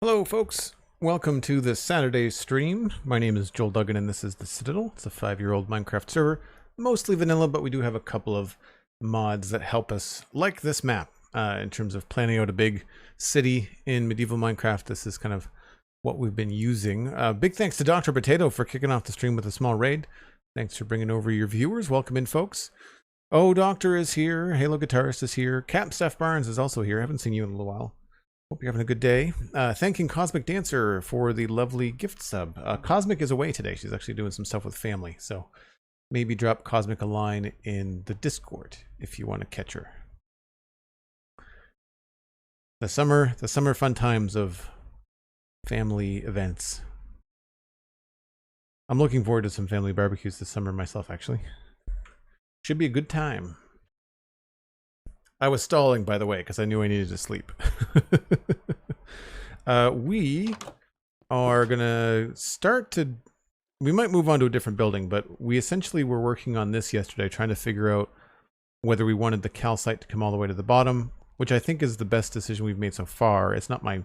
Hello folks, welcome to this Saturday stream. My name is Joel Duggan and this is the Citadel. It's a 5-year-old Minecraft server, mostly vanilla, but we do have a couple of mods that help us, like this map, in terms of planning out a big city in medieval Minecraft. This is kind of what we've been using. Big thanks to Dr. Potato for kicking off the stream with a small raid. Thanks for bringing over your viewers. Welcome in, folks. Oh, Doctor is here. Halo Guitarist is here. Cap Steph Barnes is also here. I haven't seen you in a little while. Hope you're having a good day. Thanking Cosmic Dancer for the lovely gift sub. Cosmic is away today. She's actually doing some stuff with family. So maybe drop Cosmic a line in the Discord if you want to catch her. The summer fun times of family events. I'm looking forward to some family barbecues this summer myself, actually. Should be a good time. I was stalling, by the way, because I knew I needed to sleep. We are going to start to... We might move on to a different building, but we essentially were working on this yesterday, trying to figure out whether we wanted the calcite to come all the way to the bottom, which I think is the best decision we've made so far. It's not my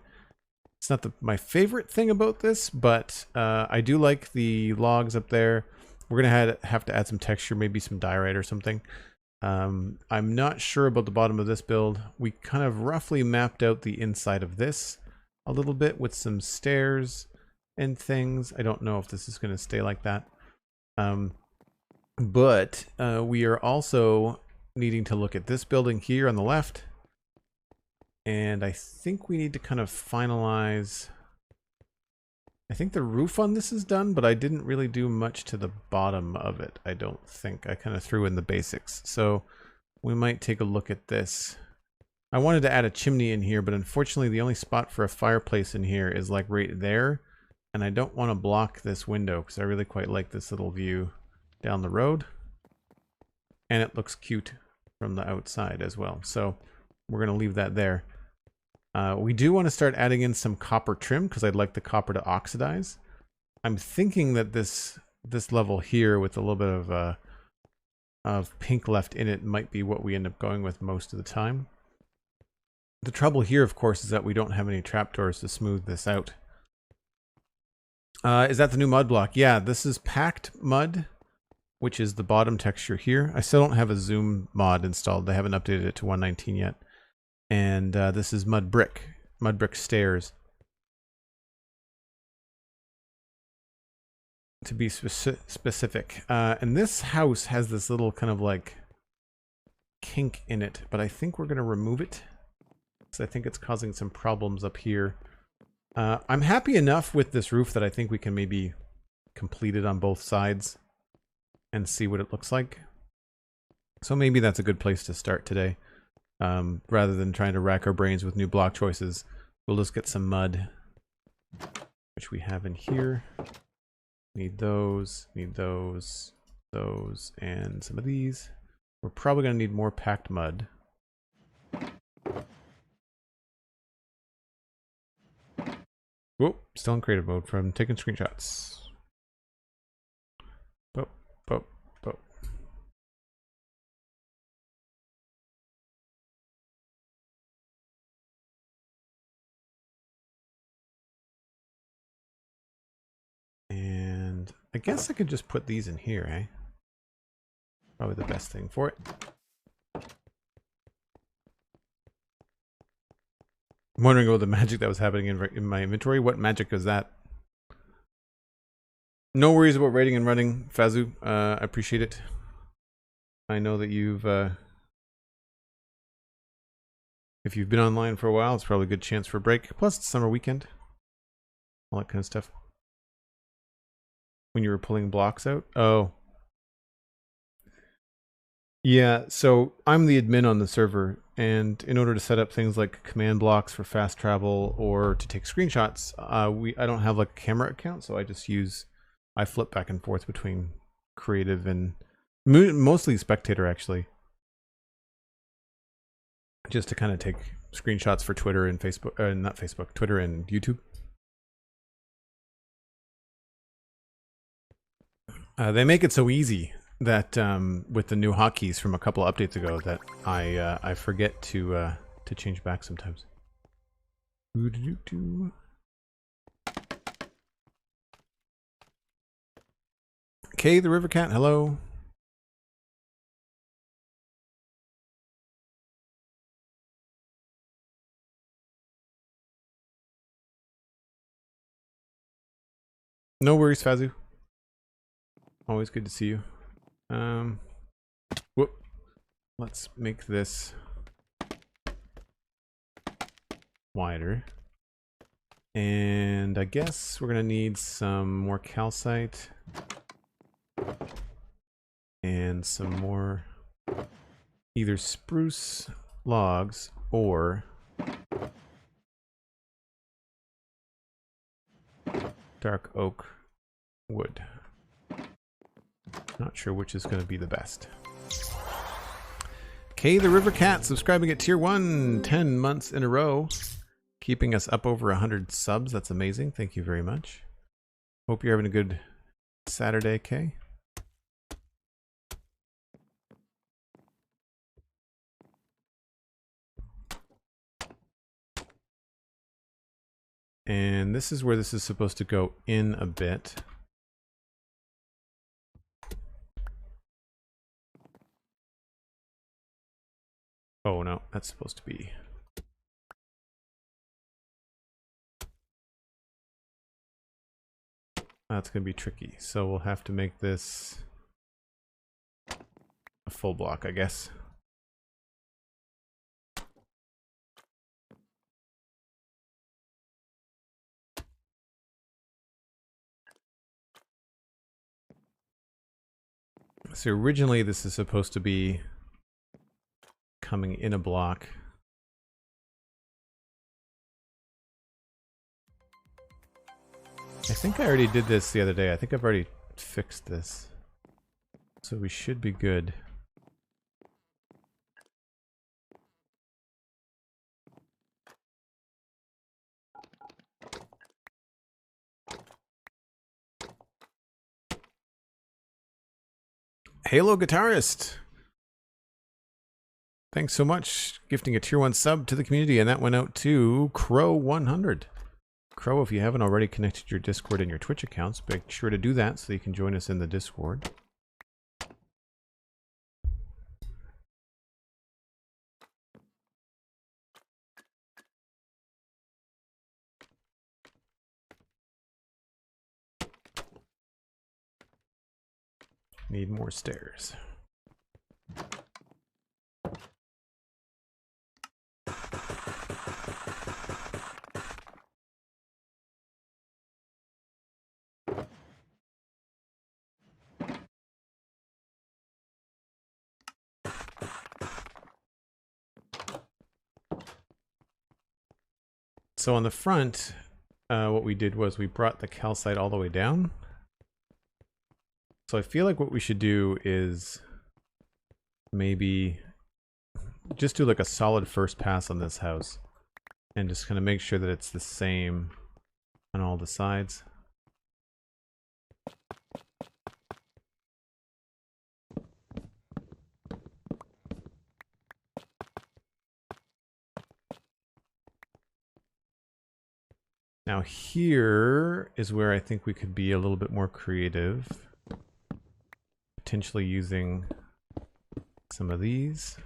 favorite thing about this, but I do like the logs up there. We're going to have to add some texture, maybe some diorite or something. I'm not sure about the bottom of this build. We kind of roughly mapped out the inside of this a little bit with some stairs and things. I don't know if this is going to stay like that. But we are also needing to look at this building here on the left. And I think we need to kind of finalize... I think the roof on this is done, but I didn't really do much to the bottom of it, I don't think. I kind of threw in the basics. So we might take a look at this. I wanted to add a chimney in here, but unfortunately the only spot for a fireplace in here is like right there. And I don't want to block this window because I really quite like this little view down the road. And it looks cute from the outside as well. So we're going to leave that there. We do want to start adding in some copper trim because I'd like the copper to oxidize. I'm thinking that this level here with a little bit of pink left in it might be what we end up going with most of the time. The trouble here, of course, is that we don't have any trapdoors to smooth this out. Is that the new mud block? Yeah, this is packed mud, which is the bottom texture here. I still don't have a zoom mod installed. They haven't updated it to 119 yet. And this is mud brick stairs. To be specific. And this house has this little kind of like kink in it, but I think we're going to remove it because I think it's causing some problems up here. I'm happy enough with this roof that I think we can maybe complete it on both sides and see what it looks like. So maybe that's a good place to start today. Rather than trying to rack our brains with new block choices, we'll just get some mud, which we have in here. Need those, those, and some of these. We're probably going to need more packed mud. Whoop, still in creative mode from taking screenshots. Boop, boop, boop. And I guess I could just put these in here, eh? Probably the best thing for it. I'm wondering about the magic that was happening in my inventory. What magic is that? No worries about raiding and running, Fazu. I appreciate it. I know that you've... if you've been online for a while, it's probably a good chance for a break. Plus, it's summer weekend. All that kind of stuff. When you were pulling blocks out? Oh. Yeah, so I'm the admin on the server, and in order to set up things like command blocks for fast travel or to take screenshots, I don't have like a camera account, so I flip back and forth between creative and mostly spectator actually. Just to kind of take screenshots for Twitter and Facebook, not Facebook, Twitter and YouTube. They make it so easy that with the new hotkeys from a couple updates ago that I forget to change back sometimes. Kay the River Cat, hello. No worries, Fazu. Always good to see you. Whoop. Let's make this wider. And I guess we're gonna need some more calcite and some more either spruce logs or dark oak wood. Not sure which is going to be the best. Kay the River Cat subscribing at tier 1, 10 months in a row. Keeping us up over 100 subs. That's amazing. Thank you very much. Hope you're having a good Saturday, Kay. And this is where this is supposed to go in a bit. Oh no, that's supposed to be... That's going to be tricky. So we'll have to make this a full block, I guess. So originally this is supposed to be coming in a block. I think I already did this the other day. I think I've already fixed this. So we should be good. Halo Guitarist! Thanks so much. Gifting a tier 1 sub to the community, and that went out to Crow100. Crow, if you haven't already connected your Discord and your Twitch accounts, make sure to do that so you can join us in the Discord. Need more stairs. So on the front, what we did was we brought the calcite all the way down. So I feel like what we should do is maybe just do like a solid first pass on this house and just kind of make sure that it's the same on all the sides. Now here is where I think we could be a little bit more creative. Potentially using some of these.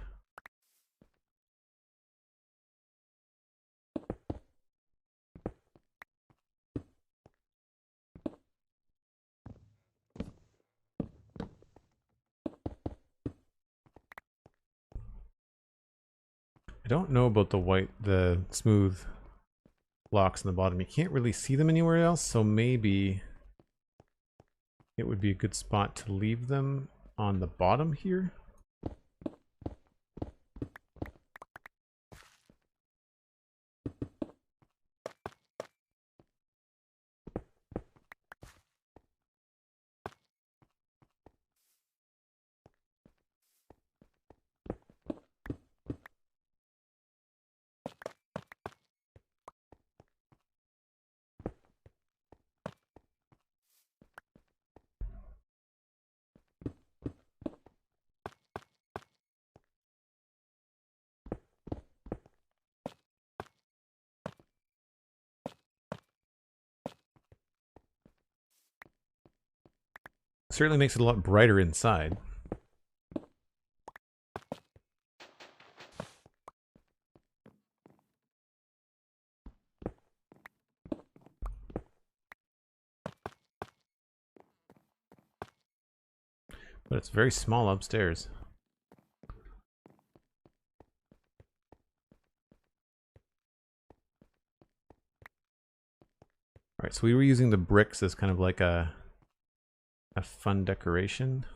I don't know about the smooth blocks in the bottom. You can't really see them anywhere else, so maybe it would be a good spot to leave them on the bottom here. Certainly makes it a lot brighter inside. But it's very small upstairs. Alright, so we were using the bricks as kind of like a fun decoration.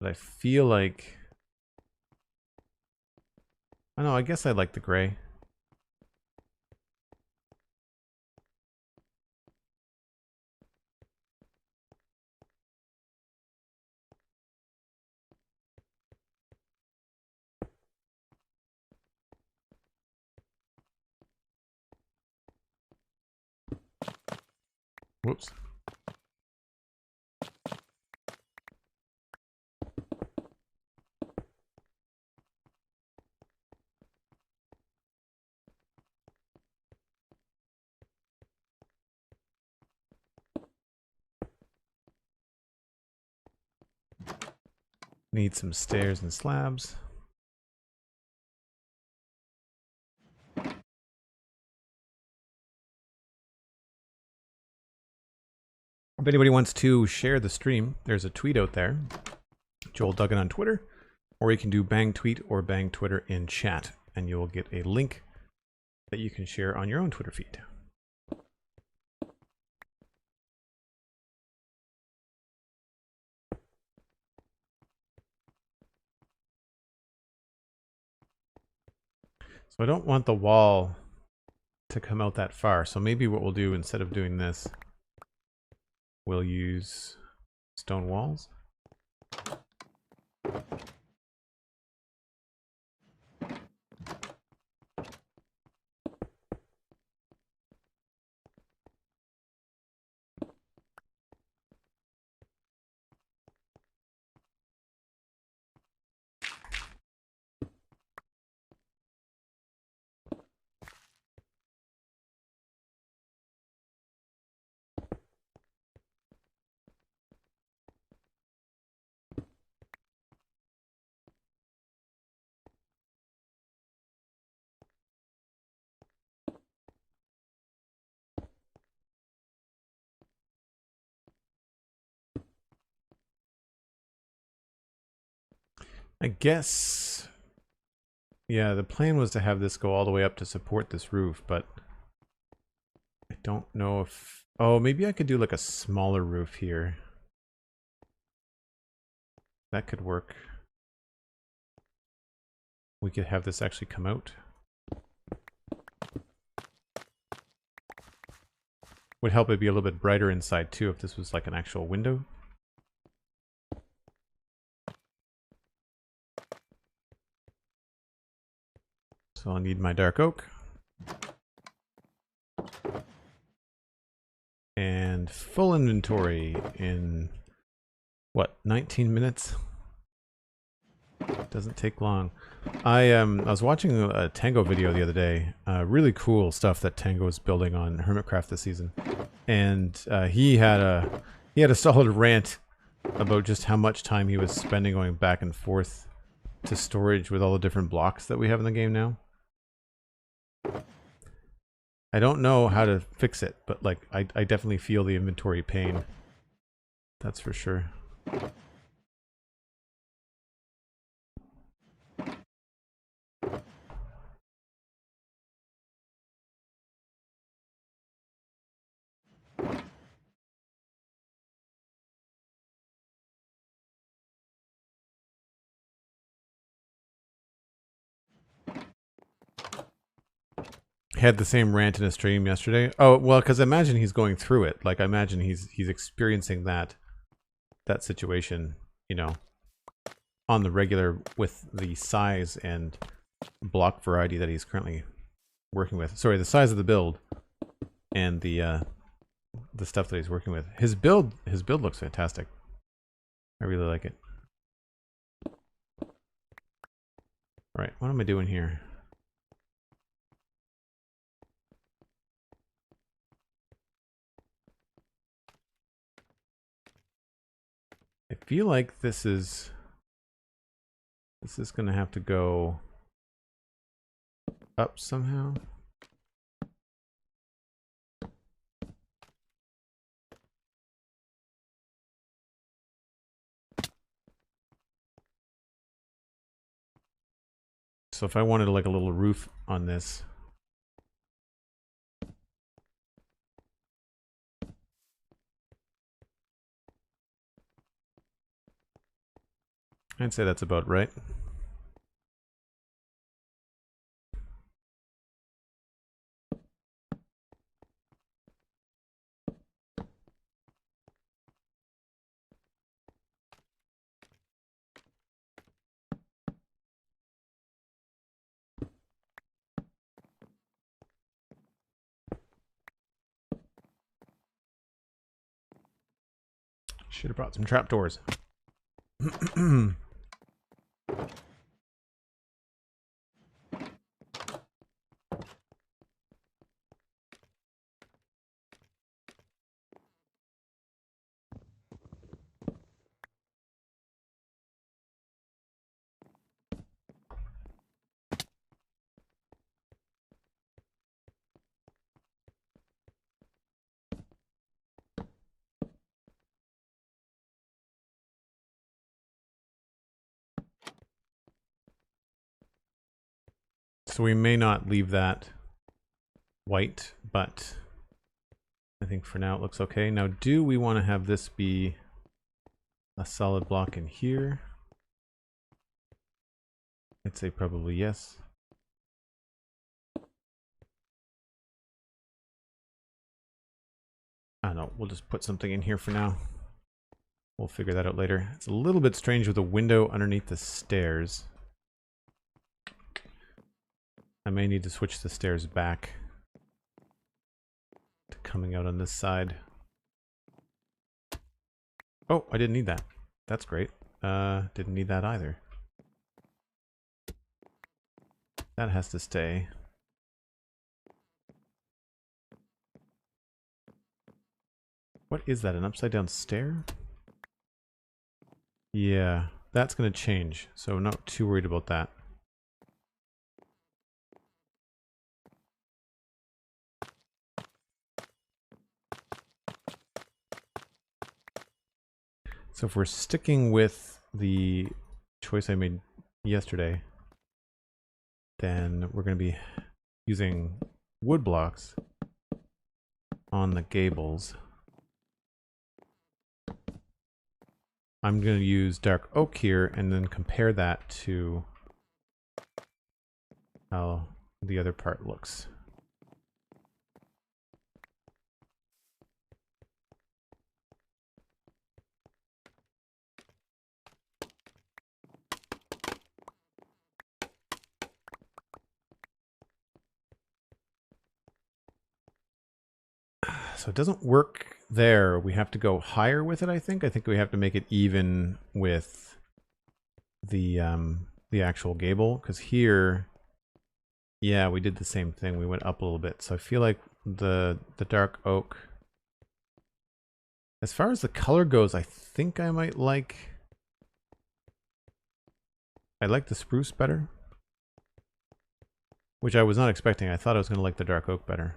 But I feel like... I don't know, I guess I like the gray. Whoops. Need some stairs and slabs. If anybody wants to share the stream, there's a tweet out there. Joel Duggan on Twitter. Or you can do bang tweet or bang Twitter in chat. And you'll get a link that you can share on your own Twitter feed. So I don't want the wall to come out that far. So maybe what we'll do instead of doing this, we'll use stone walls. I guess, yeah, the plan was to have this go all the way up to support this roof, but I don't know if... Oh, maybe I could do like a smaller roof here. That could work. We could have this actually come out. Would help it be a little bit brighter inside too if this was like an actual window. So I'll need my dark oak. And full inventory in, what, 19 minutes? Doesn't take long. I was watching a Tango video the other day. Really cool stuff that Tango is building on Hermitcraft this season. And he had a solid rant about just how much time he was spending going back and forth to storage with all the different blocks that we have in the game now. I don't know how to fix it, but like I definitely feel the inventory pain. That's for sure. Had the same rant in a stream yesterday. Oh, well, because I imagine he's going through it. Like, I imagine he's experiencing that situation, you know, on the regular with the size and block variety that he's currently working with. Sorry, the size of the build and the stuff that he's working with. His build looks fantastic. I really like it. All right, what am I doing here? feel like this is going to have to go up somehow. So if I wanted like a little roof on this, I'd say that's about right. Should have brought some trapdoors. So we may not leave that white, but I think for now it looks okay. Now, do we want to have this be a solid block in here? I'd say probably yes. I don't know, we'll just put something in here for now. We'll figure that out later. It's a little bit strange with a window underneath the stairs. I may need to switch the stairs back to coming out on this side. Oh, I didn't need that. That's great. Didn't need that either. That has to stay. What is that, an upside down stair? Yeah, that's going to change, so I'm not too worried about that. So if we're sticking with the choice I made yesterday, then we're going to be using wood blocks on the gables. I'm going to use dark oak here and then compare that to how the other part looks. So it doesn't work there. We have to go higher with it, I think. I think we have to make it even with the actual gable, because here, yeah, we did the same thing. We went up a little bit. So I feel like the dark oak, as far as the color goes, I think I might like, I like the spruce better, which I was not expecting. I thought I was going to like the dark oak better.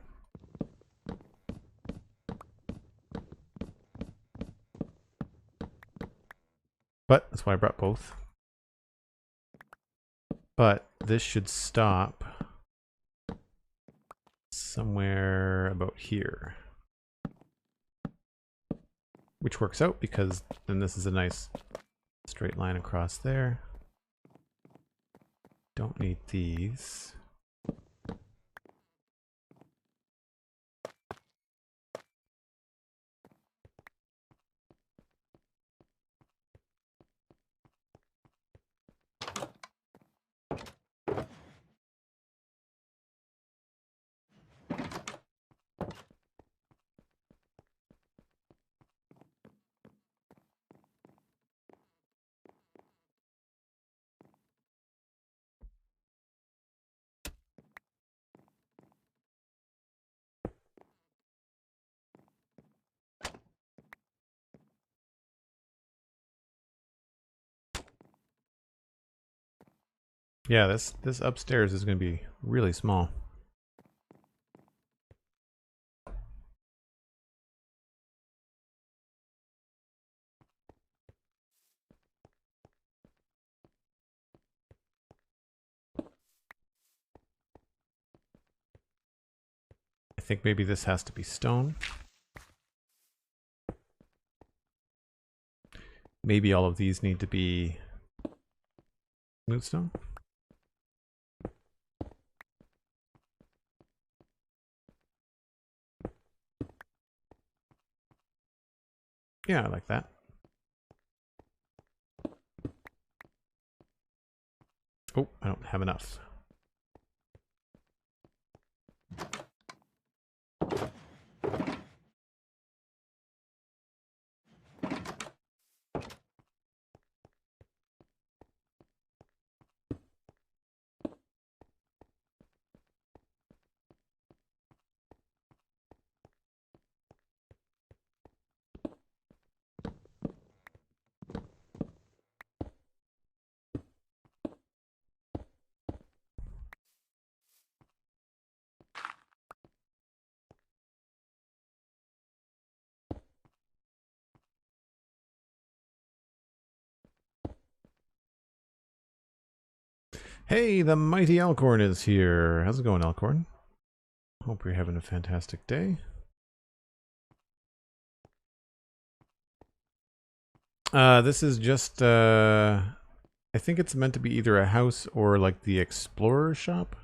But that's why I brought both. But this should stop somewhere about here. Which works out because then this is a nice straight line across there. Don't need these. Yeah, this upstairs is going to be really small. I think maybe this has to be stone. Maybe all of these need to be smooth stone. Yeah, I like that. Oh, I don't have enough. Hey, the mighty Alcorn is here. How's it going, Alcorn? Hope you're having a fantastic day. This is just, I think it's meant to be either a house or like the explorer shop.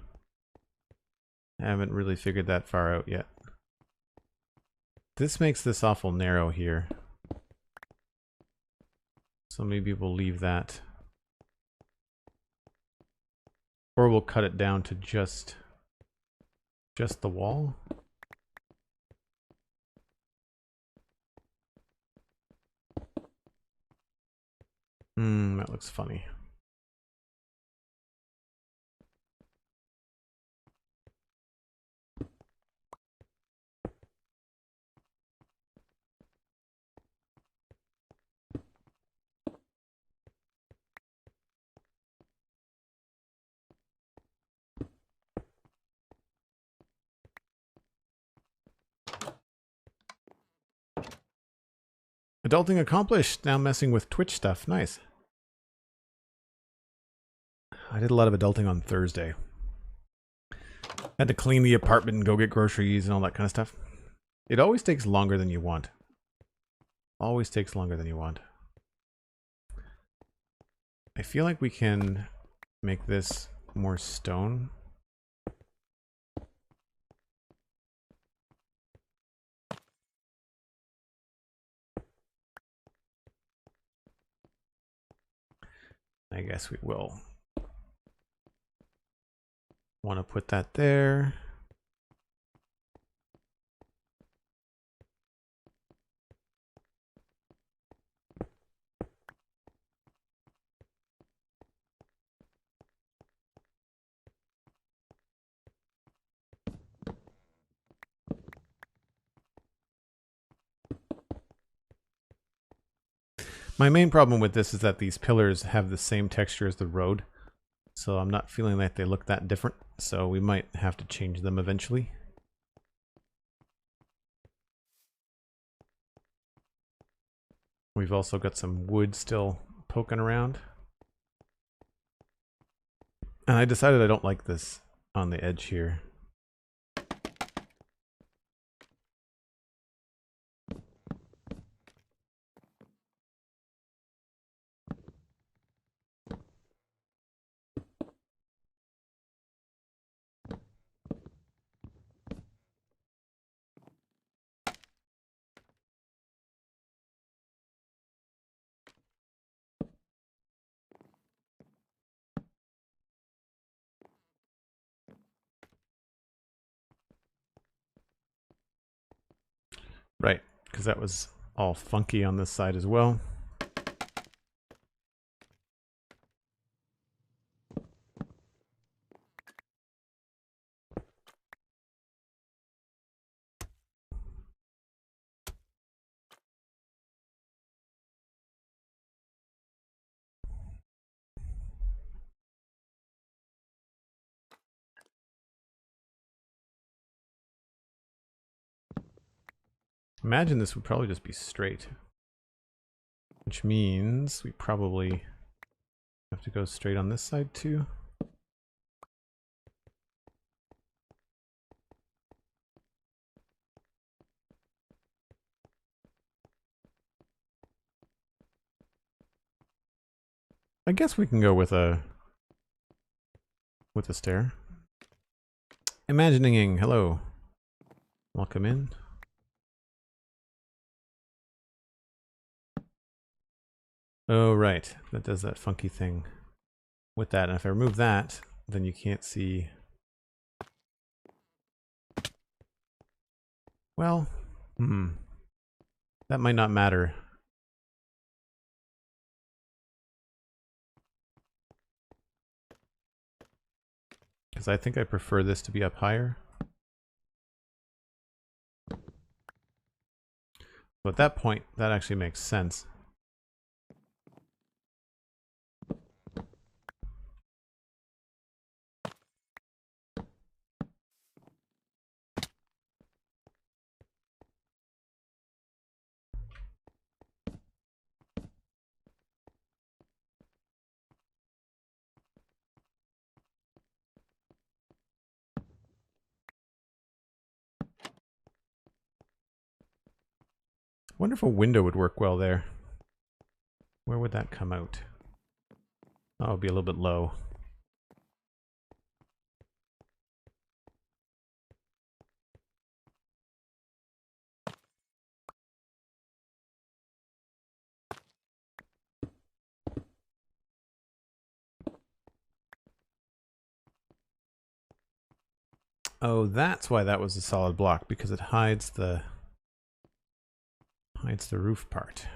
I haven't really figured that far out yet. This makes this awful narrow here. So maybe we'll leave that. Or we'll cut it down to just the wall. That looks funny. Adulting accomplished. Now messing with Twitch stuff. Nice. I did a lot of adulting on Thursday. Had to clean the apartment and go get groceries and all that kind of stuff. It always takes longer than you want. Always takes longer than you want. I feel like we can make this more stone. I guess we will. Want to put that there. My main problem with this is that these pillars have the same texture as the road. So I'm not feeling like they look that different. So we might have to change them eventually. We've also got some wood still poking around. And I decided I don't like this on the edge here. Right, because that was all funky on this side as well. Imagine this would probably just be straight. Which means we probably have to go straight on this side too. I guess we can go with a stair. Imagining, hello. Welcome in. Oh, right. That does that funky thing with that. And if I remove that, then you can't see. Well, that might not matter. Because I think I prefer this to be up higher. So at that point, that actually makes sense. I wonder if a window would work well there. Where would that come out? Oh, it'd be a little bit low. Oh, that's why that was a solid block, because it hides the roof part.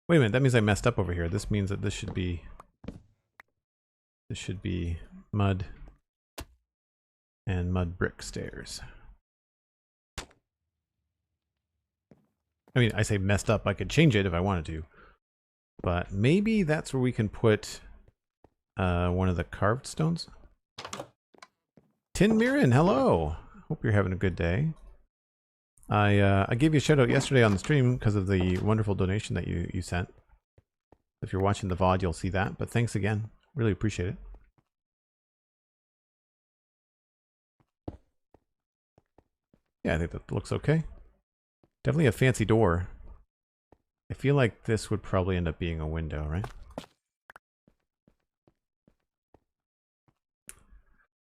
Wait a minute, that means I messed up over here. This means that this should be mud and mud brick stairs. I mean, I say messed up, I could change it if I wanted to. But maybe that's where we can put one of the carved stones. Tin Mirren, hello! Hope you're having a good day. I gave you a shout out yesterday on the stream because of the wonderful donation that you sent. If you're watching the VOD, you'll see that. But thanks again. Really appreciate it. Yeah, I think that looks okay. Definitely a fancy door. I feel like this would probably end up being a window, right?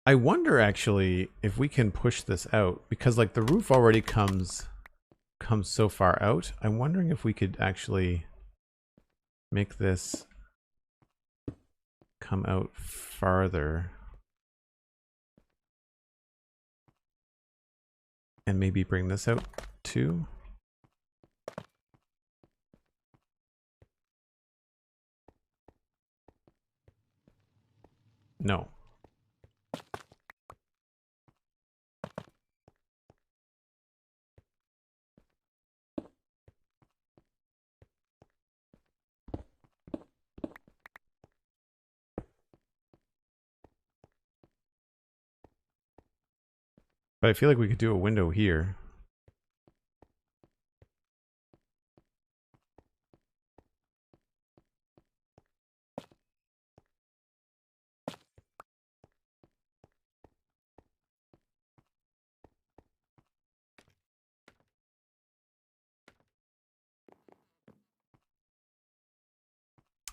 I wonder actually if we can push this out, because like the roof already comes so far out. I'm wondering if we could actually make this come out farther and maybe bring this out too. No. But I feel like we could do a window here.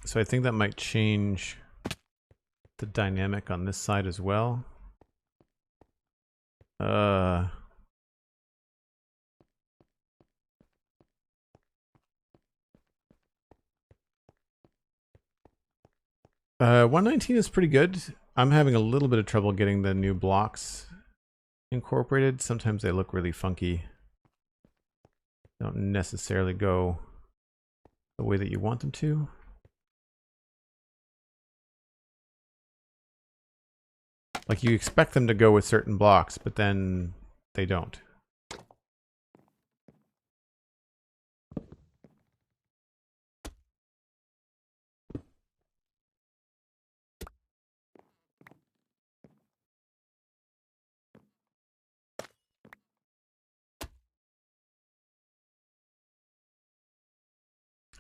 So I think that might change the dynamic on this side as well. Uh, 119 is pretty good. I'm having a little bit of trouble getting the new blocks incorporated. Sometimes they look really funky. They don't necessarily go the way that you want them to. Like you expect them to go with certain blocks, but then they don't.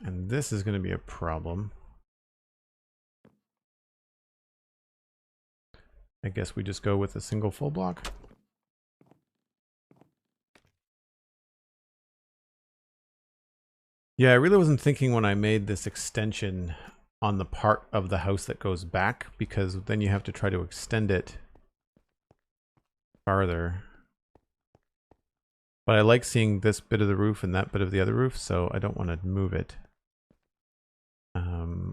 And this is going to be a problem. I guess we just go with a single full block. Yeah, I really wasn't thinking when I made this extension on the part of the house that goes back, because then you have to try to extend it farther. But I like seeing this bit of the roof and that bit of the other roof, so I don't want to move it.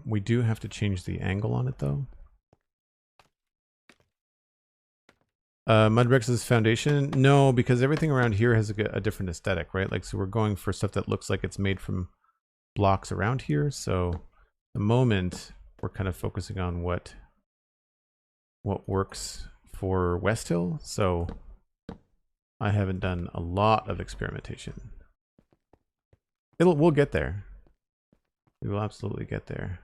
We do have to change the angle on it though. Mud bricks' foundation? No, because everything around here has a different aesthetic, right? Like, so we're going for stuff that looks like it's made from blocks around here. So at the moment we're kind of focusing on what works for West Hill. So I haven't done a lot of experimentation. We'll get there. We will absolutely get there.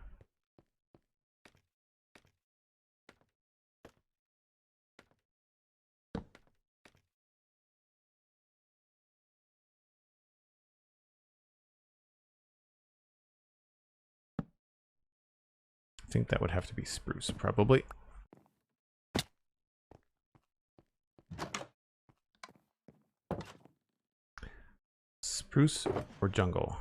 I think that would have to be spruce, probably. Spruce or jungle?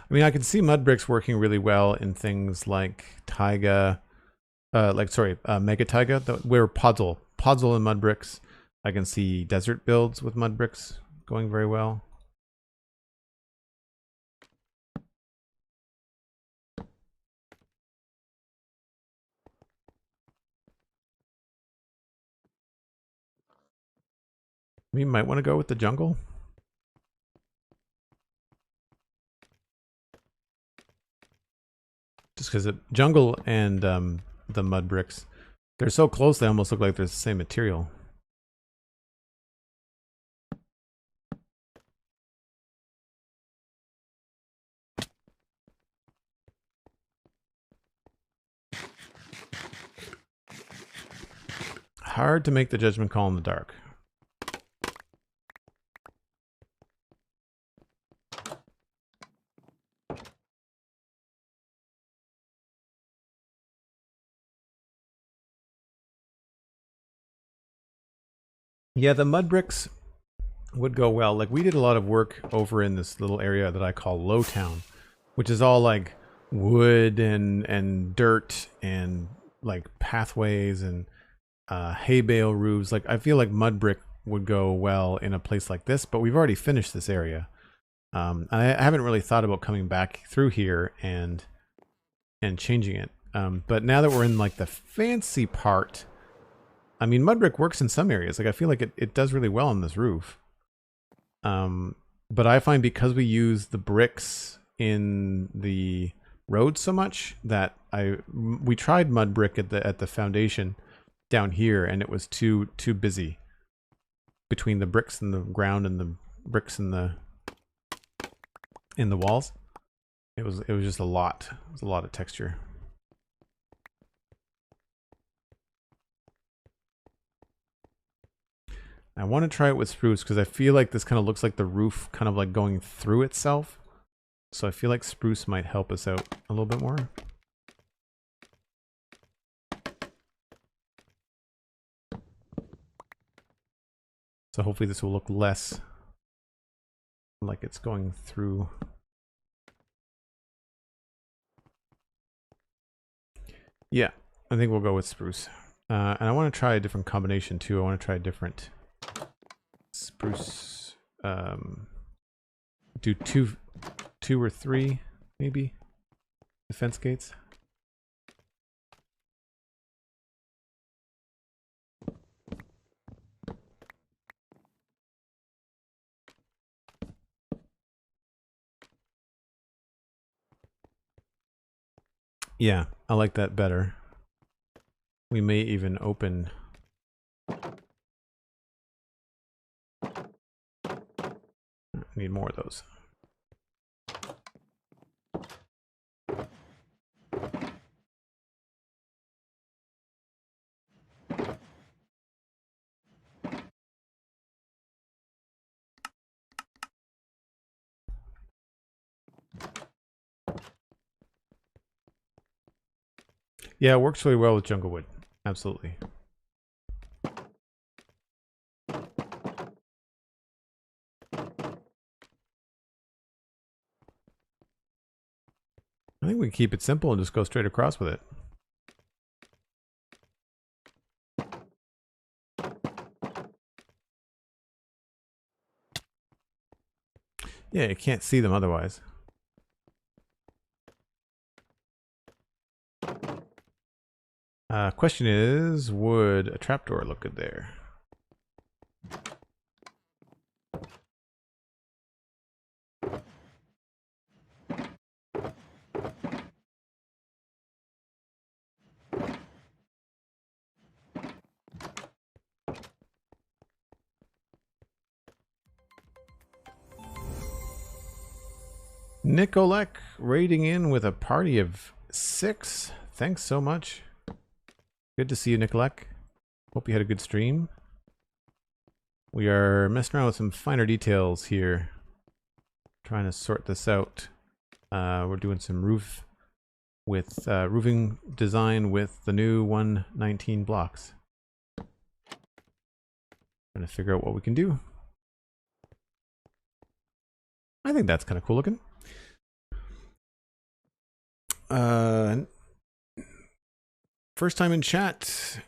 I mean, I can see mud bricks working really well in things like taiga, mega taiga, where podzol and mud bricks. I can see desert builds with mud bricks going very well. We might want to go with the jungle. Just because jungle and the mud bricks, they're so close they almost look like they're the same material. Hard to make the judgment call in the dark. Yeah, the mud bricks would go well. Like, we did a lot of work over in this little area that I call Lowtown, which is all like wood and dirt and like pathways and hay bale roofs. Like, I feel like mud brick would go well in a place like this, but we've already finished this area. I haven't really thought about coming back through here and changing it. But now that we're in like the fancy part, I mean, mud brick works in some areas. Like, I feel like it does really well on this roof. But I find because we use the bricks in the road so much that we tried mud brick at the foundation down here, and it was too busy between the bricks in the ground and the bricks in the walls. It was just a lot. It was a lot of texture. I want to try it with spruce because I feel like this kind of looks like the roof kind of like going through itself. So I feel like spruce might help us out a little bit more. So hopefully this will look less like it's going through. Yeah, I think we'll go with spruce. And I want to try a different combination too. I want to try a different spruce. Do two or three, maybe, defense gates. Yeah, I like that better. We may even open... Need more of those. Yeah, it works really well with jungle wood. Absolutely. I think we keep it simple and just go straight across with it. Yeah, you can't see them otherwise. Question is, would a trapdoor look good there? Nicolek raiding in with a party of 6. Thanks so much. Good to see you, Nicolek. Hope you had a good stream. We are messing around with some finer details here. Trying to sort this out. We're doing some roofing design with the new 119 blocks. Trying to figure out what we can do. I think that's kind of cool looking. First time in chat,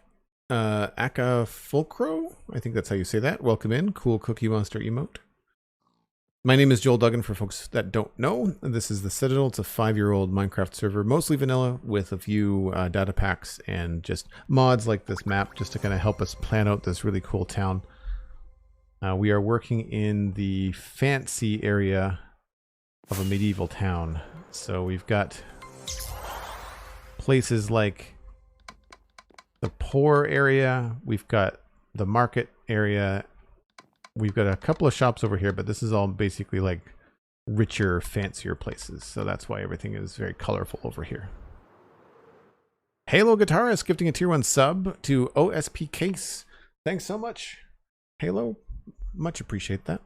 Aka Fulcro, I think that's how you say that. Welcome in, cool Cookie Monster emote. My name is Joel Duggan for folks that don't know. This is the Citadel. It's a 5-year-old Minecraft server, mostly vanilla, with a few data packs and just mods like this map just to kind of help us plan out this really cool town. We are working in the fancy area of a medieval town. So we've got places like the poor area, we've got the market area, we've got a couple of shops over here, but this is all basically like richer, fancier places. So that's why everything is very colorful over here. Halo Guitarist gifting a tier 1 sub to OSP Case. Thanks so much, Halo. Much appreciate that.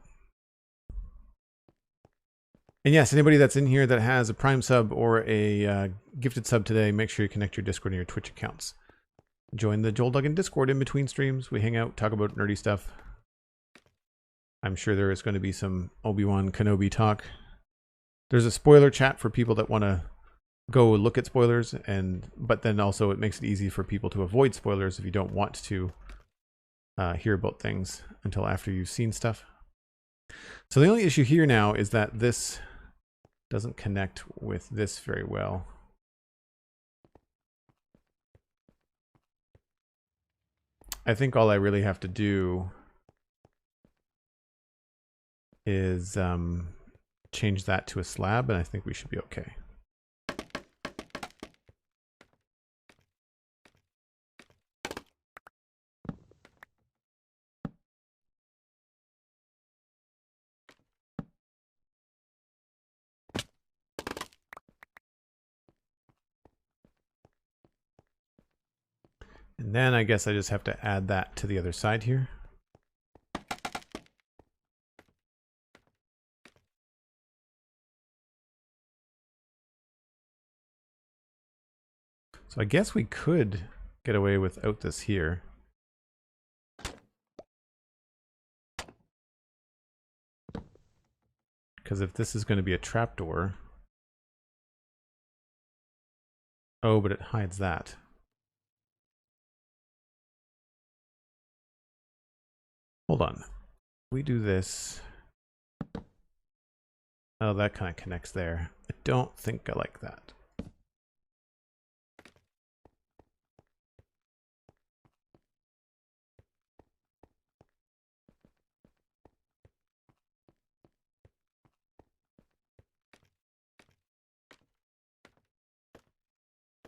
And yes, anybody that's in here that has a Prime sub or a gifted sub today, make sure you connect your Discord and your Twitch accounts. Join the Joel Duggan Discord in between streams. We hang out, talk about nerdy stuff. I'm sure there is going to be some Obi-Wan Kenobi talk. There's a spoiler chat for people that want to go look at spoilers, but then also it makes it easy for people to avoid spoilers if you don't want to hear about things until after you've seen stuff. So the only issue here now is that this doesn't connect with this very well. I think all I really have to do is change that to a slab, and I think we should be okay. And then I guess I just have to add that to the other side here. So I guess we could get away without this here. Because if this is going to be a trapdoor... Oh, but it hides that. Hold on. We do this... Oh, that kind of connects there. I don't think I like that.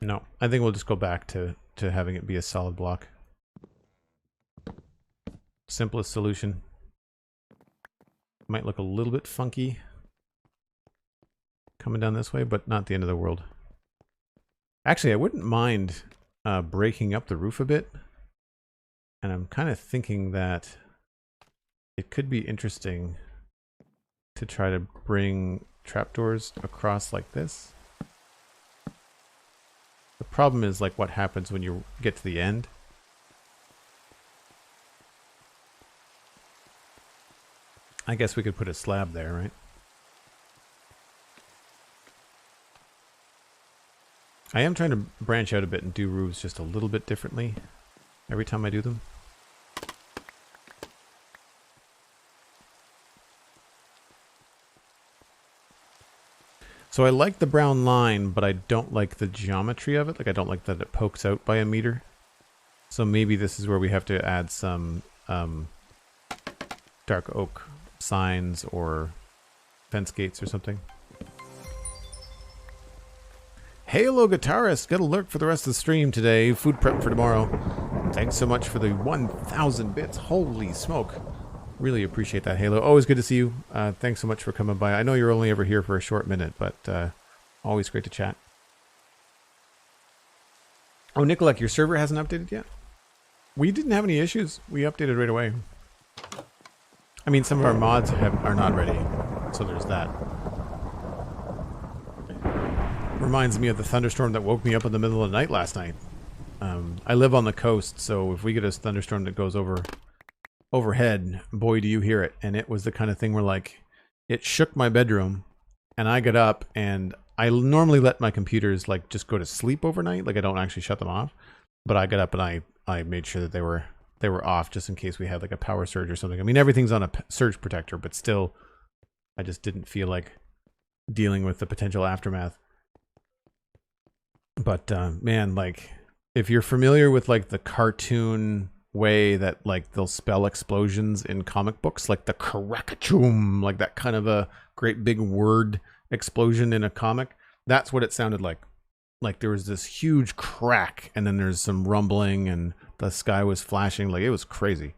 No, I think we'll just go back to having it be a solid block. Simplest solution. Might look a little bit funky coming down this way, but not the end of the world. Actually, I wouldn't mind breaking up the roof a bit. And I'm kind of thinking that it could be interesting to try to bring trapdoors across like this. The problem is like what happens when you get to the end. I guess we could put a slab there, right? I am trying to branch out a bit and do roofs just a little bit differently every time I do them. So I like the brown line, but I don't like the geometry of it. Like I don't like that it pokes out by a meter. So maybe this is where we have to add some dark oak signs or fence gates or something. Halo Guitarist, got a lurk for the rest of the stream today. Food prep for tomorrow. Thanks so much for the 1,000 bits. Holy smoke. Really appreciate that, Halo. Always good to see you. Thanks so much for coming by. I know you're only ever here for a short minute, but always great to chat. Oh, Nicolek, your server hasn't updated yet? We didn't have any issues. We updated right away. I mean, some of our mods are not ready, so there's that. Reminds me of the thunderstorm that woke me up in the middle of the night last night. I live on the coast, so if we get a thunderstorm that goes overhead, boy, do you hear it. And it was the kind of thing where, like, it shook my bedroom, and I got up, and I normally let my computers, like, just go to sleep overnight. Like, I don't actually shut them off. But I got up, and I made sure that they were off just in case we had, like, a power surge or something. I mean, everything's on a surge protector, but still, I just didn't feel like dealing with the potential aftermath. But, man, like, if you're familiar with, like, the cartoon way that, like, they'll spell explosions in comic books, like the karakachum, like that kind of a great big word explosion in a comic, that's what it sounded like. Like, there was this huge crack, and then there's some rumbling, and the sky was flashing. Like, it was crazy.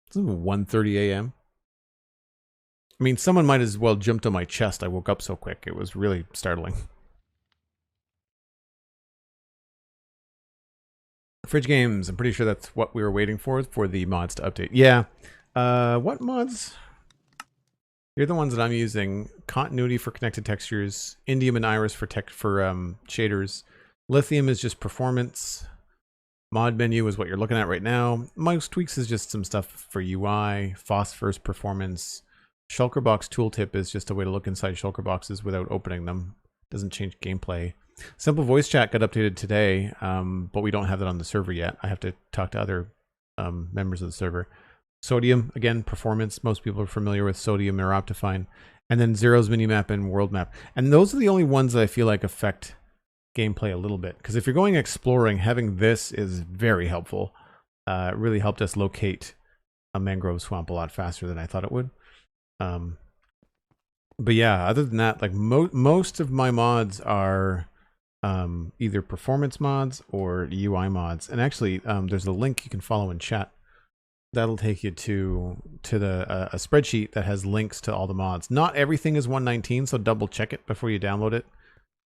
It's 1:30 a.m. I mean, someone might as well jumped on my chest. I woke up so quick. It was really startling. Fridge games. I'm pretty sure that's what we were waiting for the mods to update. Yeah. What mods? You're the ones that I'm using. Continuity for connected textures. Indium and Iris for shaders. Lithium is just performance. Mod menu is what you're looking at right now. Mouse tweaks is just some stuff for UI. Phosphorus performance. Shulker box tooltip is just a way to look inside shulker boxes without opening them. Doesn't change gameplay. Simple voice chat got updated today, but we don't have that on the server yet. I have to talk to other members of the server. Sodium, again, performance. Most people are familiar with Sodium or Optifine. And then Zero's minimap and world map. And those are the only ones that I feel like affect gameplay a little bit. Because if you're going exploring, having this is very helpful. It really helped us locate a mangrove swamp a lot faster than I thought it would. But yeah, other than that, like most of my mods are either performance mods or UI mods. And actually, there's a link you can follow in chat. That'll take you to a spreadsheet that has links to all the mods. Not everything is 119, so double check it before you download it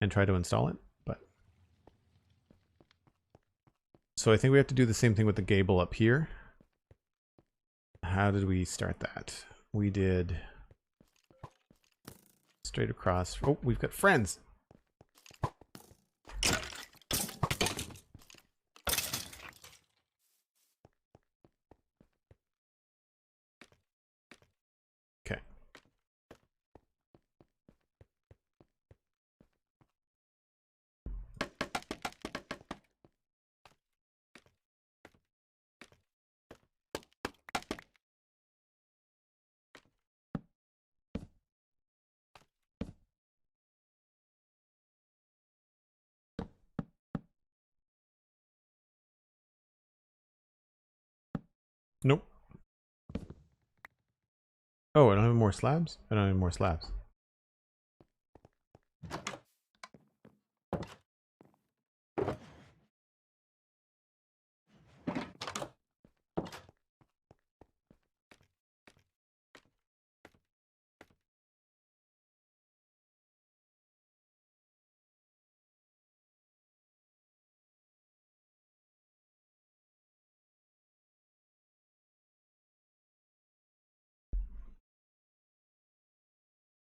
and try to install it. But so I think we have to do the same thing with the gable up here. How did we start that? We did straight across. Oh, we've got friends. Okay. Nope. Oh, I don't have more slabs? I don't have more slabs.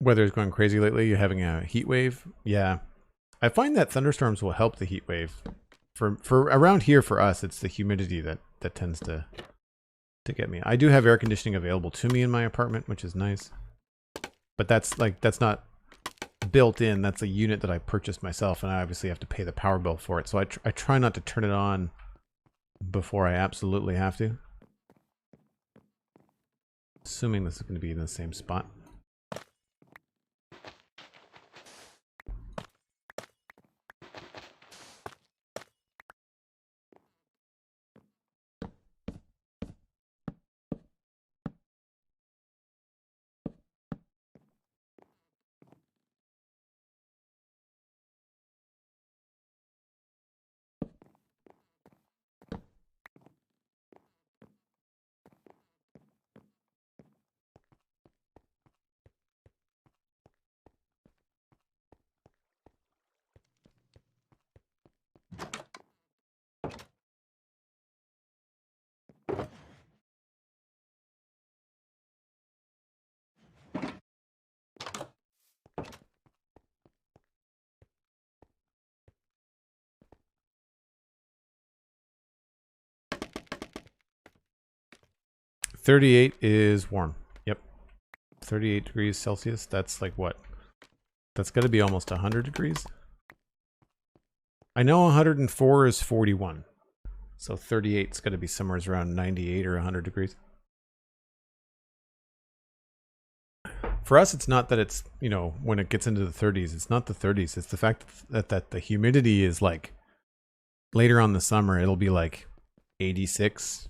weather's going crazy lately. You're having a heat wave. Yeah. I find that thunderstorms will help the heat wave. For around here for us, it's the humidity that tends to get me. I do have air conditioning available to me in my apartment, which is nice. But that's not built in. That's a unit that I purchased myself, and I obviously have to pay the power bill for it. So I try not to turn it on before I absolutely have to. Assuming this is going to be in the same spot. .38 is warm. Yep. 38 degrees Celsius. That's like what? That's got to be almost 100 degrees. I know 104 is 41. So 38's got to be somewhere around 98 or 100 degrees. For us, it's not that it's, you know, when it gets into the 30s, it's not the 30s. It's the fact that the humidity is like, later on in the summer, it'll be like 86,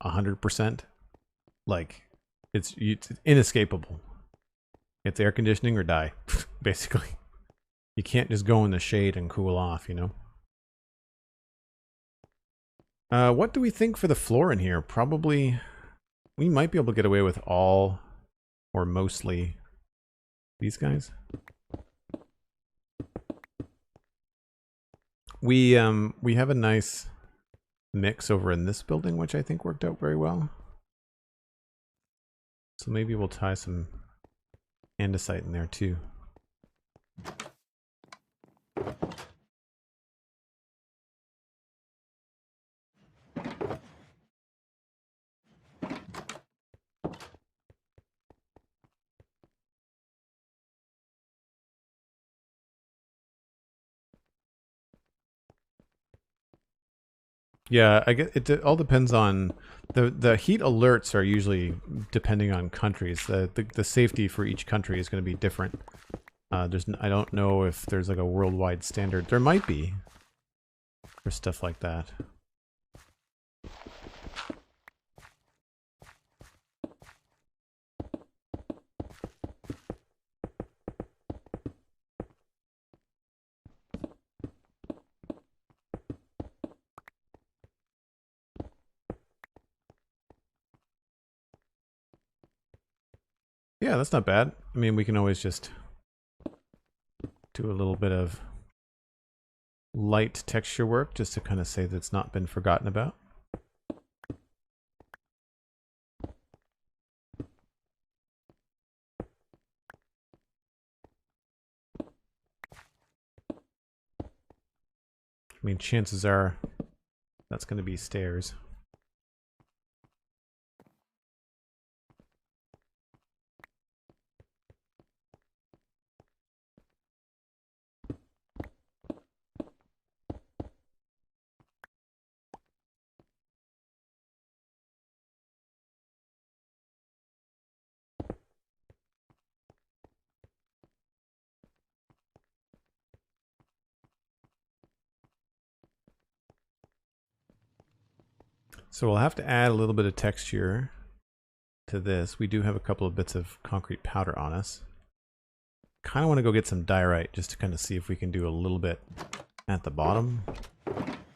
100%. Like, it's inescapable. It's air conditioning or die, basically. You can't just go in the shade and cool off, you know? What do we think for the floor in here? Probably, we might be able to get away with all or mostly these guys. We have a nice mix over in this building, which I think worked out very well. So maybe we'll tie some andesite in there too. Yeah, I guess it all depends on the heat alerts are usually depending on countries. The safety for each country is going to be different. I don't know if there's like a worldwide standard. There might be for stuff like that. Yeah, that's not bad. I mean, we can always just do a little bit of light texture work just to kind of say that it's not been forgotten about. I mean, chances are that's going to be stairs. So we'll have to add a little bit of texture to this. We do have a couple of bits of concrete powder on us. Kind of want to go get some diorite just to kind of see if we can do a little bit at the bottom.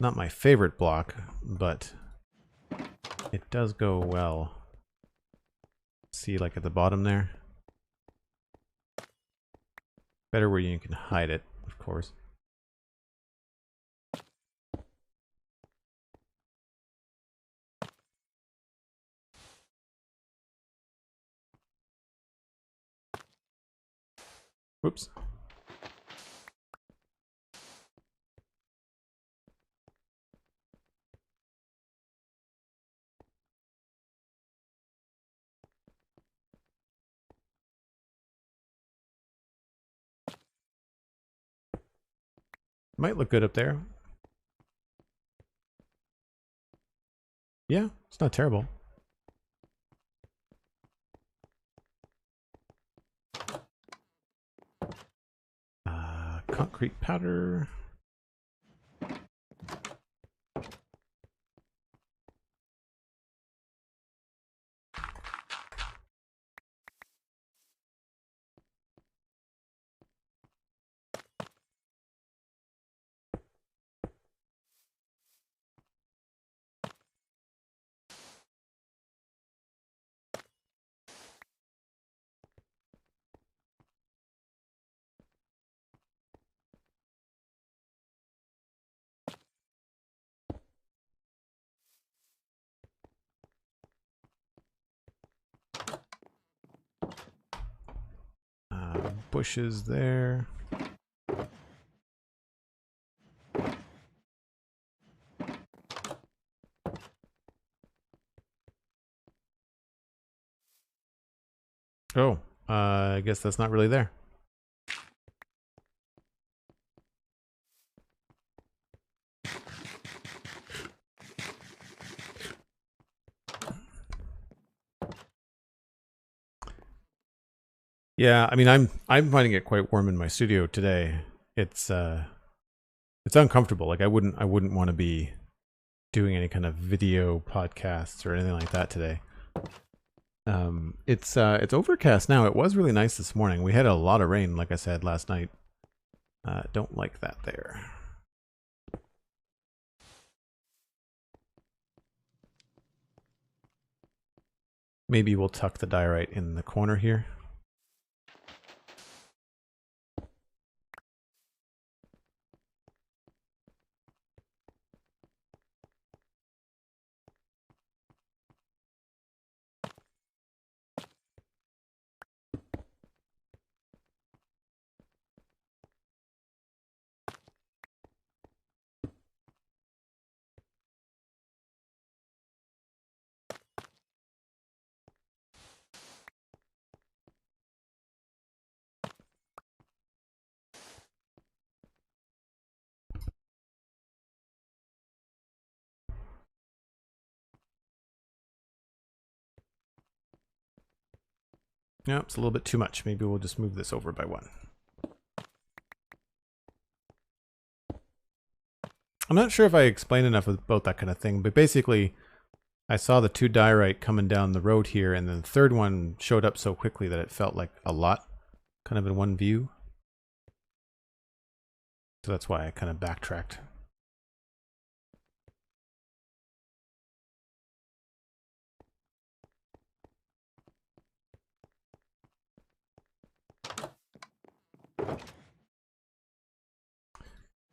Not my favorite block, but it does go well. See, like at the bottom there? Better where you can hide it, of course. Whoops. Might look good up there. Yeah, it's not terrible. Concrete powder. Bushes there. Oh, I guess that's not really there. Yeah, I mean, I'm finding it quite warm in my studio today. It's uncomfortable. Like I wouldn't want to be doing any kind of video podcasts or anything like that today. It's overcast now. It was really nice this morning. We had a lot of rain, like I said last night. Don't like that there. Maybe we'll tuck the diorite in the corner here. Yeah, it's a little bit too much. Maybe we'll just move this over by one. I'm not sure if I explained enough about that kind of thing, but basically I saw the two diorite coming down the road here, and then the third one showed up so quickly that it felt like a lot, kind of in one view. So that's why I kind of backtracked.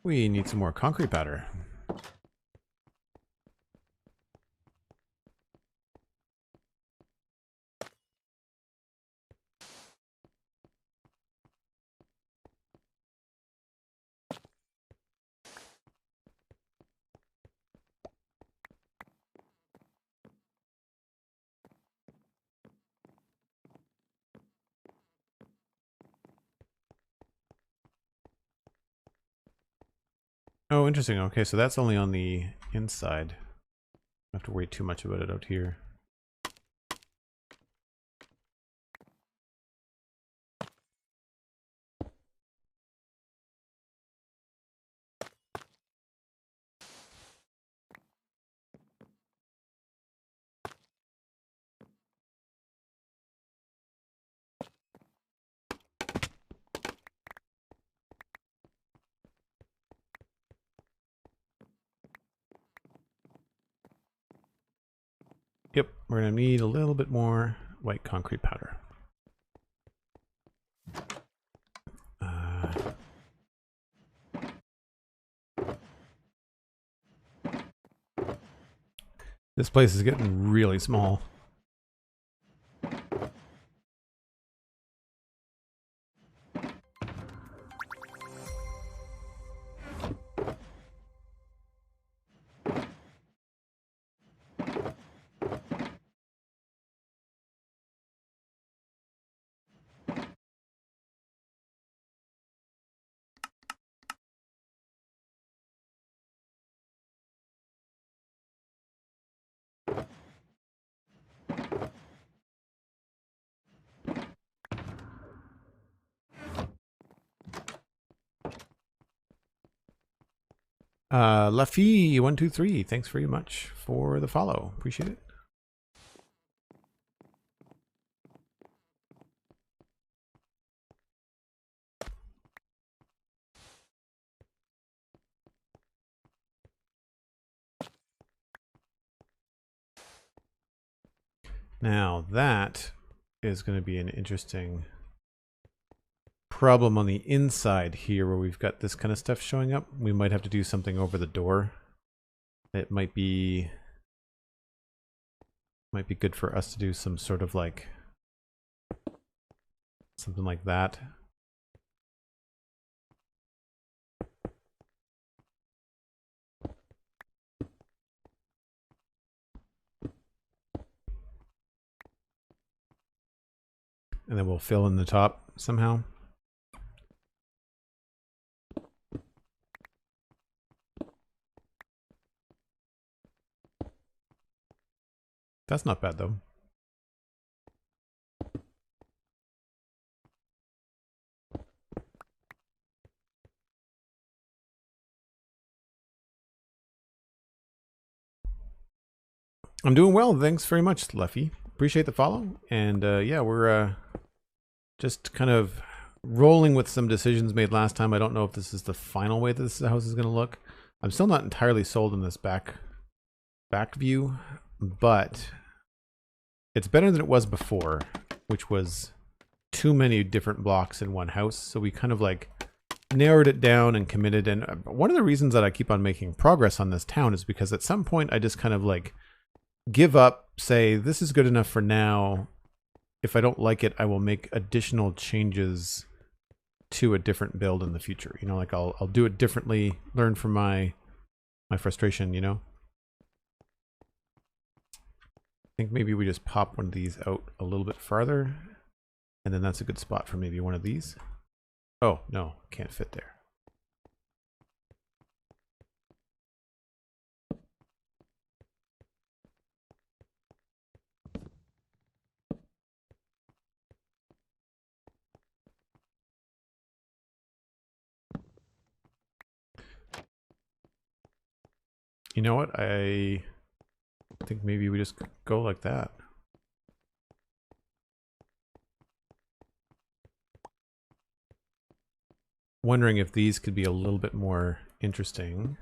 We need some more concrete powder. Oh, interesting. Okay, so that's only on the inside. Don't have to worry too much about it out here. Yep, we're gonna need a little bit more white concrete powder. This place is getting really small. Laffy123, thanks very much for the follow. Appreciate it. Now that is going to be an interesting problem on the inside here where we've got this kind of stuff showing up. We might have to do something over the door. It might be good for us to do some sort of like something like that. And then we'll fill in the top somehow. That's not bad though. I'm doing well. Thanks very much, Leffy. Appreciate the follow. And yeah, we're just kind of rolling with some decisions made last time. I don't know if this is the final way that this house is going to look. I'm still not entirely sold in this back view, but it's better than it was before, which was too many different blocks in one house. So we kind of like narrowed it down and committed. And one of the reasons that I keep on making progress on this town is because at some point I just kind of like give up, say this is good enough for now. If I don't like it, I will make additional changes to a different build in the future. You know, like I'll do it differently, learn from my frustration, you know. I think maybe we just pop one of these out a little bit farther, and then that's a good spot for maybe one of these. Oh, no, can't fit there. You know what? I think maybe we just go like that. Wondering if these could be a little bit more interesting.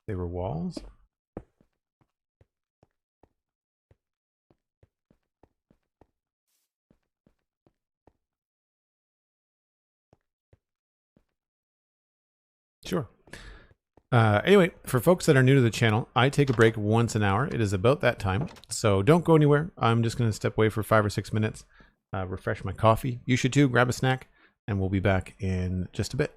They were walls. Sure. Anyway, for folks that are new to the channel, I take a break once an hour. It is about that time, so don't go anywhere. I'm just going to step away for 5 or 6 minutes, refresh my coffee. You should too, grab a snack, and we'll be back in just a bit.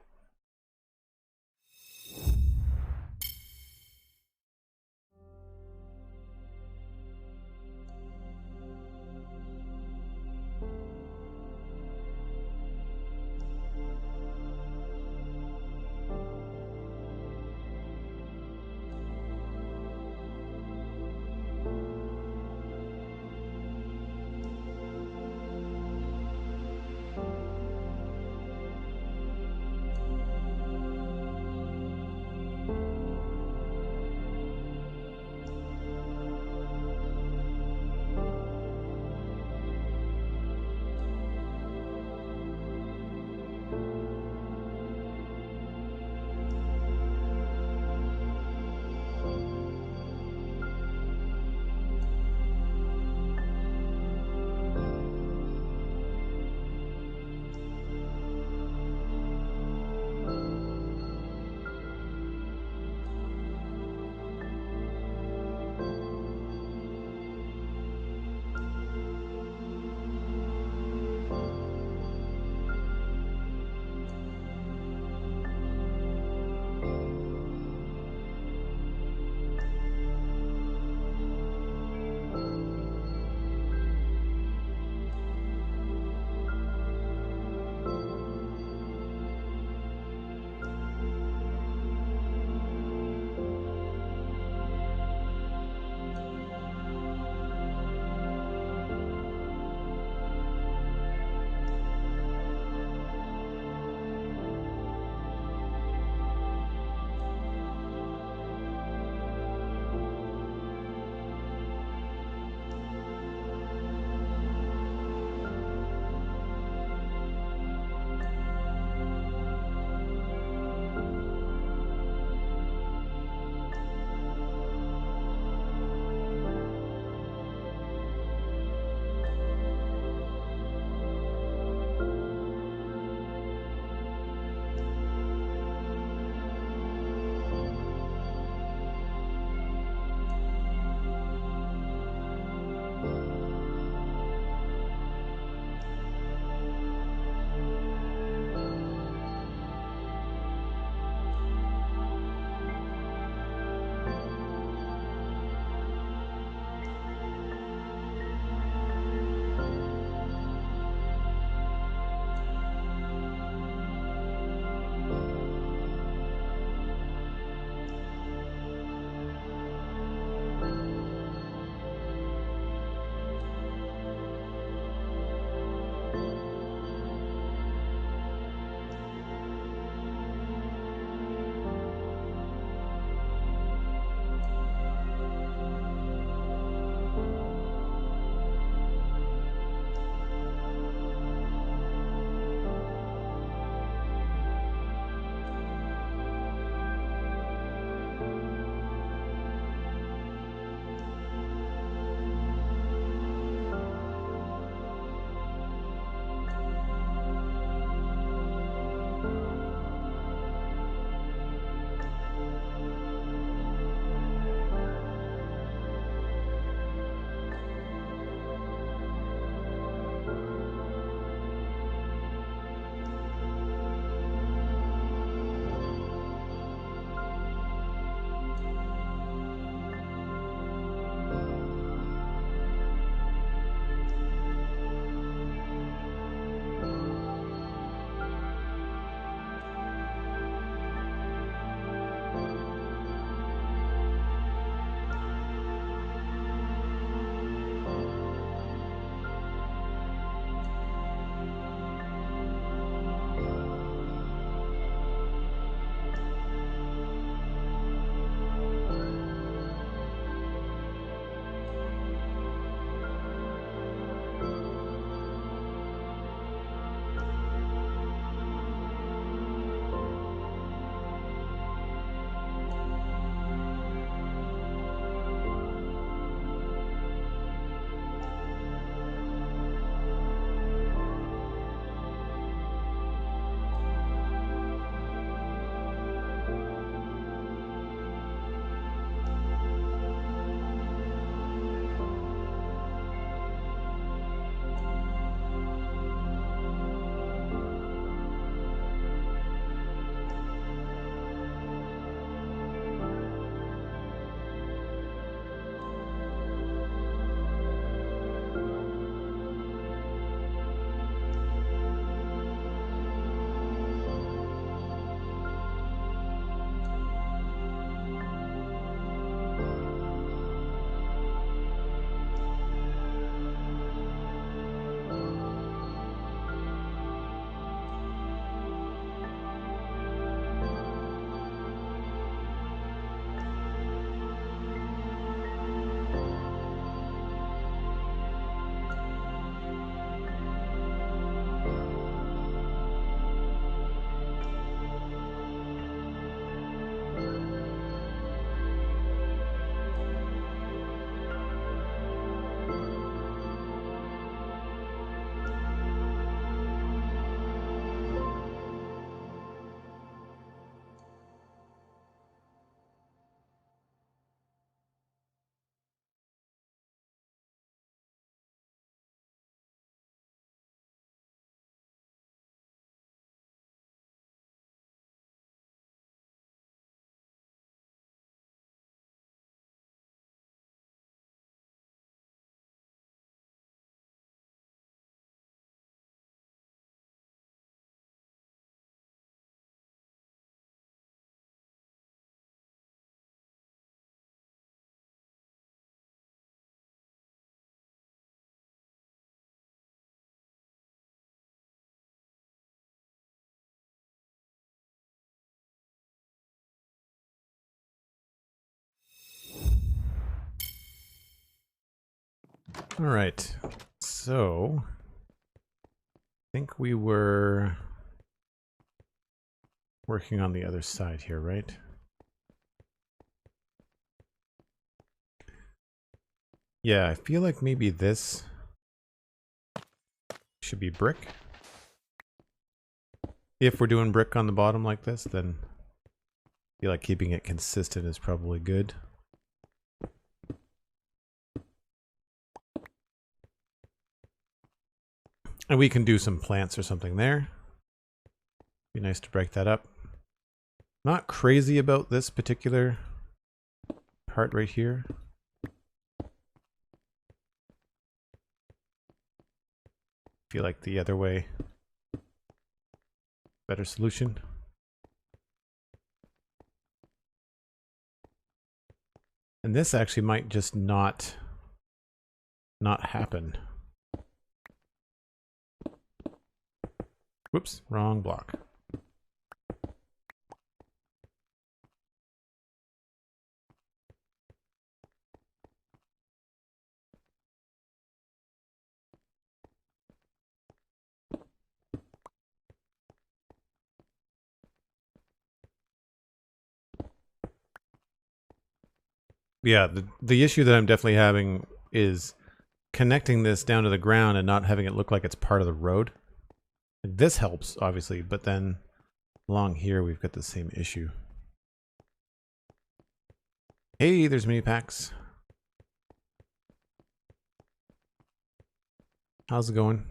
All right, so I think we were working on the other side here, right? Yeah, I feel like maybe this should be brick. If we're doing brick on the bottom like this, then I feel like keeping it consistent is probably good. And we can do some plants or something there. Be nice to break that up. Not crazy about this particular part right here. Feel like the other way, better solution. And this actually might just not happen. Whoops, wrong block. Yeah, the issue that I'm definitely having is connecting this down to the ground and not having it look like it's part of the road. This helps, obviously, but then along here we've got the same issue. Hey, there's mini packs. How's it going?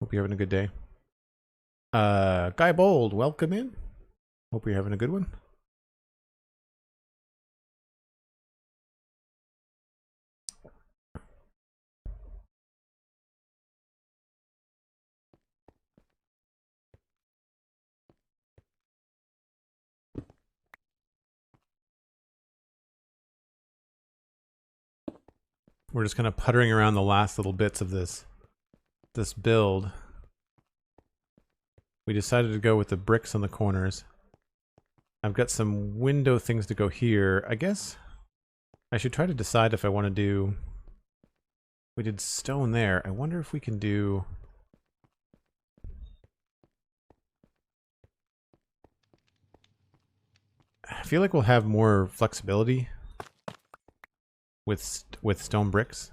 Hope you're having a good day. Guy Bold, welcome in. Hope you're having a good one. We're just kind of puttering around the last little bits of this build. We decided to go with the bricks on the corners. I've got some window things to go here. I guess I should try to decide if I want to do... We did stone there. I wonder if we can do... I feel like we'll have more flexibility with stone bricks.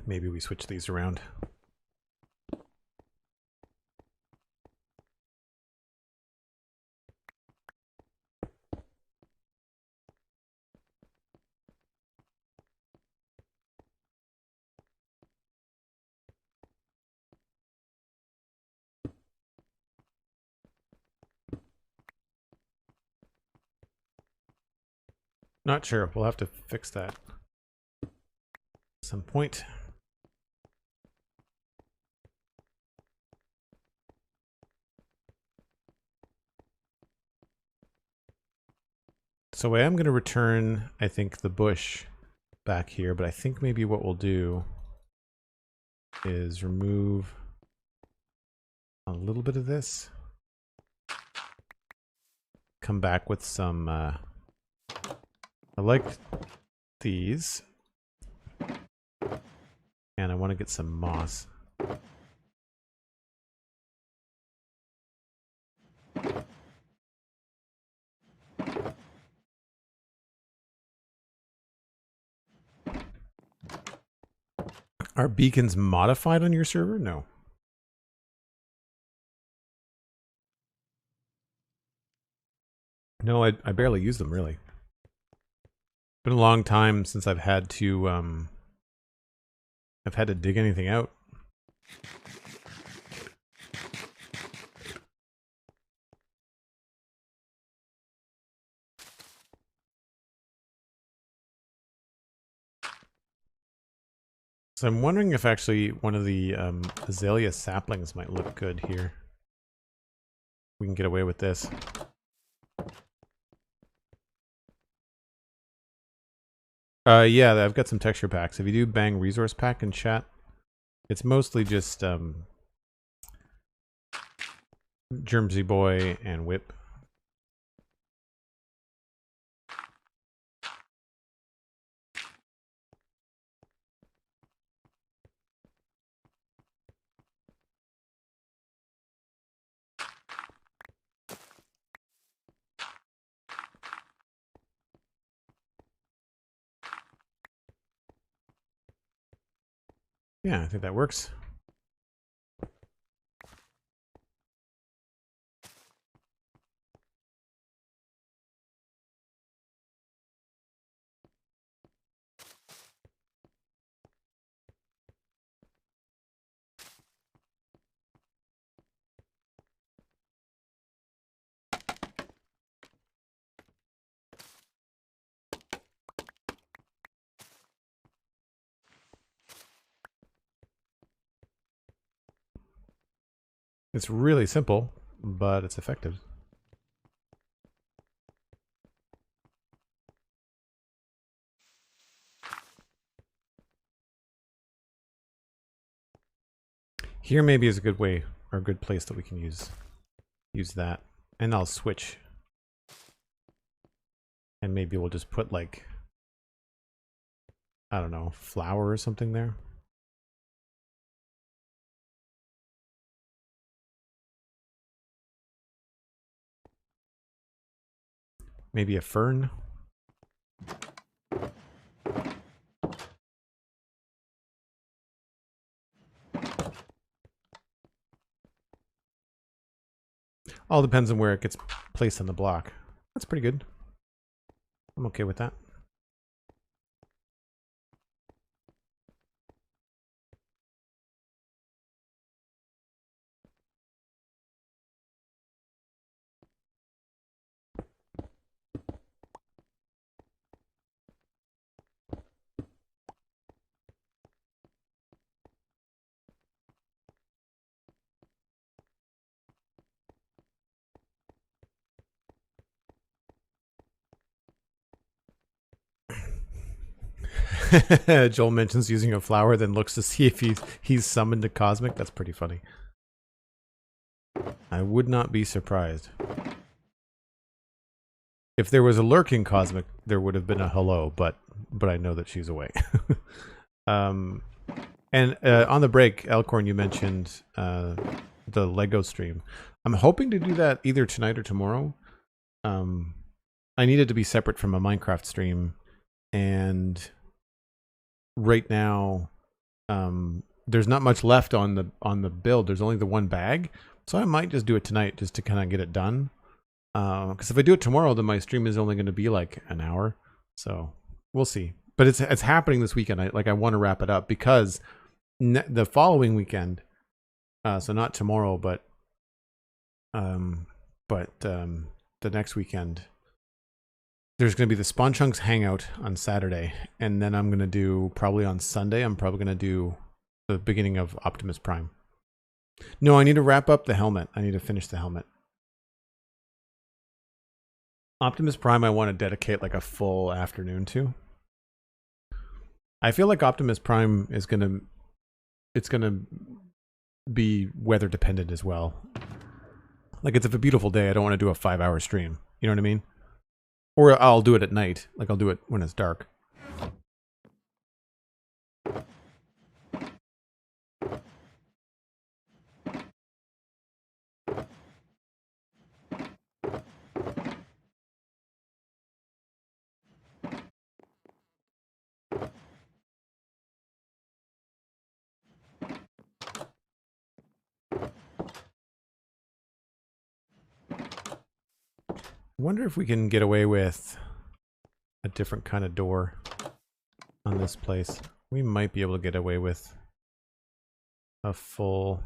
Maybe we switch these around. Not sure. We'll have to fix that at some point. So I am going to return, I think, the bush back here, but I think maybe what we'll do is remove a little bit of this. Come back with some, I like these. And I want to get some moss. Are beacons modified on your server? No. No, I barely use them, really. Been a long time since I've had to dig anything out. So I'm wondering if actually one of the azalea saplings might look good here. We can get away with this. Yeah, I've got some texture packs. If you do bang resource pack in chat, it's mostly just Germsy Boy and Whip. Yeah, I think that works. It's really simple, but it's effective. Here maybe is a good way or a good place that we can use that. And I'll switch. And maybe we'll just put like, I don't know, flower or something there. Maybe a fern. All depends on where it gets placed on the block. That's pretty good. I'm okay with that. Joel mentions using a flower, then looks to see if he's summoned to Cosmic. That's pretty funny. I would not be surprised. If there was a lurking Cosmic, there would have been a hello, but I know that she's away. And on the break, Elcorn, you mentioned the Lego stream. I'm hoping to do that either tonight or tomorrow. I need it to be separate from a Minecraft stream, and right now there's not much left on the build. There's only the one bag, so I might just do it tonight just to kind of get it done. Because if I do it tomorrow, then my stream is only going to be like an hour, so we'll see. But it's happening this weekend. I want to wrap it up because the following weekend, so not tomorrow, but the next weekend, there's going to be the Spawn Chunks hangout on Saturday, and then I'm going to do, probably on Sunday, I'm probably going to do the beginning of Optimus Prime. No, I need to wrap up the helmet. I need to finish the helmet. Optimus Prime I want to dedicate like a full afternoon to. I feel like Optimus Prime is going to be weather dependent as well. Like, it's a beautiful day, I don't want to do a 5-hour stream. You know what I mean? Or I'll do it at night. Like, I'll do it when it's dark. I wonder if we can get away with a different kind of door on this place. We might be able to get away with a full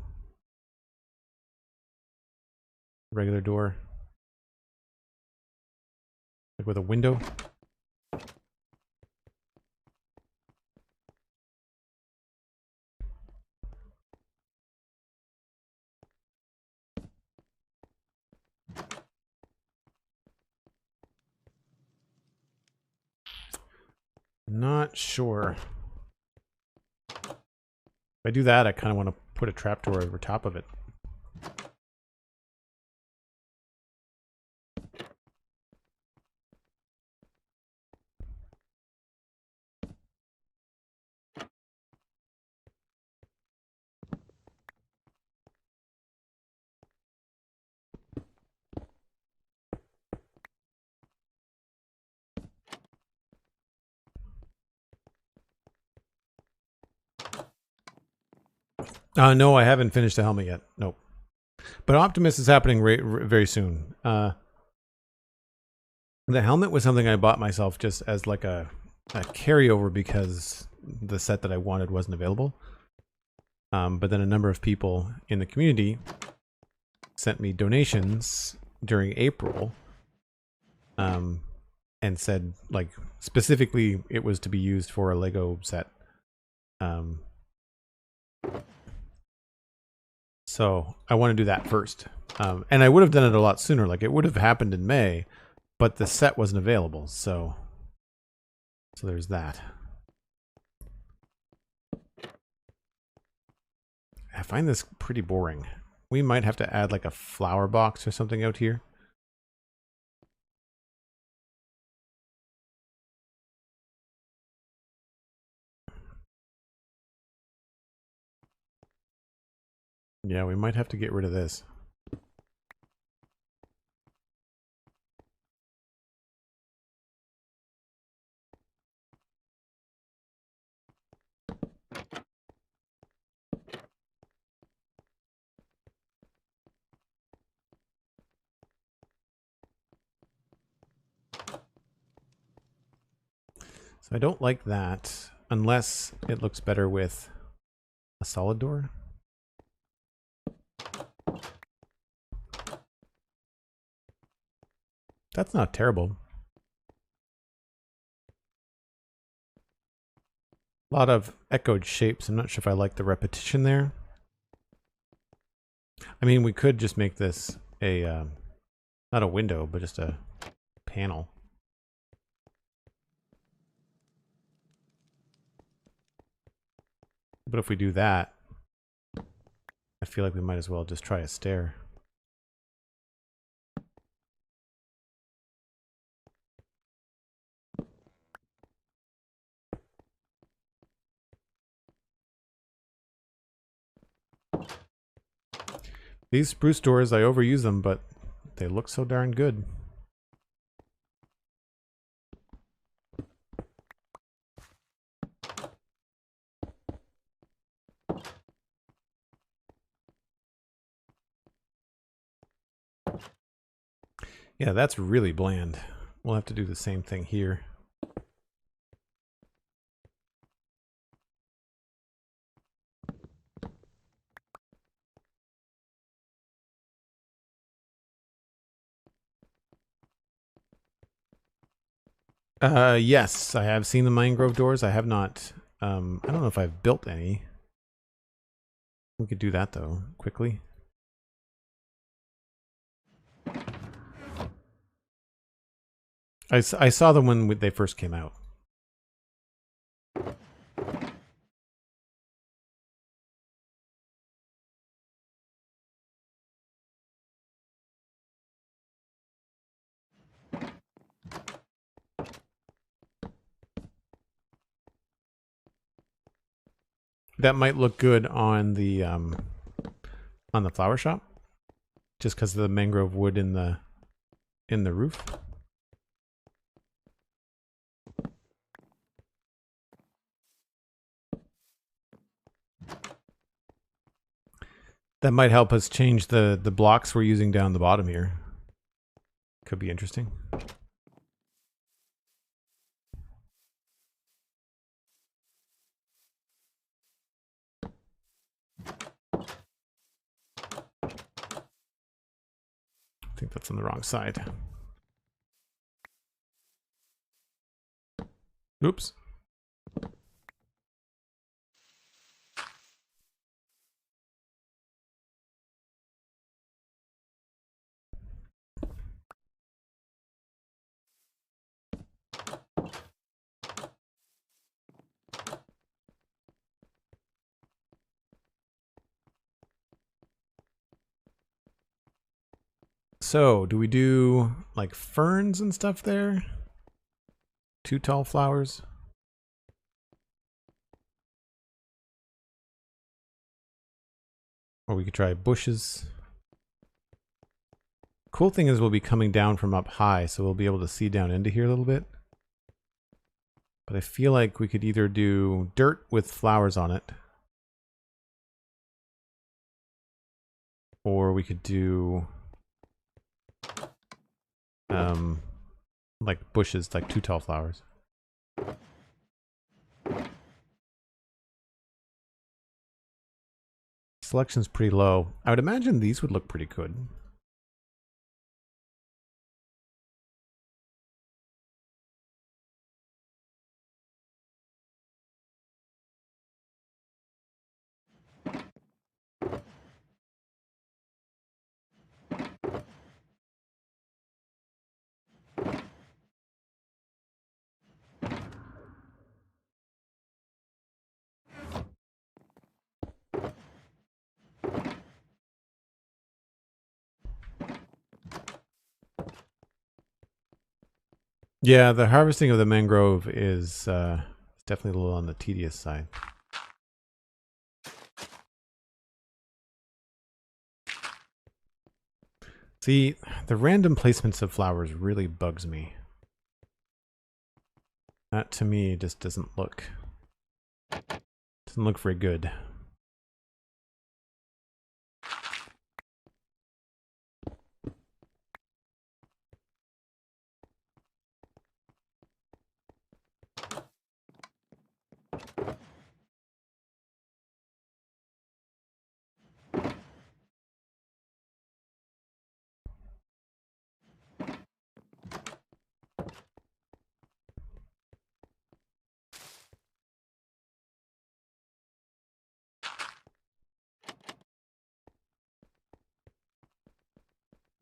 regular door. Like with a window. Not sure. If I do that, I kind of want to put a trapdoor over top of it. No, I haven't finished the helmet yet. Nope. But Optimus is happening very soon. The helmet was something I bought myself just as like a carryover because the set that I wanted wasn't available. But then a number of people in the community sent me donations during April, and said, like, specifically it was to be used for a Lego set. So I want to do that first. And I would have done it a lot sooner. Like, it would have happened in May, but the set wasn't available. So there's that. I find this pretty boring. We might have to add like a flower box or something out here. Yeah, we might have to get rid of this. So I don't like that unless it looks better with a solid door. That's not terrible. A lot of echoed shapes. I'm not sure if I like the repetition there. I mean, we could just make this a, not a window, but just a panel. But if we do that, I feel like we might as well just try a stair. These spruce doors, I overuse them, but they look so darn good. Yeah, that's really bland. We'll have to do the same thing here. Yes, I have seen the mangrove doors. I have not, I don't know if I've built any. We could do that though, quickly. I saw them when they first came out. That might look good on the flower shop, just because of the mangrove wood in the roof. That might help us change the blocks we're using down the bottom here. Could be interesting. I think that's on the wrong side. Oops. So, do we do like ferns and stuff there? 2 tall flowers? Or we could try bushes. Cool thing is we'll be coming down from up high, so we'll be able to see down into here a little bit. But I feel like we could either do dirt with flowers on it, or we could do like bushes, like 2 tall flowers. Selection's pretty low. I would imagine these would look pretty good. Yeah, the harvesting of the mangrove is definitely a little on the tedious side. See, the random placements of flowers really bugs me. That to me just doesn't look very good.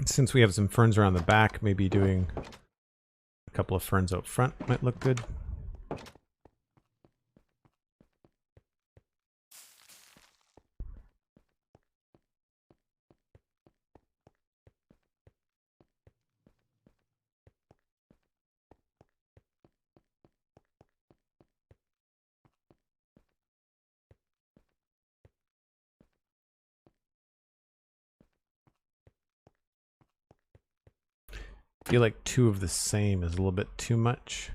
Since we have some ferns around the back, maybe doing a couple of ferns out front might look good. I feel like 2 of the same is a little bit too much.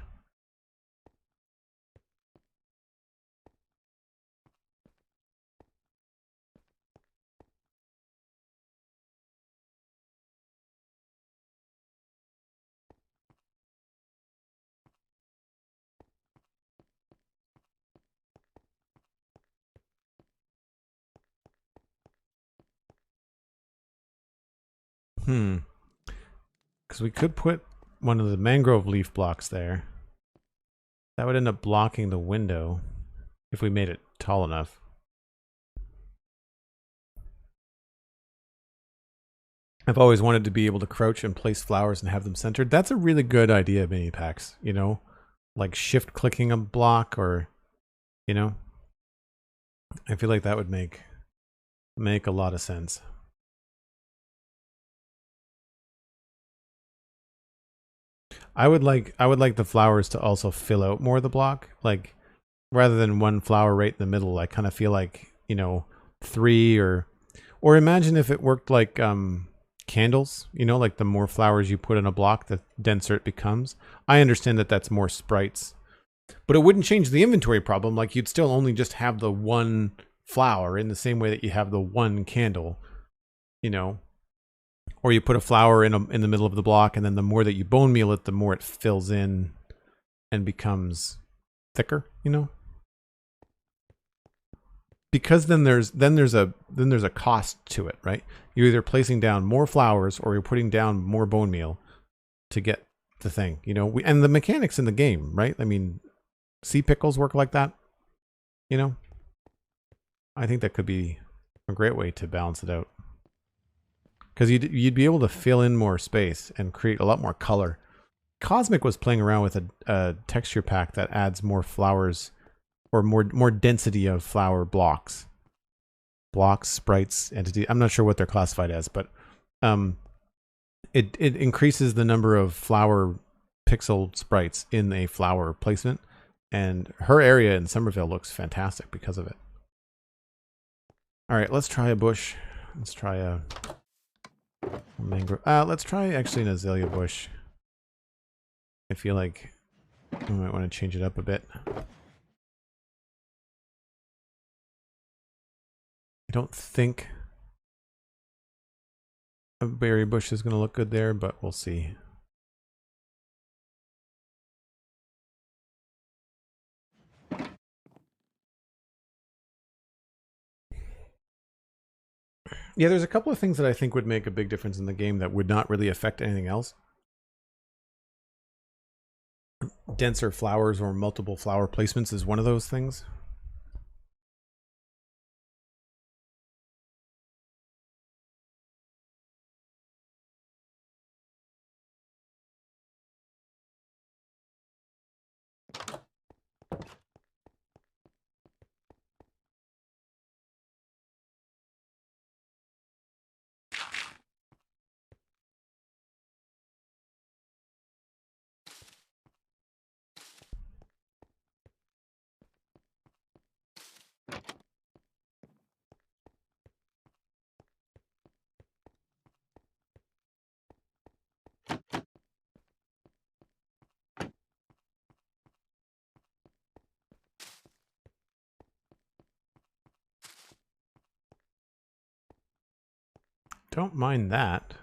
Because we could put one of the mangrove leaf blocks there. That would end up blocking the window if we made it tall enough. I've always wanted to be able to crouch and place flowers and have them centered. That's a really good idea, mini packs, you know? Like shift clicking a block, or, you know? I feel like that would make a lot of sense. I would like the flowers to also fill out more of the block, like rather than one flower right in the middle. I kind of feel like, you know, 3 or imagine if it worked like candles, you know, like the more flowers you put in a block, the denser it becomes. I understand that that's more sprites, but it wouldn't change the inventory problem. Like you'd still only just have the one flower in the same way that you have the one candle, you know. Or you put a flower in the middle of the block, and then the more that you bone meal it, the more it fills in and becomes thicker, you know? Because then there's a cost to it, right? You're either placing down more flowers or you're putting down more bone meal to get the thing, you know? And the mechanics in the game, right? I mean, sea pickles work like that, you know? I think that could be a great way to balance it out. Because you'd be able to fill in more space and create a lot more color. Cosmic was playing around with a texture pack that adds more flowers, or more density of flower blocks. Blocks, sprites, entity. I'm not sure what they're classified as, but it increases the number of flower pixel sprites in a flower placement, and her area in Somerville looks fantastic because of it. All right, let's try a bush. Let's try a mangrove. Let's try actually an azalea bush. I feel like I might want to change it up a bit. I don't think a berry bush is going to look good there, but we'll see. Yeah, there's a couple of things that I think would make a big difference in the game that would not really affect anything else. Denser flowers or multiple flower placements is one of those things. Don't mind that.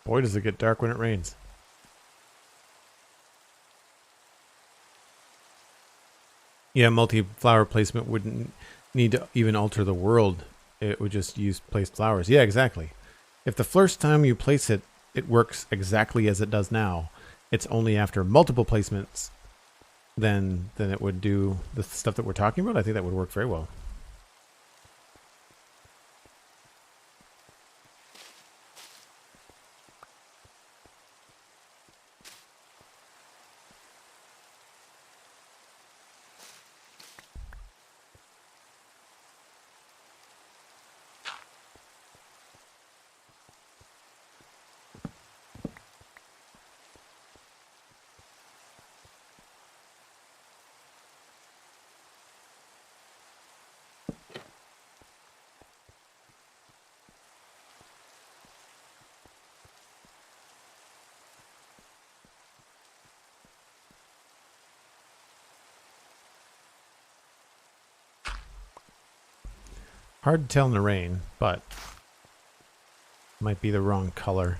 Boy, does it get dark when it rains. Yeah, multi-flower placement wouldn't need to even alter the world. It would just use placed flowers. Yeah, exactly. If the first time you place it, it works exactly as it does now. It's only after multiple placements then it would do the stuff that we're talking about. I think that would work very well. Hard to tell in the rain, but might be the wrong color.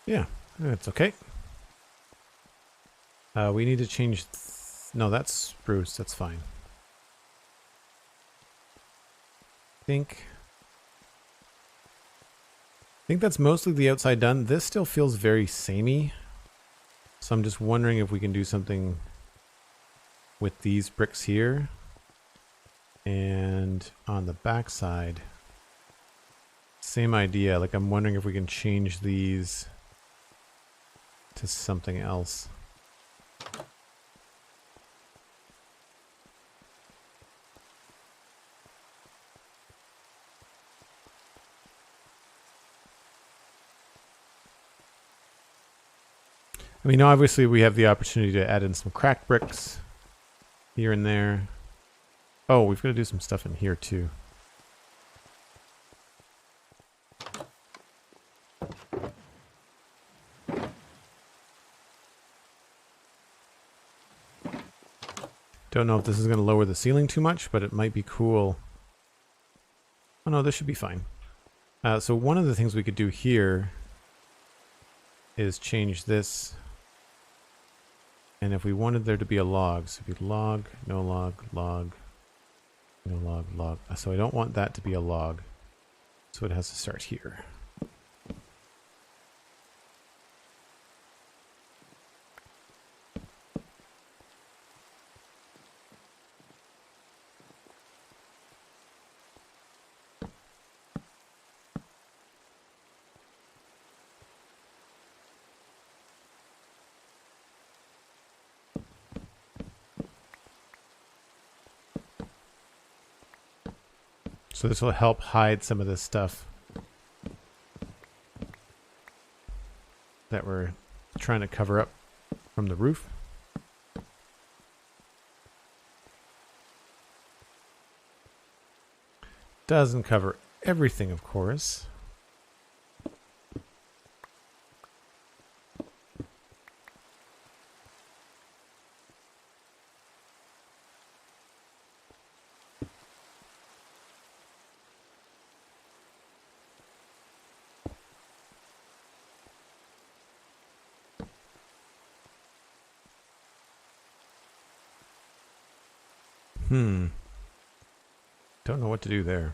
Yeah, it's okay. We need to change... No, that's spruce. That's fine. I think that's mostly the outside done. This still feels very samey. So I'm just wondering if we can do something with these bricks here. And on the back side, same idea. Like, I'm wondering if we can change these to something else. I mean, obviously we have the opportunity to add in some cracked bricks here and there. Oh, we've got to do some stuff in here too. Don't know if this is going to lower the ceiling too much, but it might be cool Oh no, this should be fine. So one of the things we could do here is change this. And if we wanted there to be a log, so it'd be log, no log, log, no log, log. So I don't want that to be a log. So it has to start here. So this will help hide some of this stuff that we're trying to cover up from the roof. Doesn't cover everything, of course. Don't know what to do there.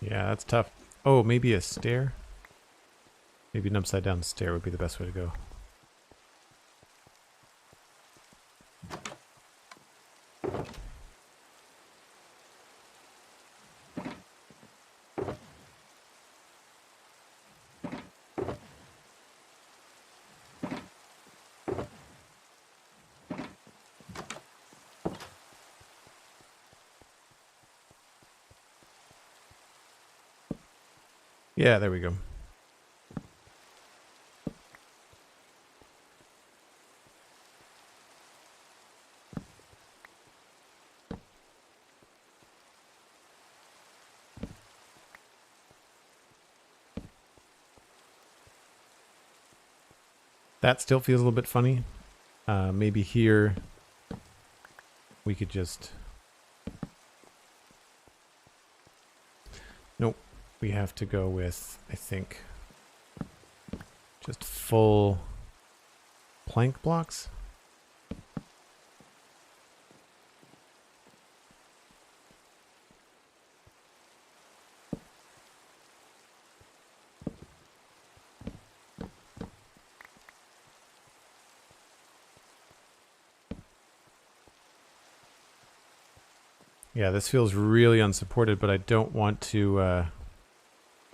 Yeah, that's tough. Oh, maybe a stair? Maybe an upside down stair would be the best way to go. Yeah, there we go. That still feels a little bit funny. Maybe here we could just... Nope. We have to go with, I think, just full plank blocks. Yeah, this feels really unsupported, but I don't want to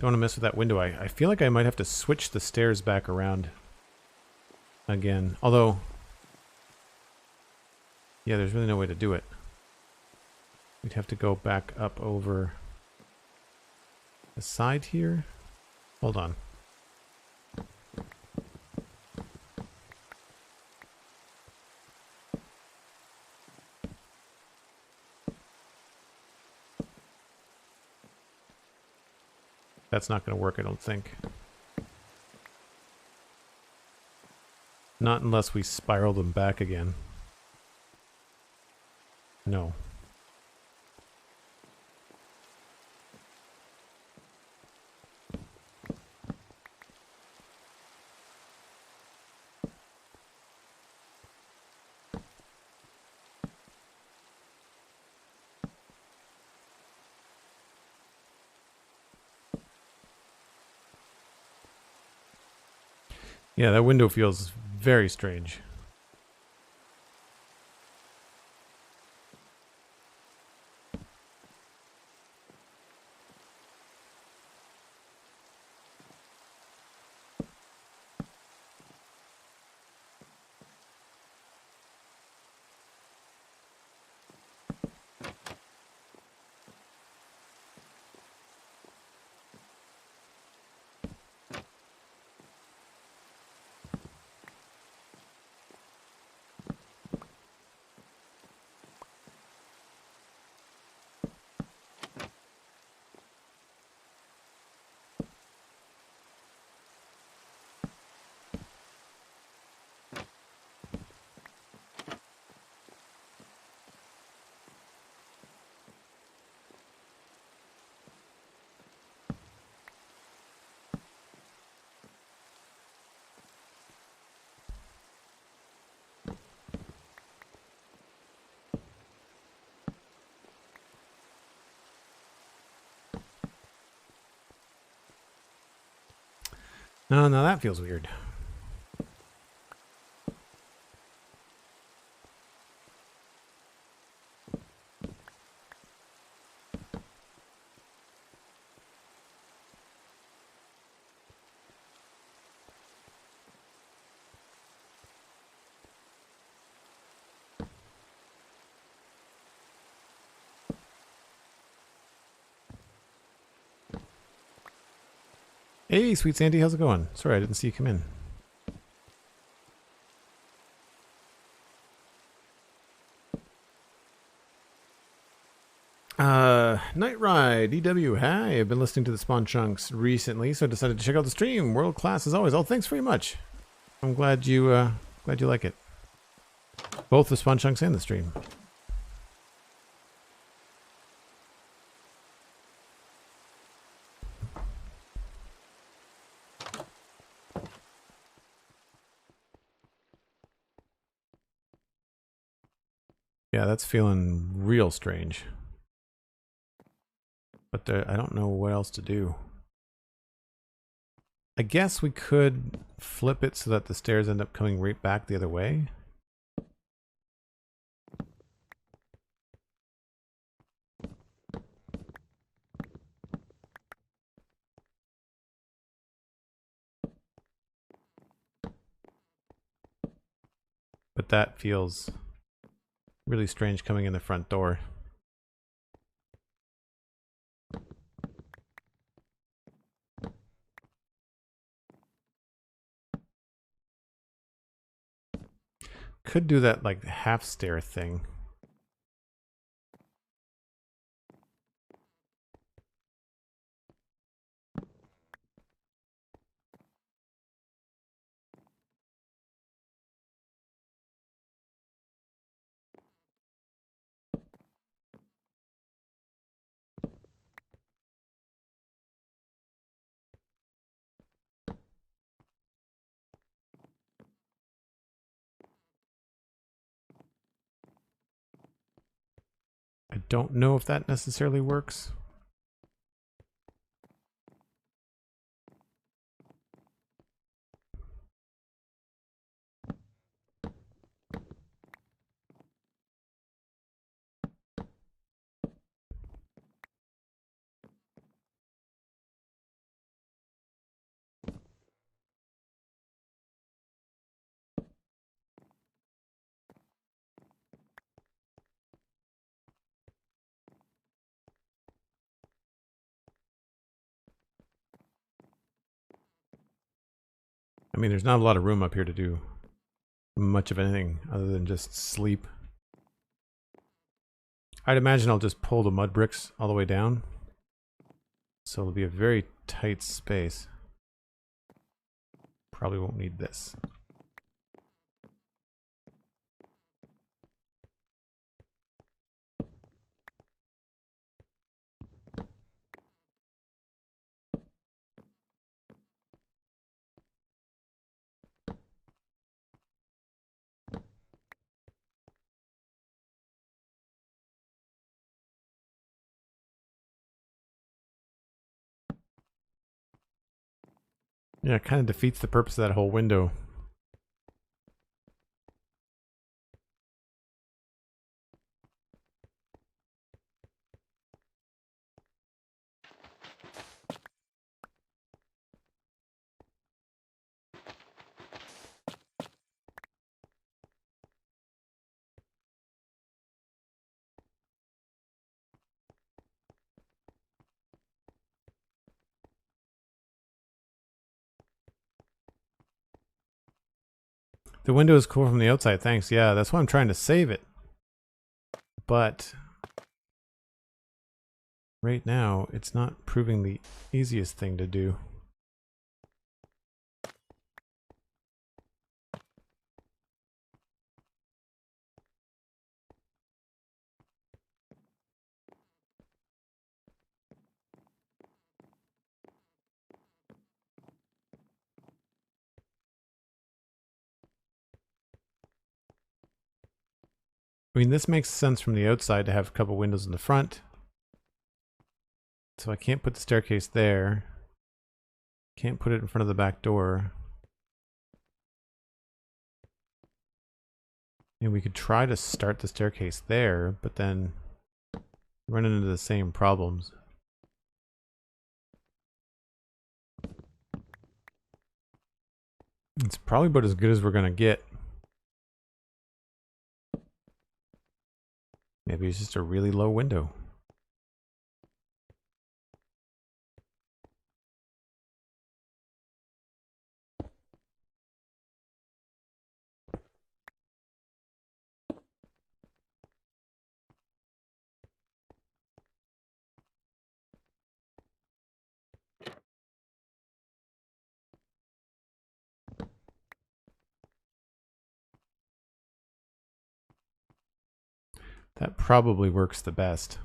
mess with that window. I feel like I might have to switch the stairs back around again. Although, yeah, there's really no way to do it. We'd have to go back up over the side here. Hold on. That's not going to work, I don't think. Not unless we spiral them back again. No. Yeah, that window feels very strange. Oh, now that feels weird. Hey, Sweet Sandy, how's it going? Sorry, I didn't see you come in. Night Ride, EW, hi. I've been listening to the Spawn Chunks recently, so I decided to check out the stream. World class as always. Oh, thanks very much. I'm glad you like it. Both the Spawn Chunks and the stream. Yeah, that's feeling real strange. But I don't know what else to do. I guess we could flip it so that the stairs end up coming right back the other way. But that feels really strange coming in the front door. Could do that like half stair thing. I don't know if that necessarily works. I mean, there's not a lot of room up here to do much of anything other than just sleep. I'd imagine I'll just pull the mud bricks all the way down. So it'll be a very tight space. Probably won't need this. Yeah, it kind of defeats the purpose of that whole window. The window is cool from the outside, thanks. Yeah, that's why I'm trying to save it. But right now, it's not proving the easiest thing to do. I mean, this makes sense from the outside to have a couple windows in the front. So I can't put the staircase there. Can't put it in front of the back door. And we could try to start the staircase there, but then run into the same problems. It's probably about as good as we're gonna get. Maybe it's just a really low window. That probably works the best.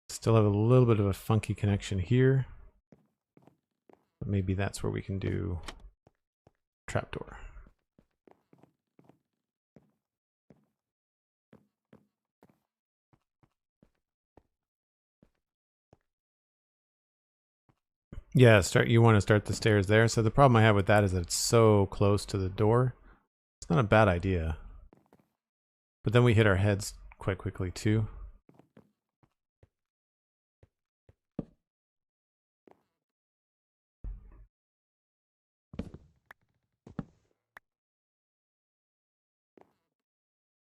Still have a little bit of a funky connection here. But maybe that's where we can do trapdoor. Yeah, you want to start the stairs there. So the problem I have with that is that it's so close to the door. It's not a bad idea. But then we hit our heads quite quickly too.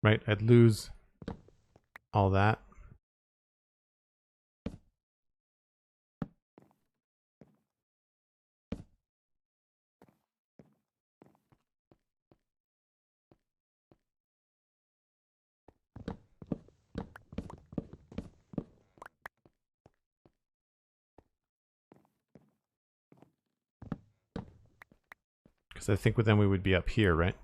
Right, I'd lose all that. Because I think with them we would be up here, right?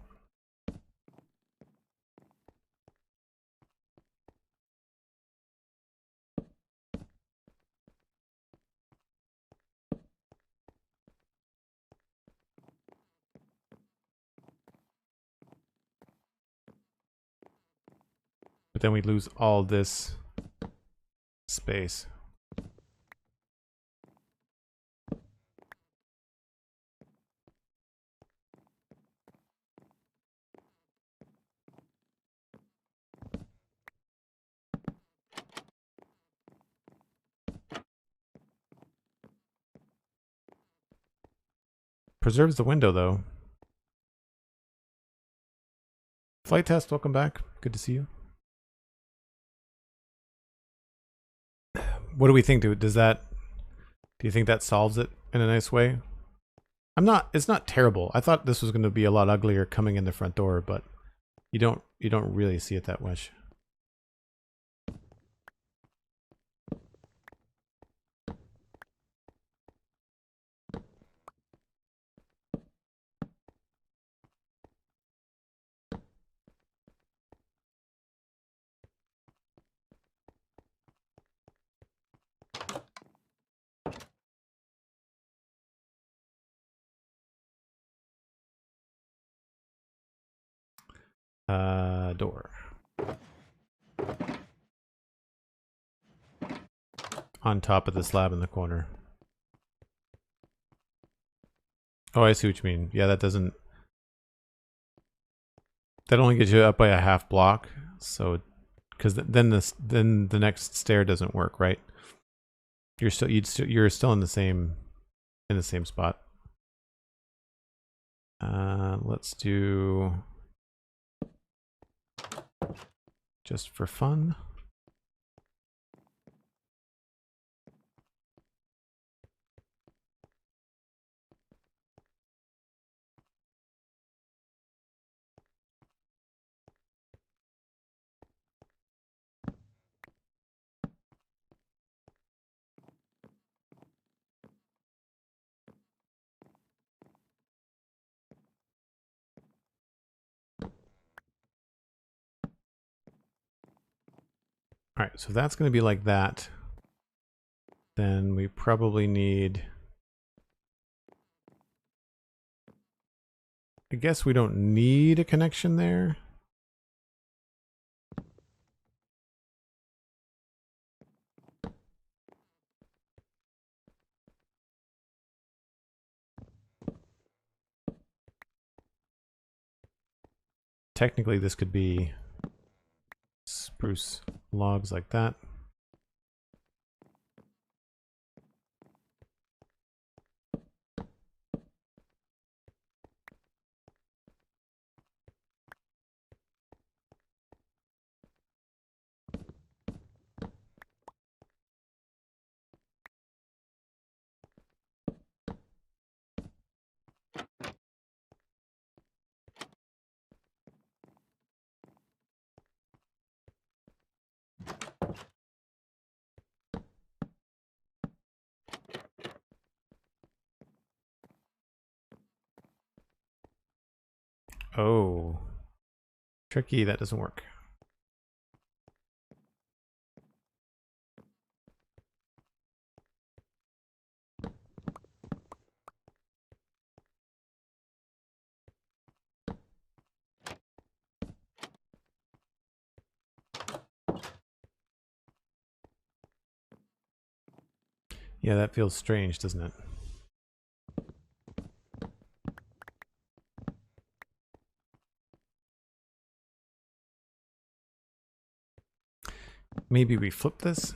But then we lose all this space. Preserves the window though. Flight test, welcome back. Good to see you. What do we think, dude? Do you think that solves it in a nice way? It's not terrible. I thought this was going to be a lot uglier coming in the front door, but you don't really see it that much. Door. On top of the slab in the corner. Oh, I see what you mean. Yeah, that only gets you up by a half block. So, because then the next stair doesn't work, right? You're still in the same spot. Let's do just for fun. All right, so that's going to be like that. Then we probably need I guess we don't need a connection there. Technically, this could be spruce logs like that. Oh, tricky, that doesn't work. Yeah, that feels strange, doesn't it? Maybe we flip this.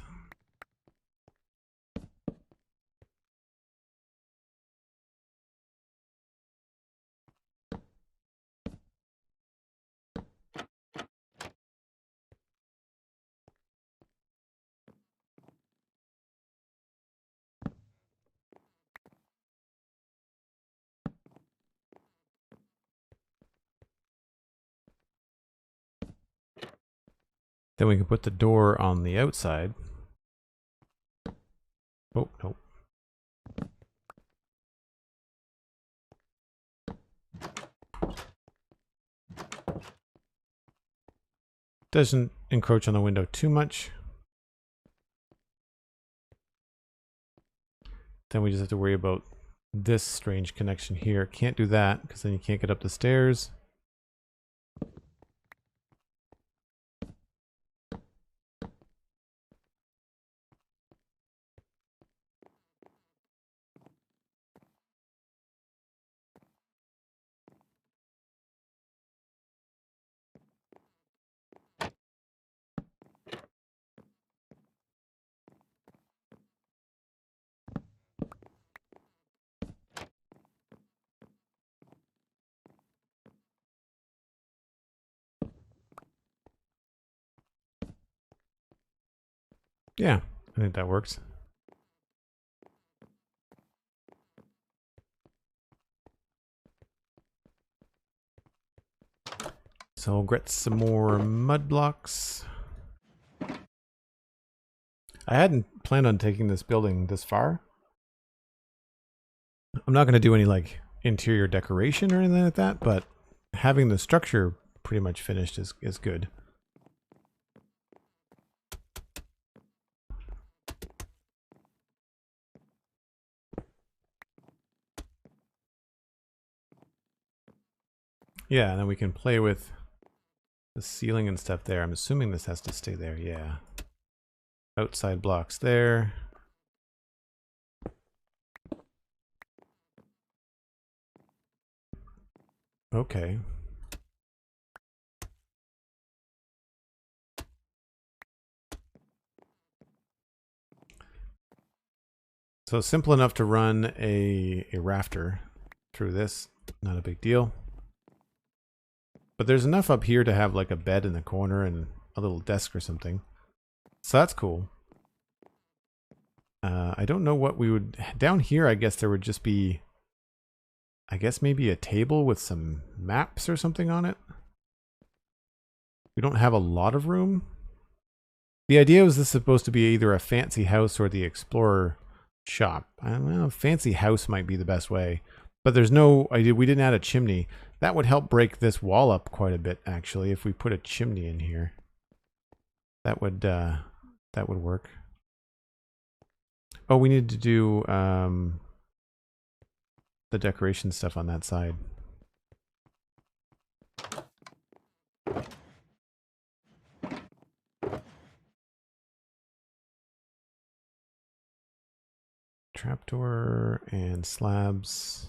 Then we can put the door on the outside. Oh, no. Doesn't encroach on the window too much. Then we just have to worry about this strange connection here. Can't do that because then you can't get up the stairs. Yeah, I think that works. So we'll get some more mud blocks. I hadn't planned on taking this building this far. I'm not going to do any like interior decoration or anything like that, but having the structure pretty much finished is good. Yeah, and then we can play with the ceiling and stuff there. I'm assuming this has to stay there, yeah. Outside blocks there. Okay. So simple enough to run a rafter through this. Not a big deal. But there's enough up here to have like a bed in the corner and a little desk or something. So that's cool. I don't know what we would... Down here, I guess there would just be... I guess maybe a table with some maps or something on it. We don't have a lot of room. The idea was this is supposed to be either a fancy house or the explorer shop. I don't know, fancy house might be the best way. But there's no idea. We didn't add a chimney. That would help break this wall up quite a bit, actually, if we put a chimney in here. That would work. Oh, we need to do the decoration stuff on that side. trapdoor and slabs.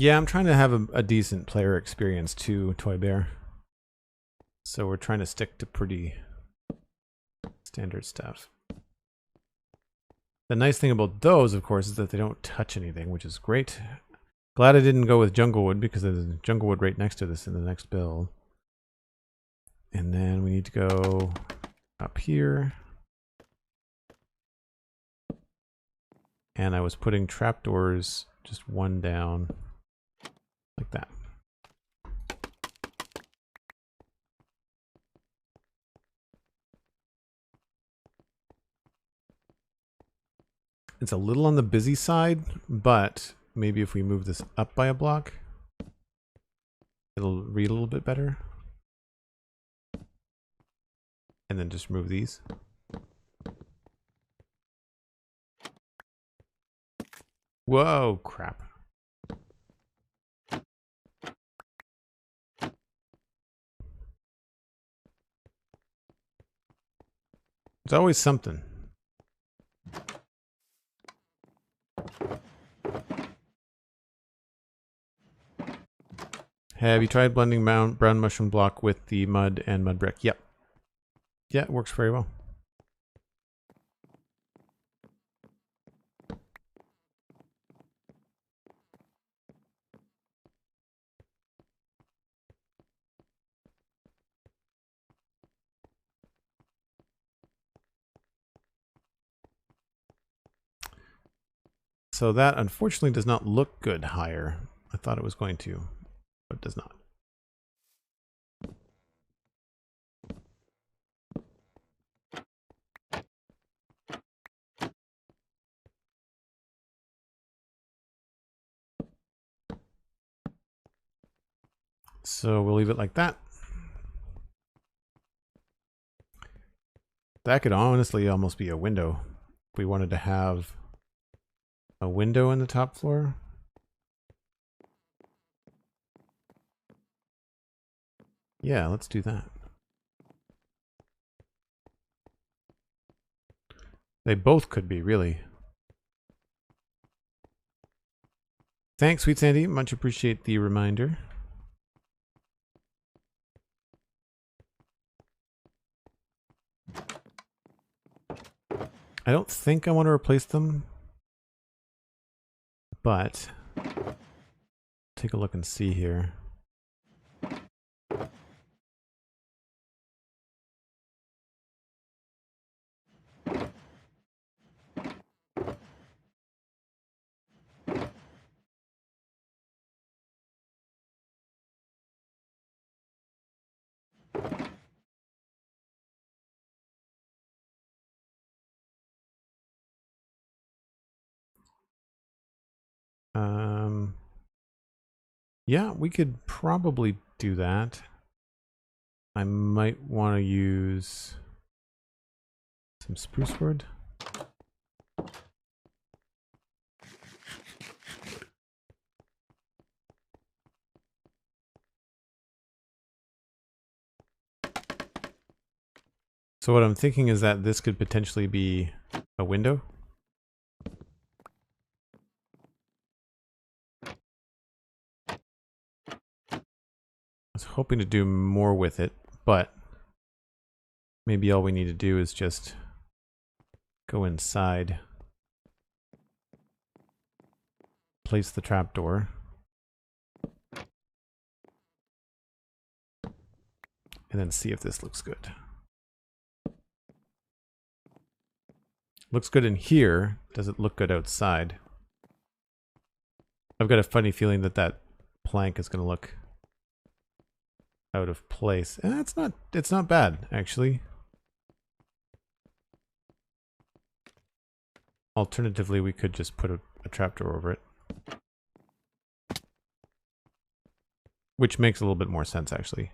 Yeah, I'm trying to have a decent player experience too, Toy Bear. So we're trying to stick to pretty standard stuff. The nice thing about those, of course, is that they don't touch anything, which is great. Glad I didn't go with Junglewood because there's Junglewood right next to this in the next build. And then we need to go up here. And I was putting trapdoors just one down like that. It's a little on the busy side, but maybe if we move this up by a block, it'll read a little bit better. And then just move these. Whoa, crap. There's always something. Have you tried blending brown mushroom block with the mud and mud brick? Yep. Yeah, it works very well. So that unfortunately does not look good higher. I thought it was going to, but it does not. So we'll leave it like that. That could honestly almost be a window. If we wanted to have a window in the top floor. Yeah, let's do that. They both could be, really. Thanks, Sweet Sandy. Much appreciate the reminder. I don't think I want to replace them, but take a look and see here. Yeah, we could probably do that. I might want to use some spruce wood. So what I'm thinking is that this could potentially be a window. I was hoping to do more with it, but maybe all we need to do is just go inside, place the trapdoor, and then see if this looks good. Looks good in here. Does it look good outside? I've got a funny feeling that that plank is going to look out of place. And it's not bad, actually. Alternatively, we could just put a trapdoor over it. which makes a little bit more sense, actually.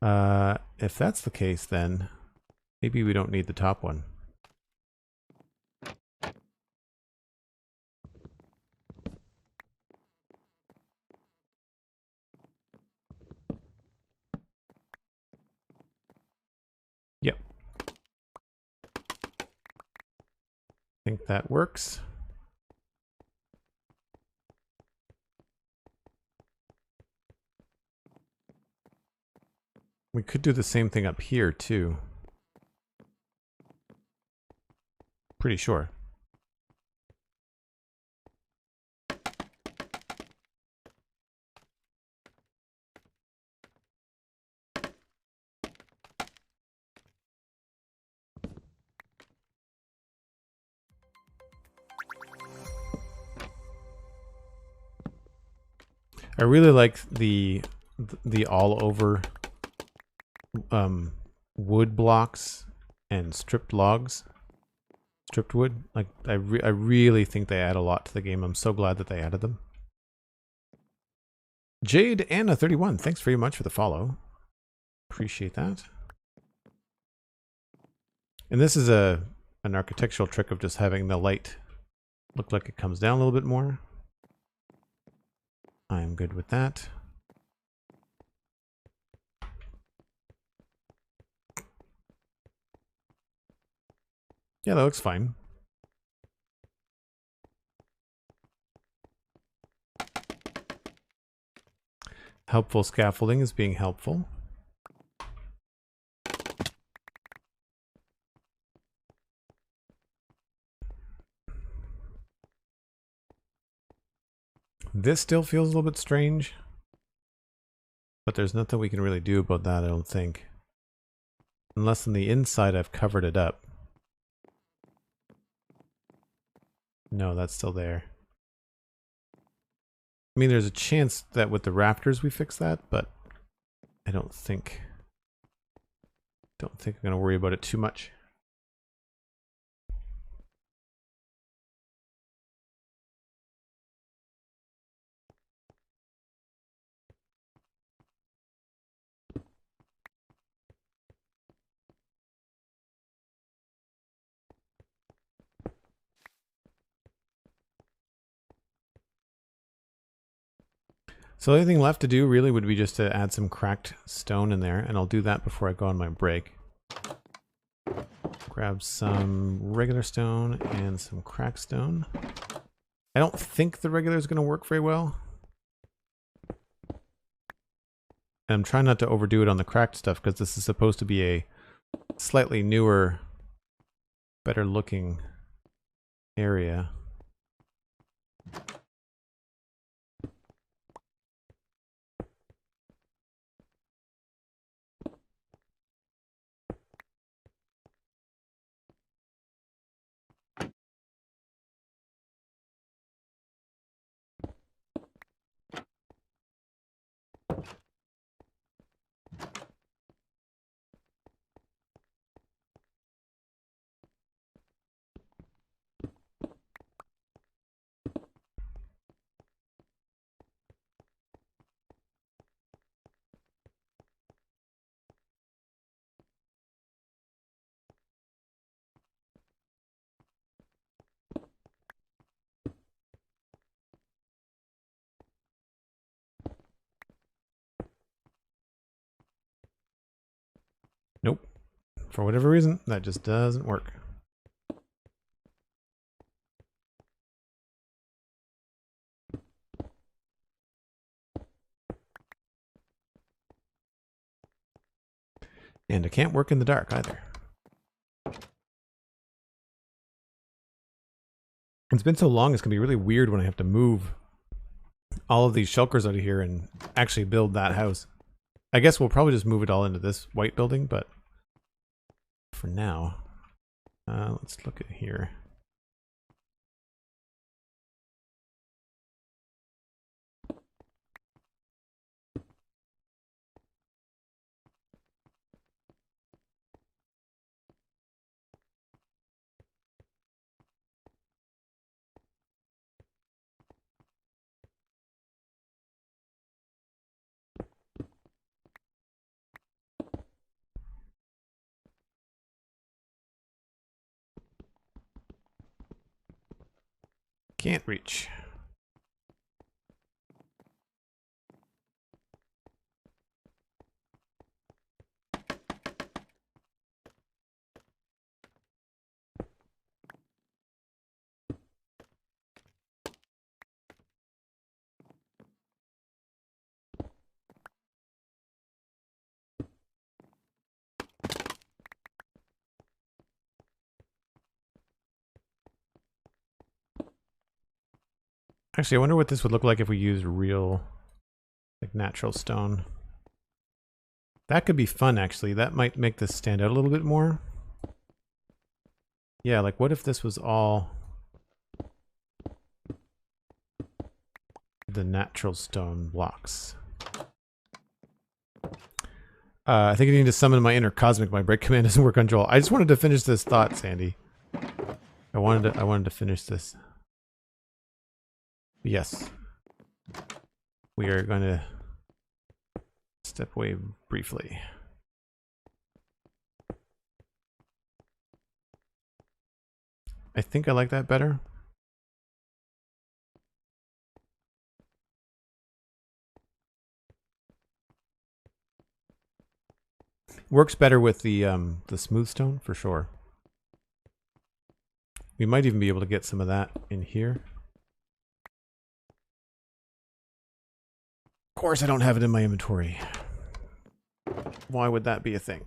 If that's the case, then maybe we don't need the top one. Yep. I think that works. We could do the same thing up here, too. Pretty sure. I really like the all over wood blocks and stripped logs, stripped wood. Like I really think they add a lot to the game. I'm so glad that they added them. Jade Anna 31, thanks very much for the follow. Appreciate that. And this is an architectural trick of just having the light look like it comes down a little bit more. I'm good with that. Yeah, that looks fine. Helpful scaffolding is being helpful. This still feels a little bit strange, but there's nothing we can really do about that, I don't think. Unless on the inside I've covered it up. No, that's still there. I mean, there's a chance that with the rafters we fix that, but I don't think I'm going to worry about it too much. So the only thing left to do really would be just to add some cracked stone in there, and I'll do that before I go on my break. Grab some regular stone and some cracked stone. I don't think the regular is going to work very well. I'm trying not to overdo it on the cracked stuff because this is supposed to be a slightly newer, better looking area. Nope. For whatever reason, that just doesn't work. And it can't work in the dark either. It's been so long, it's going to be really weird when I have to move all of these shulkers out of here and actually build that house. I guess we'll probably just move it all into this white building, but for now, let's look at here. can't reach. Actually, I wonder what this would look like if we used real, like, natural stone. That could be fun, actually. That might make this stand out a little bit more. Yeah, like, what if this was all the natural stone blocks? I think I need to summon my inner cosmic. My break command doesn't work on Joel. I just wanted to finish this thought, Sandy. I wanted to finish this. Yes. We are going to step away briefly. I think I like that better. Works better with the smooth stone for sure. We might even be able to get some of that in here. Of course, I don't have it in my inventory. Why would that be a thing?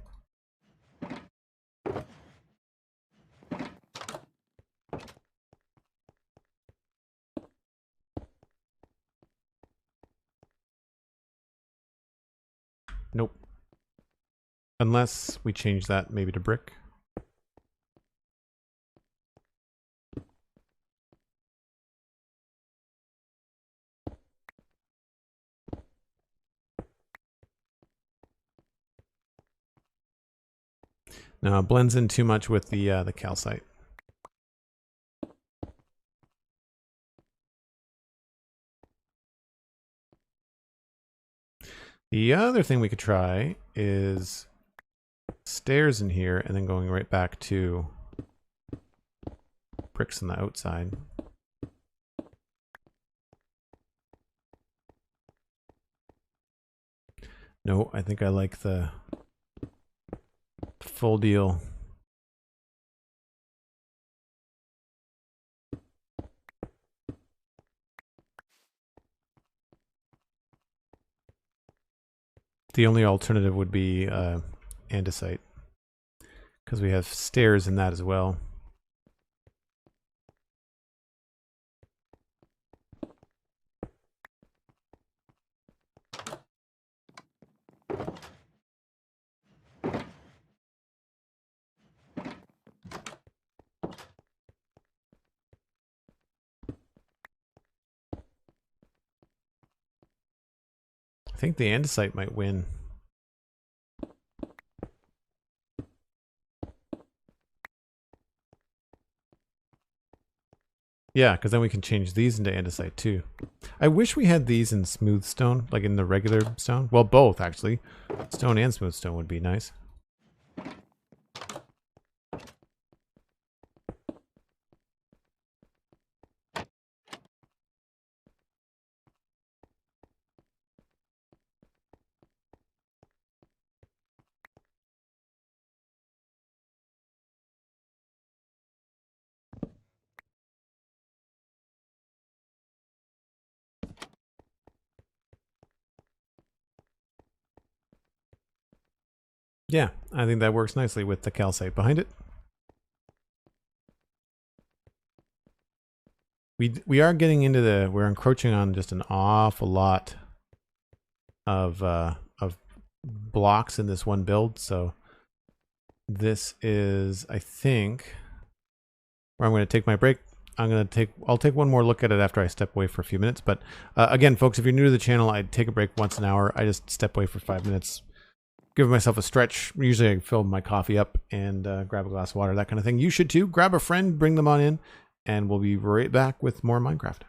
Nope. Unless we change that maybe to brick. No, it blends in too much with the calcite. The other thing we could try is stairs in here and then going right back to bricks on the outside. No, I think I like the full deal. The only alternative would be andesite, because we have stairs in that as well. I think the andesite might win. Yeah, because then we can change these into andesite too. I wish we had these in smooth stone, like in the regular stone. Well, both actually. Stone and smooth stone would be nice. Yeah, I think that works nicely with the calcite behind it. We are getting into we're encroaching on just an awful lot of blocks in this one build, so this is, I think, where I'm going to take my break. I'll take one more look at it after I step away for a few minutes. But again, folks, if you're new to the channel, I take a break once an hour. I just step away for 5 minutes, give myself a stretch. Usually I fill my coffee up and grab a glass of water, that kind of thing. You should too. Grab a friend, bring them on in, and we'll be right back with more Minecraft.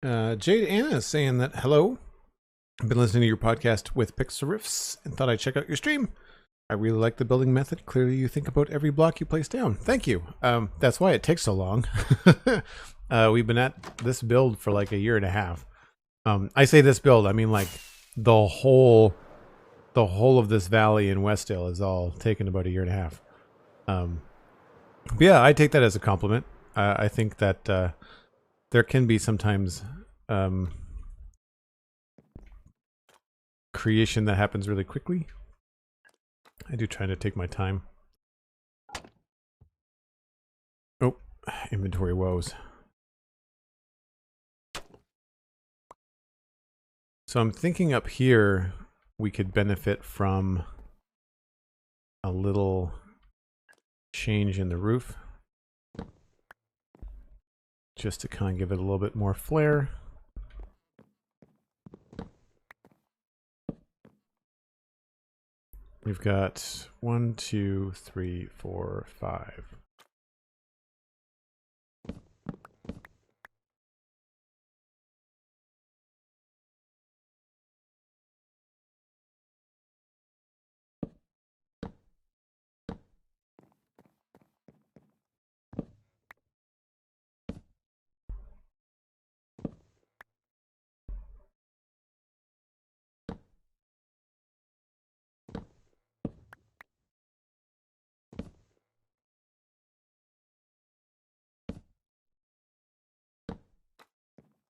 Jade Anna is saying that, hello, I've been listening to your podcast with Pixel Riffs and thought I'd check out your stream. I really like the building method. Clearly you think about every block you place down. Thank you. That's why it takes so long. We've been at this build for like a year and a half. I say this build, I mean like the whole of this valley in Westdale is all taken about a year and a half. But yeah, I take that as a compliment. I think that there can be sometimes creation that happens really quickly. I do try to take my time. Oh, inventory woes. So I'm thinking up here we could benefit from a little change in the roof. Just to kind of give it a little bit more flair. We've got 1, 2, 3, 4, 5.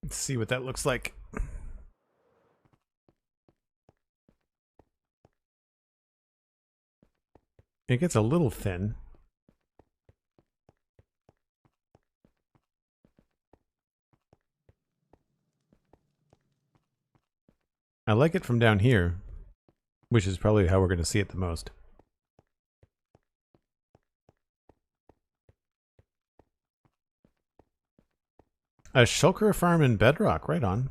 Let's see what that looks like. It gets a little thin. I like it from down here, which is probably how we're going to see it the most. A shulker farm in Bedrock, right on.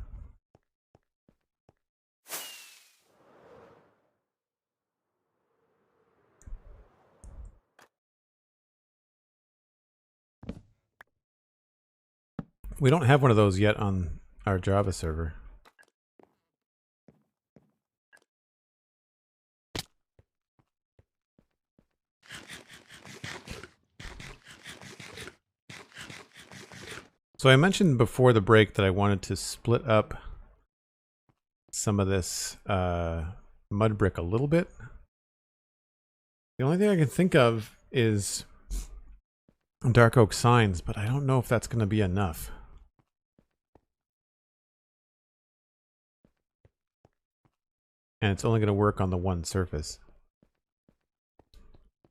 We don't have one of those yet on our Java server. So I mentioned before the break that I wanted to split up some of this mud brick a little bit. The only thing I can think of is dark oak signs, but I don't know if that's going to be enough. And it's only going to work on the one surface.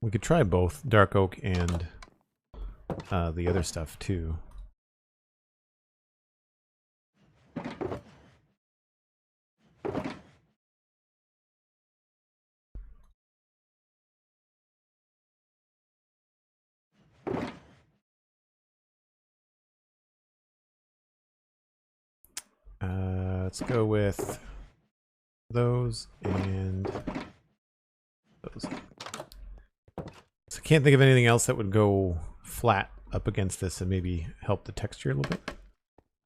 We could try both dark oak and the other stuff too. Let's go with those and those. So I can't think of anything else that would go flat up against this and maybe help the texture a little bit.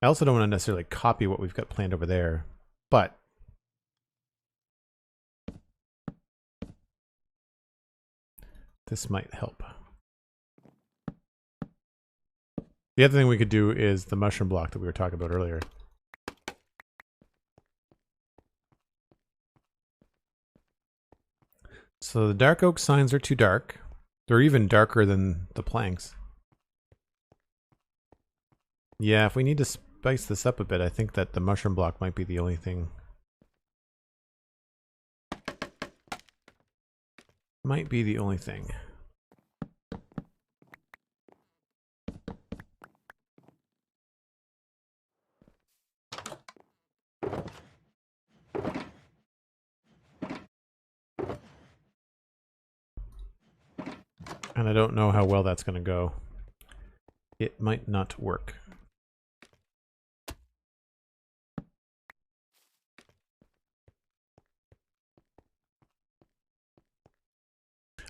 I also don't want to necessarily copy what we've got planned over there, but this might help. The other thing we could do is the mushroom block that we were talking about earlier. So the dark oak signs are too dark. They're even darker than the planks. Yeah, if we need to spice this up a bit, I think that the mushroom block might be the only thing. Might be the only thing. And I don't know how well that's going to go. It might not work.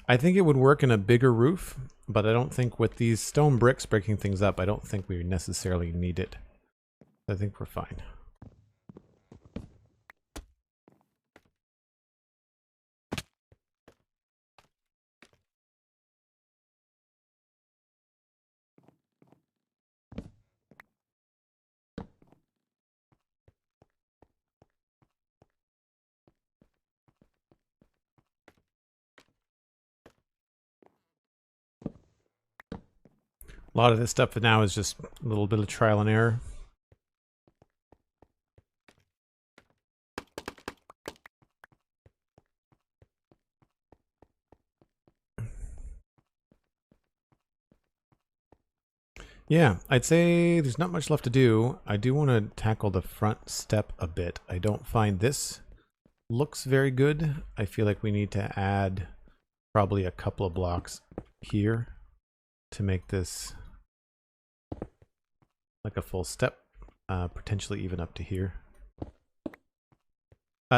I think it would work in a bigger roof, but I don't think with these stone bricks breaking things up, I don't think we necessarily need it. I think we're fine. A lot of this stuff now is just a little bit of trial and error. Yeah, I'd say there's not much left to do. I do want to tackle the front step a bit. I don't find this looks very good. I feel like we need to add probably a couple of blocks here to make this like a full step, potentially even up to here.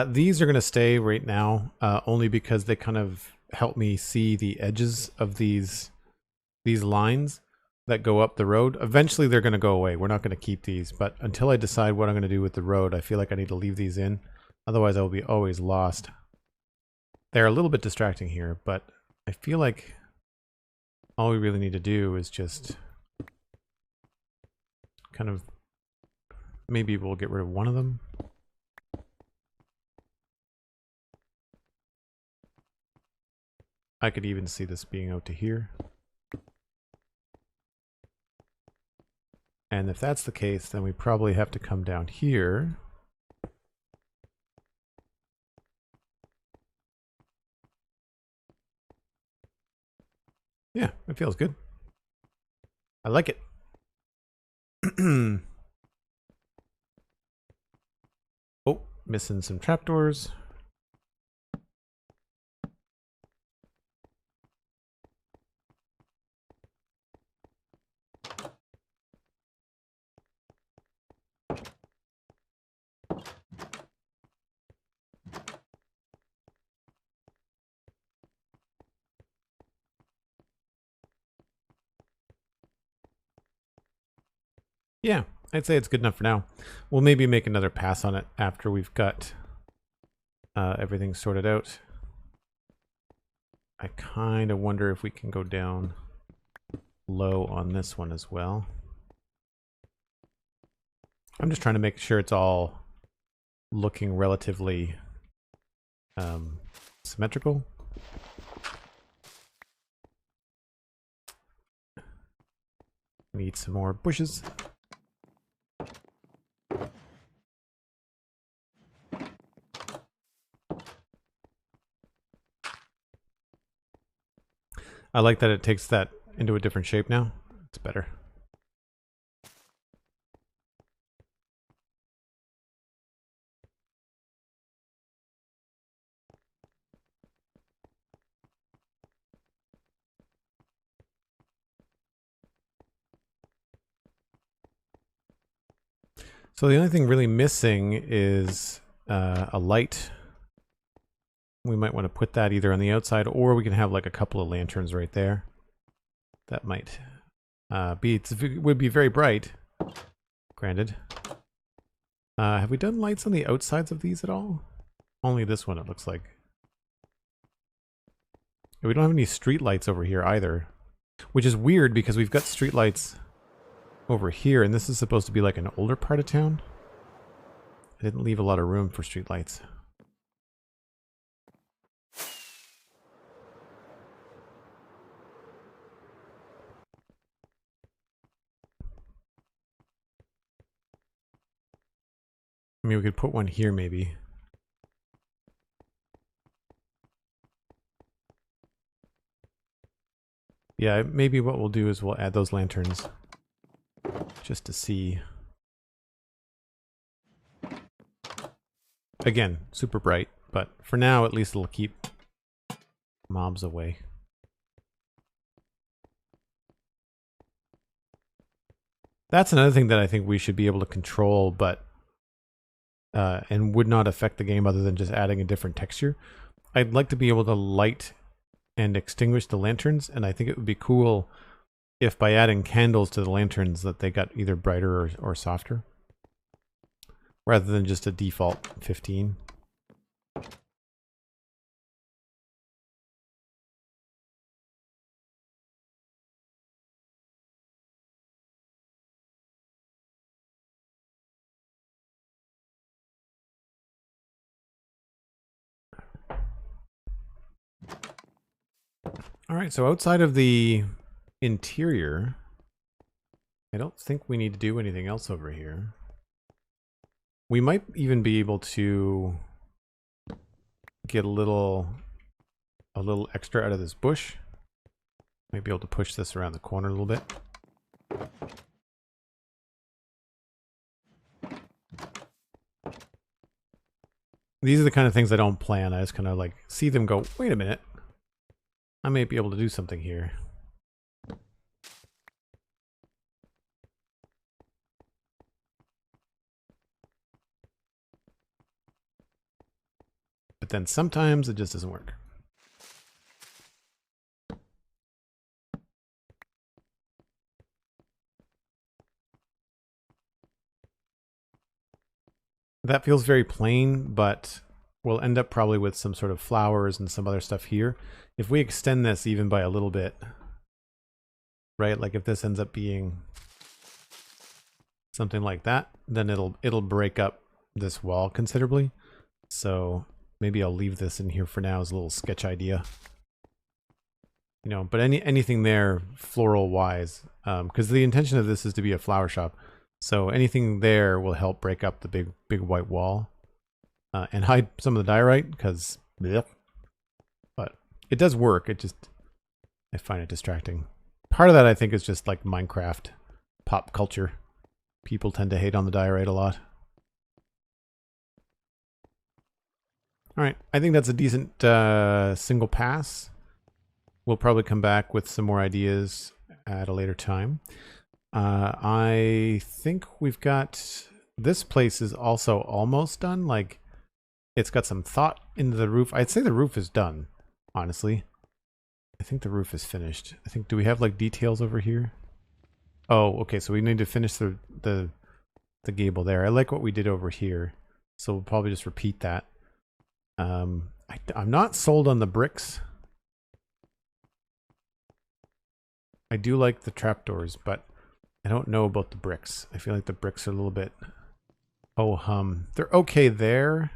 These are going to stay right now, only because they kind of help me see the edges of these lines that go up the road. Eventually they're going to go away. We're not going to keep these, but until I decide what I'm going to do with the road, I feel like I need to leave these in. Otherwise I will be always lost. They're a little bit distracting here, but I feel like all we really need to do is just kind of, maybe we'll get rid of one of them. I could even see this being out to here. And if that's the case, then we probably have to come down here. Yeah, it feels good. I like it. Oh, missing some trapdoors. Yeah, I'd say it's good enough for now. We'll maybe make another pass on it after we've got everything sorted out. I kind of wonder if we can go down low on this one as well. I'm just trying to make sure it's all looking relatively symmetrical. Need some more bushes. I like that it takes that into a different shape now. It's better. So the only thing really missing is a light. We might want to put that either on the outside, or we can have like a couple of lanterns right there. That might would be very bright, granted. Have we done lights on the outsides of these at all? Only this one, it looks like. We don't have any street lights over here either, which is weird because we've got street lights over here, and this is supposed to be like an older part of town. I didn't leave a lot of room for street lights. I mean, we could put one here maybe. Yeah, maybe what we'll do is we'll add those lanterns just to see. Again, super bright, but for now at least it'll keep mobs away. That's another thing that I think we should be able to control, but and would not affect the game other than just adding a different texture. I'd like to be able to light and extinguish the lanterns, and I think it would be cool if by adding candles to the lanterns that they got either brighter or softer. rather than just a default 15. All right, so outside of the interior, I don't think we need to do anything else over here. We might even be able to get a little extra out of this bush. Might be able to push this around the corner a little bit. These are the kind of things I don't plan. I just kind of like see them go, wait a minute. I may be able to do something here. But then sometimes it just doesn't work. That feels very plain, but we'll end up probably with some sort of flowers and some other stuff here. If we extend this even by a little bit, right? Like if this ends up being something like that, then it'll break up this wall considerably. So maybe I'll leave this in here for now as a little sketch idea. You know, but anything there floral wise, because the intention of this is to be a flower shop. So anything there will help break up the big white wall and hide some of the diorite because, but it does work. I find it distracting. Part of that I think is just like Minecraft pop culture. People tend to hate on the diorite a lot. All right, I think that's a decent single pass. We'll probably come back with some more ideas at a later time. I think we've got, this place is also almost done. Like it's got some thought into the roof. I'd say the roof is done, honestly. I think the roof is finished. I think, do we have like details over here? Oh, okay. So we need to finish the gable there. I like what we did over here. So we'll probably just repeat that. I'm not sold on the bricks. I do like the trapdoors, but I don't know about the bricks. I feel like the bricks are a little bit oh-hum. They're okay there.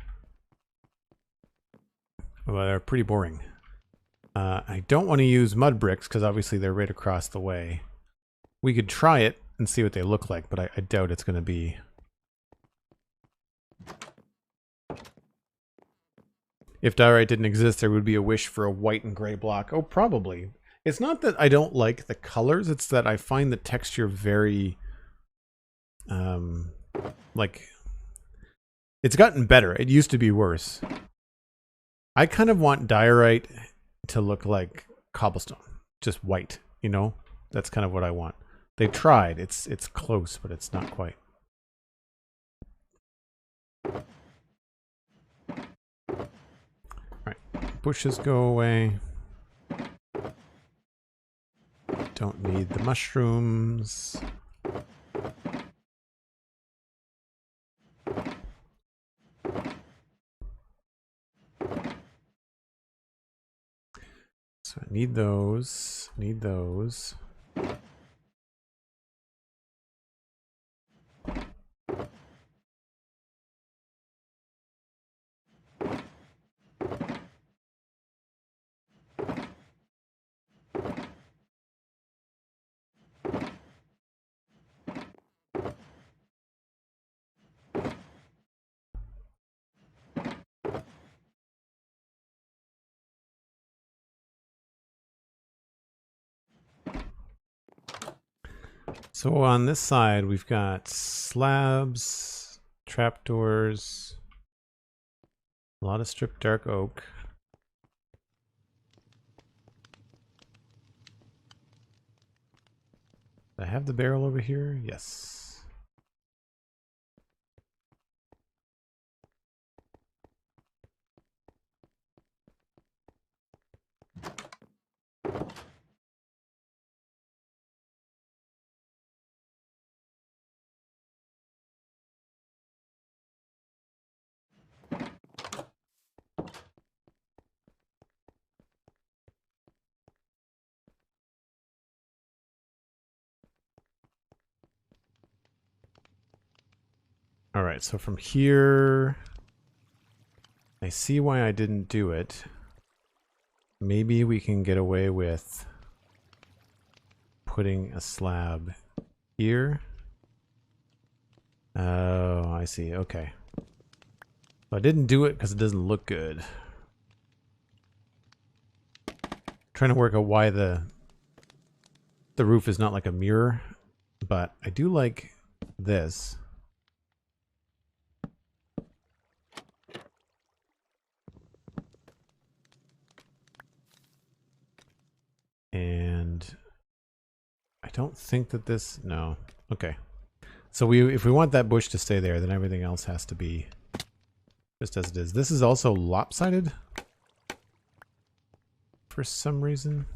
Well, they're pretty boring. I don't want to use mud bricks because obviously they're right across the way. We could try it and see what they look like, but I doubt it's going to be. If diorite didn't exist, there would be a wish for a white and gray block. Oh, probably. It's not that I don't like the colors, it's that I find the texture very, like, it's gotten better. It used to be worse. I kind of want diorite to look like cobblestone, just white, you know? That's kind of what I want. They tried. It's close, but it's not quite. All right, bushes go away. Don't need the mushrooms. So I need those. Need those. So on this side, we've got slabs, trapdoors, a lot of stripped dark oak. Do I have the barrel over here? Yes. All right, so from here, I see why I didn't do it. Maybe we can get away with putting a slab here. Oh, I see. Okay. I didn't do it because it doesn't look good. Trying to work out why the roof is not like a mirror, but I do like this. And I don't think that this, no. Okay. So if we want that bush to stay there, then everything else has to be just as it is. This is also lopsided for some reason.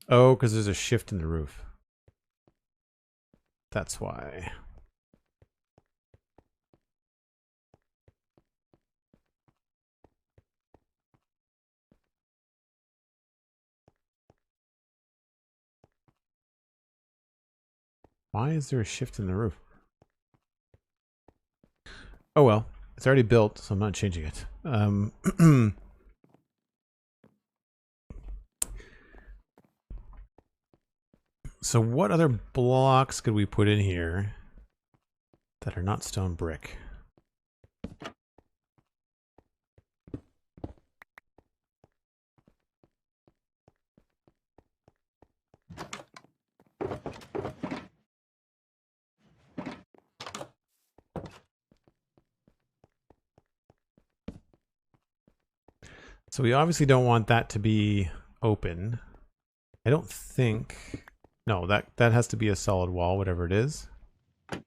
Oh, because there's a shift in the roof. That's why. Why is there a shift in the roof? Oh well, it's already built, so I'm not changing it. So what other blocks could we put in here that are not stone brick? So we obviously don't want that to be open. I don't think... No, that has to be a solid wall, whatever it is. I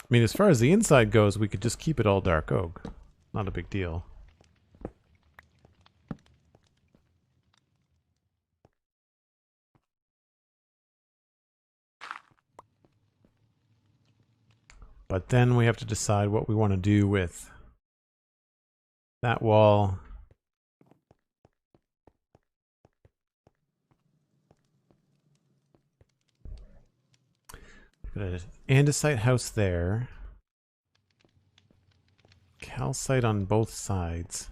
mean, as far as the inside goes, we could just keep it all dark oak. Not a big deal. But then we have to decide what we want to do with that wall. Got an andesite house there. Calcite on both sides.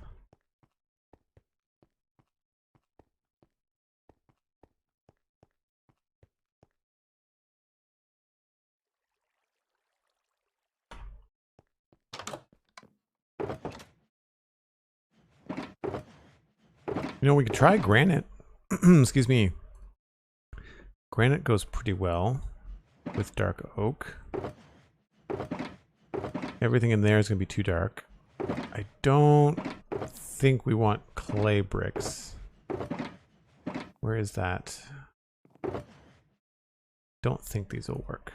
You know, we could try granite. Excuse me. Granite goes pretty well with dark oak. Everything in there is going to be too dark. I don't think we want clay bricks. Where is that? Don't think these will work.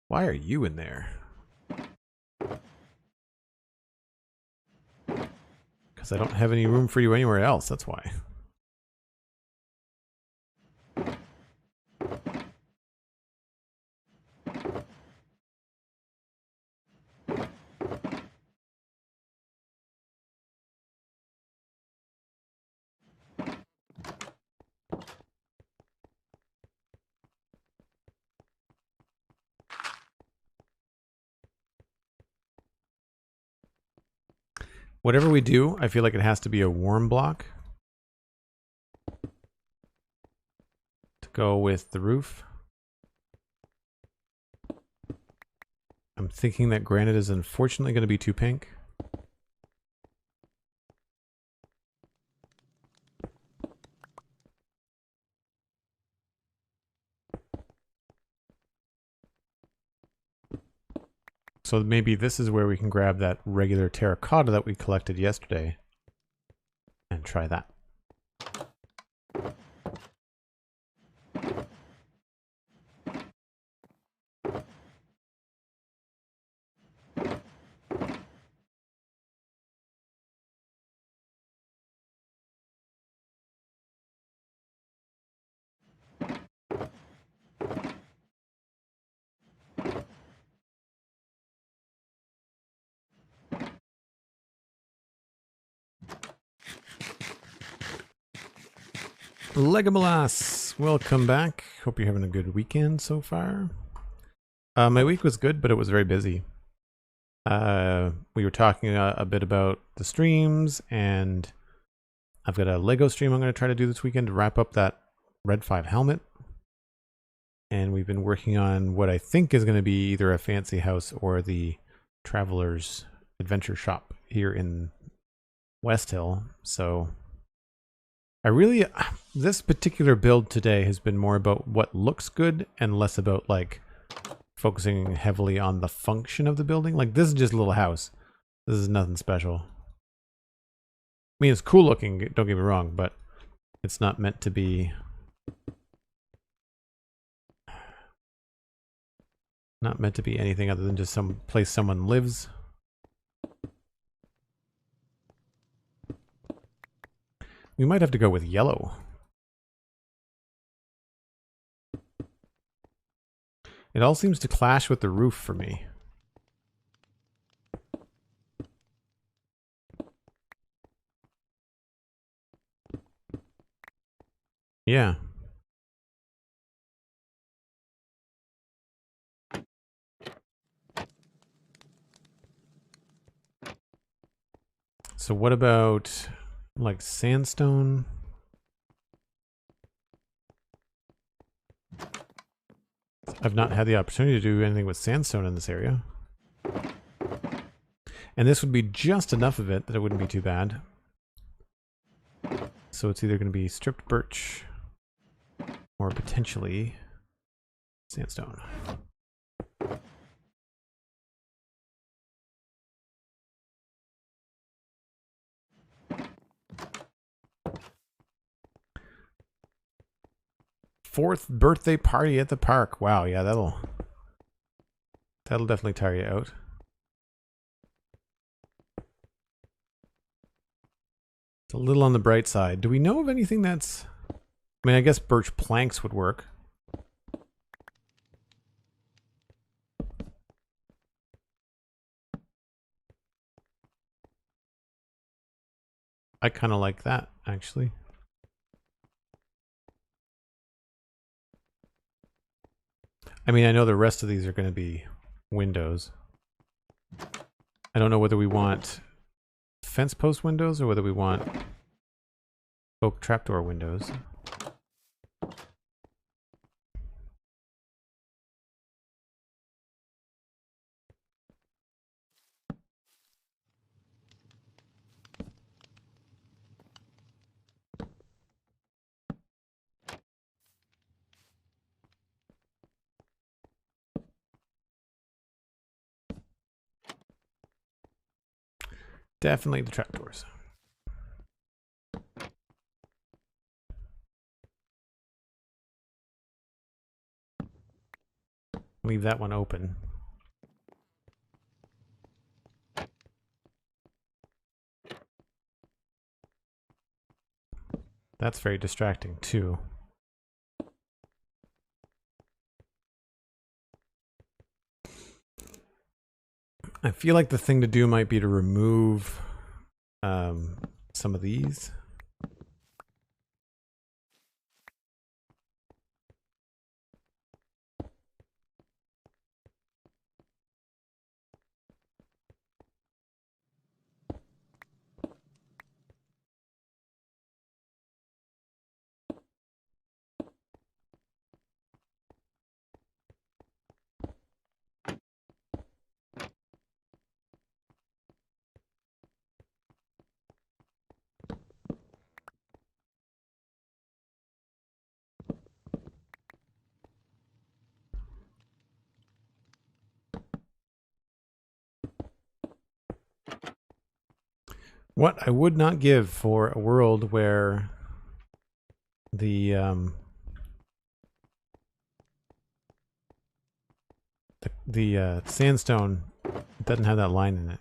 Why are you in there? Because I don't have any room for you anywhere else, that's why. Whatever we do, I feel like it has to be a warm block to go with the roof. I'm thinking that granite is unfortunately going to be too pink. So maybe this is where we can grab that regular terracotta that we collected yesterday and try that. Legomalas, welcome back. Hope you're having a good weekend so far. My week was good, but it was very busy. We were talking a bit about the streams, and I've got a Lego stream I'm going to try to do this weekend to wrap up that Red 5 helmet. And we've been working on what I think is going to be either a fancy house or the Traveler's Adventure Shop here in West Hill. So this particular build today has been more about what looks good and less about like focusing heavily on the function of the building. Like, this is just a little house. This is nothing special. I mean, it's cool looking, don't get me wrong, but it's not meant to be... not meant to be anything other than just some place someone lives. We might have to go with yellow. It all seems to clash with the roof for me. Yeah. So what about like sandstone? I've not had the opportunity to do anything with sandstone in this area. And this would be just enough of it that it wouldn't be too bad. So it's either going to be stripped birch or potentially sandstone. Fourth birthday party at the park. Wow, yeah, that'll definitely tire you out. It's a little on the bright side. Do we know of anything that's... I mean, I guess birch planks would work. I kind of like that, actually. I mean, I know the rest of these are going to be windows. I don't know whether we want fence post windows or whether we want oak trapdoor windows. Definitely the trapdoors. Leave that one open. That's very distracting too. I feel like the thing to do might be to remove some of these. What I would not give for a world where the sandstone doesn't have that line in it.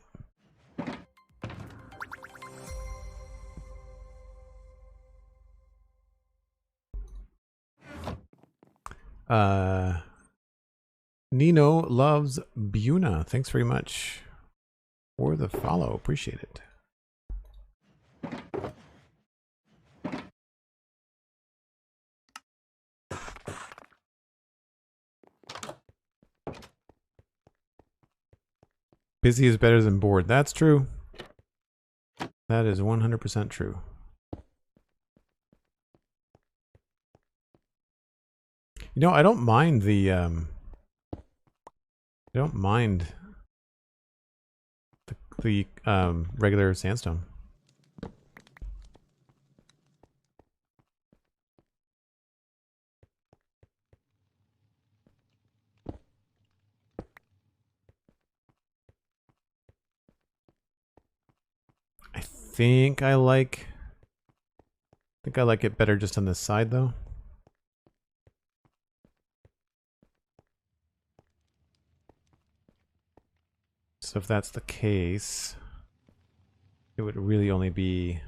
Nino loves Buna. Thanks very much for the follow. Appreciate it. Busy is better than bored. That's true. That is 100% true. You know, I don't mind the regular sandstone. I think I like it better just on this side though. So if that's the case, it would really only be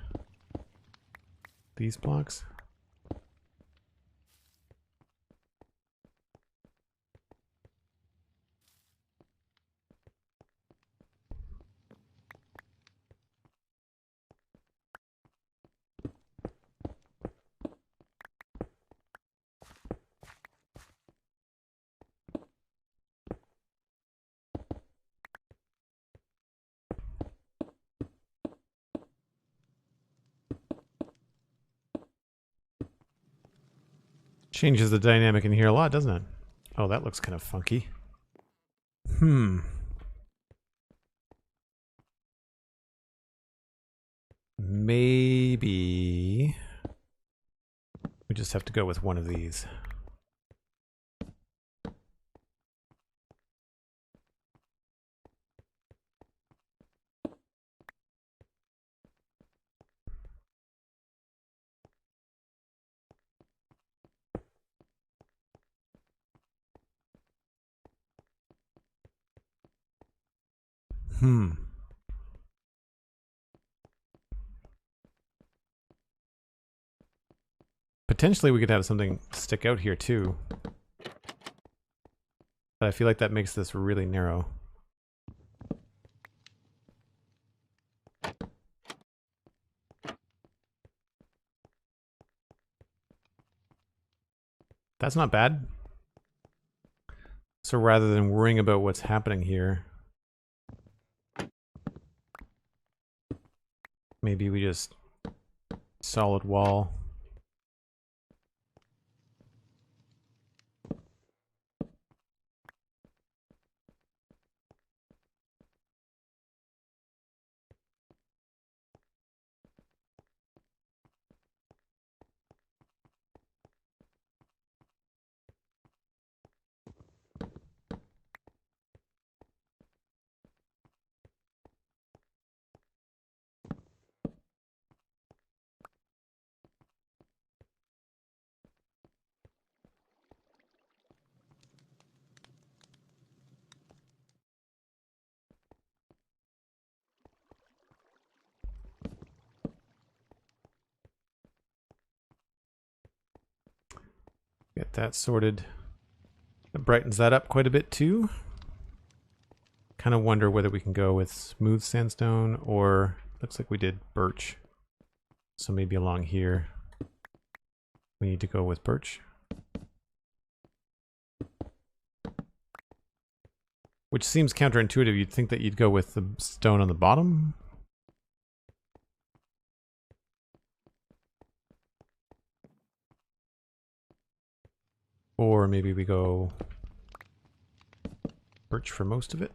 these blocks. Changes the dynamic in here a lot, doesn't it? Oh, that looks kind of funky. Maybe we just have to go with one of these. Potentially we could have something stick out here too. But I feel like that makes this really narrow. That's not bad. So rather than worrying about what's happening here, maybe we just solid wall. Get that sorted. That brightens that up quite a bit too. Kind of wonder whether we can go with smooth sandstone or looks like we did birch. So maybe along here we need to go with birch. Which seems counterintuitive. You'd think that you'd go with the stone on the bottom. Or maybe we go birch for most of it.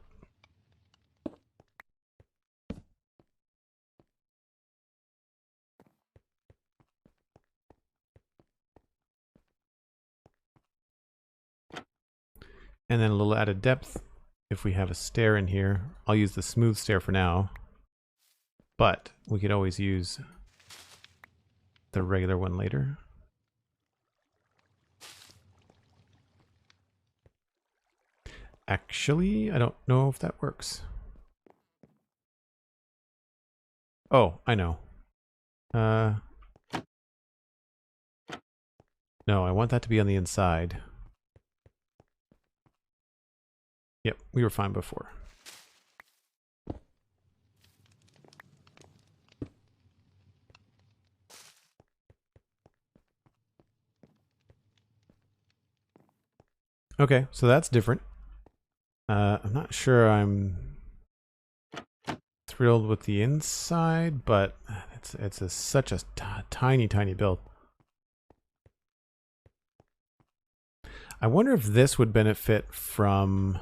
And then a little added depth. If we have a stair in here, I'll use the smooth stair for now. But we could always use the regular one later. Actually, I don't know if that works. Oh, I know. No, I want that to be on the inside. Yep, we were fine before. Okay, so that's different. I'm not sure I'm thrilled with the inside, but it's such a tiny build. I wonder if this would benefit from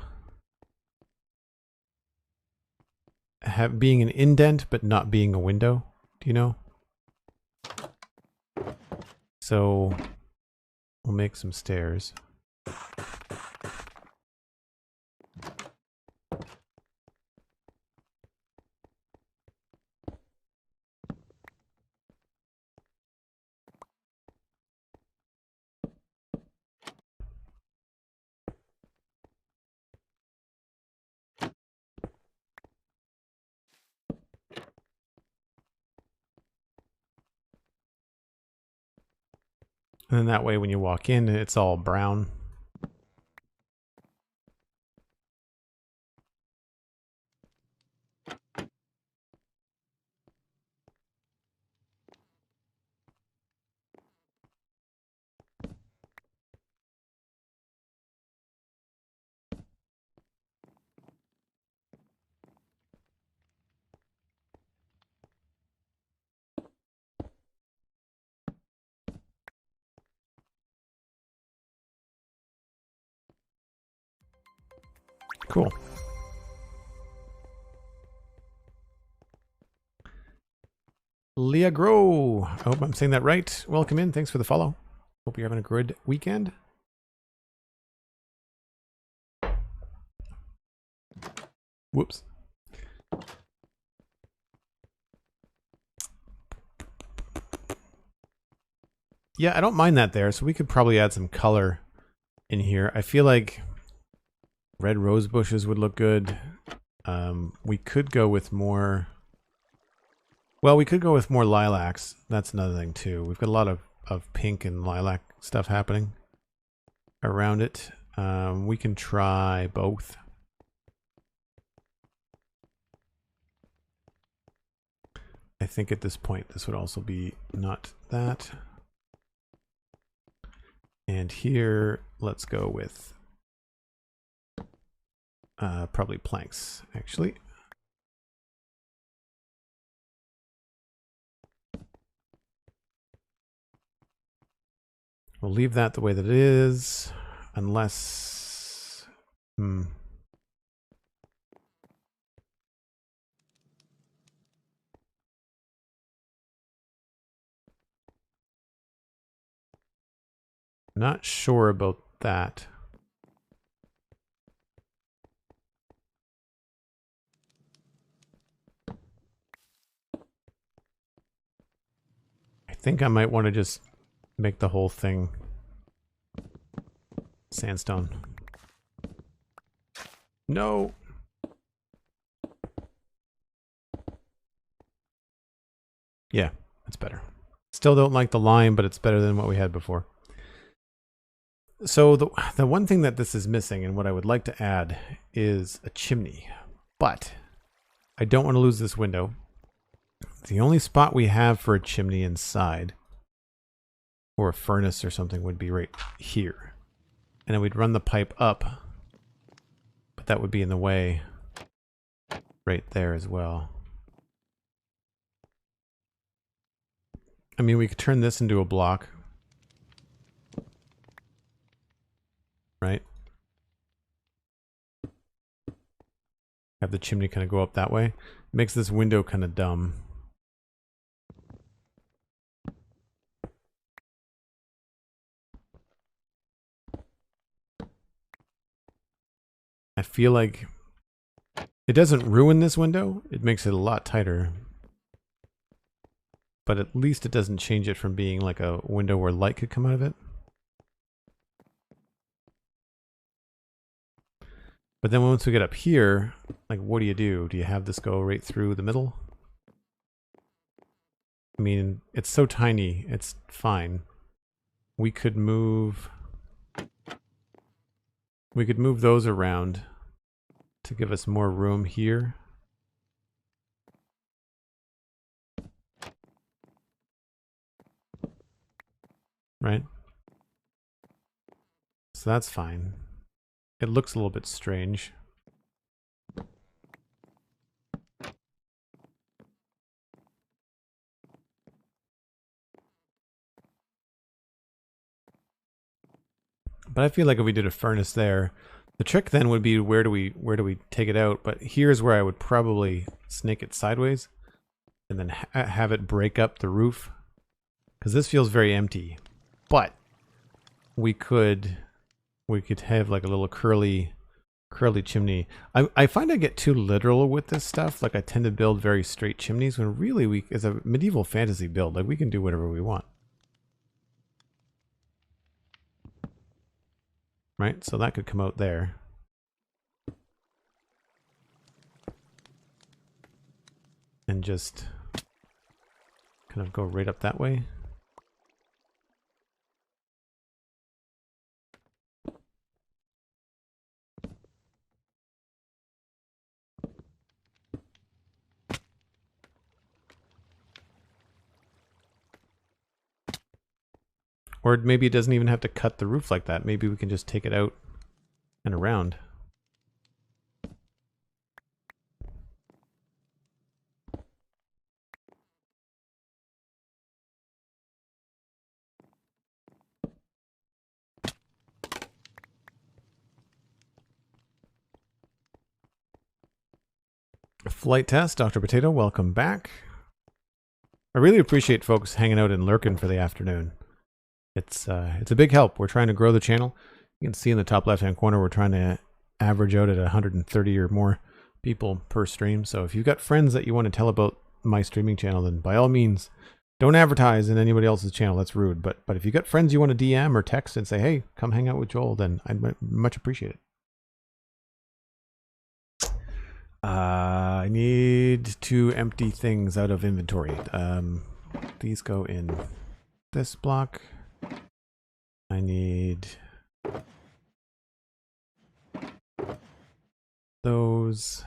being an indent but not being a window. Do you know? So we'll make some stairs. And then that way when you walk in, it's all brown. Cool. Leah Grow. I hope I'm saying that right. Welcome in. Thanks for the follow. Hope you're having a good weekend. Whoops. Yeah, I don't mind that there. So we could probably add some color in here. I feel like red rose bushes would look good. We could go with more... Well, we could go with more lilacs. That's another thing too. We've got a lot of pink and lilac stuff happening around it. We can try both. I think at this point this would also be not that. And here, let's go with probably planks, actually. We'll leave that the way that it is, unless... Not sure about that. I think I might want to just make the whole thing sandstone. No! Yeah, that's better. Still don't like the lime, but it's better than what we had before. So the one thing that this is missing and what I would like to add is a chimney. But I don't want to lose this window. The only spot we have for a chimney inside or a furnace or something would be right here. And then we'd run the pipe up, but that would be in the way right there as well. I mean, we could turn this into a block. Right? Have the chimney kind of go up that way. Makes this window kind of dumb. I feel like it doesn't ruin this window. It makes it a lot tighter. But at least it doesn't change it from being like a window where light could come out of it. But then once we get up here, like what do? Do you have this go right through the middle? I mean, it's so tiny, it's fine. We could move those around to give us more room here. Right? So that's fine. It looks a little bit strange. But I feel like if we did a furnace there, the trick then would be where do we take it out? But here's where I would probably snake it sideways and then have it break up the roof, because this feels very empty. But we could have like a little curly chimney. I find I get too literal with this stuff. Like I tend to build very straight chimneys when really we, as a medieval fantasy build, like we can do whatever we want. Right? So that could come out there. And just kind of go right up that way. Or maybe it doesn't even have to cut the roof like that. Maybe we can just take it out and around. Flight test, Dr. Potato, welcome back. I really appreciate folks hanging out and lurking for the afternoon. It's a big help. We're trying to grow the channel. You can see in the top left-hand corner, we're trying to average out at 130 or more people per stream. So if you've got friends that you want to tell about my streaming channel, then by all means, don't advertise in anybody else's channel. That's rude. But if you've got friends you want to DM or text and say, hey, come hang out with Joel, then I'd much appreciate it. I need to empty things out of inventory. These go in this block. I need those.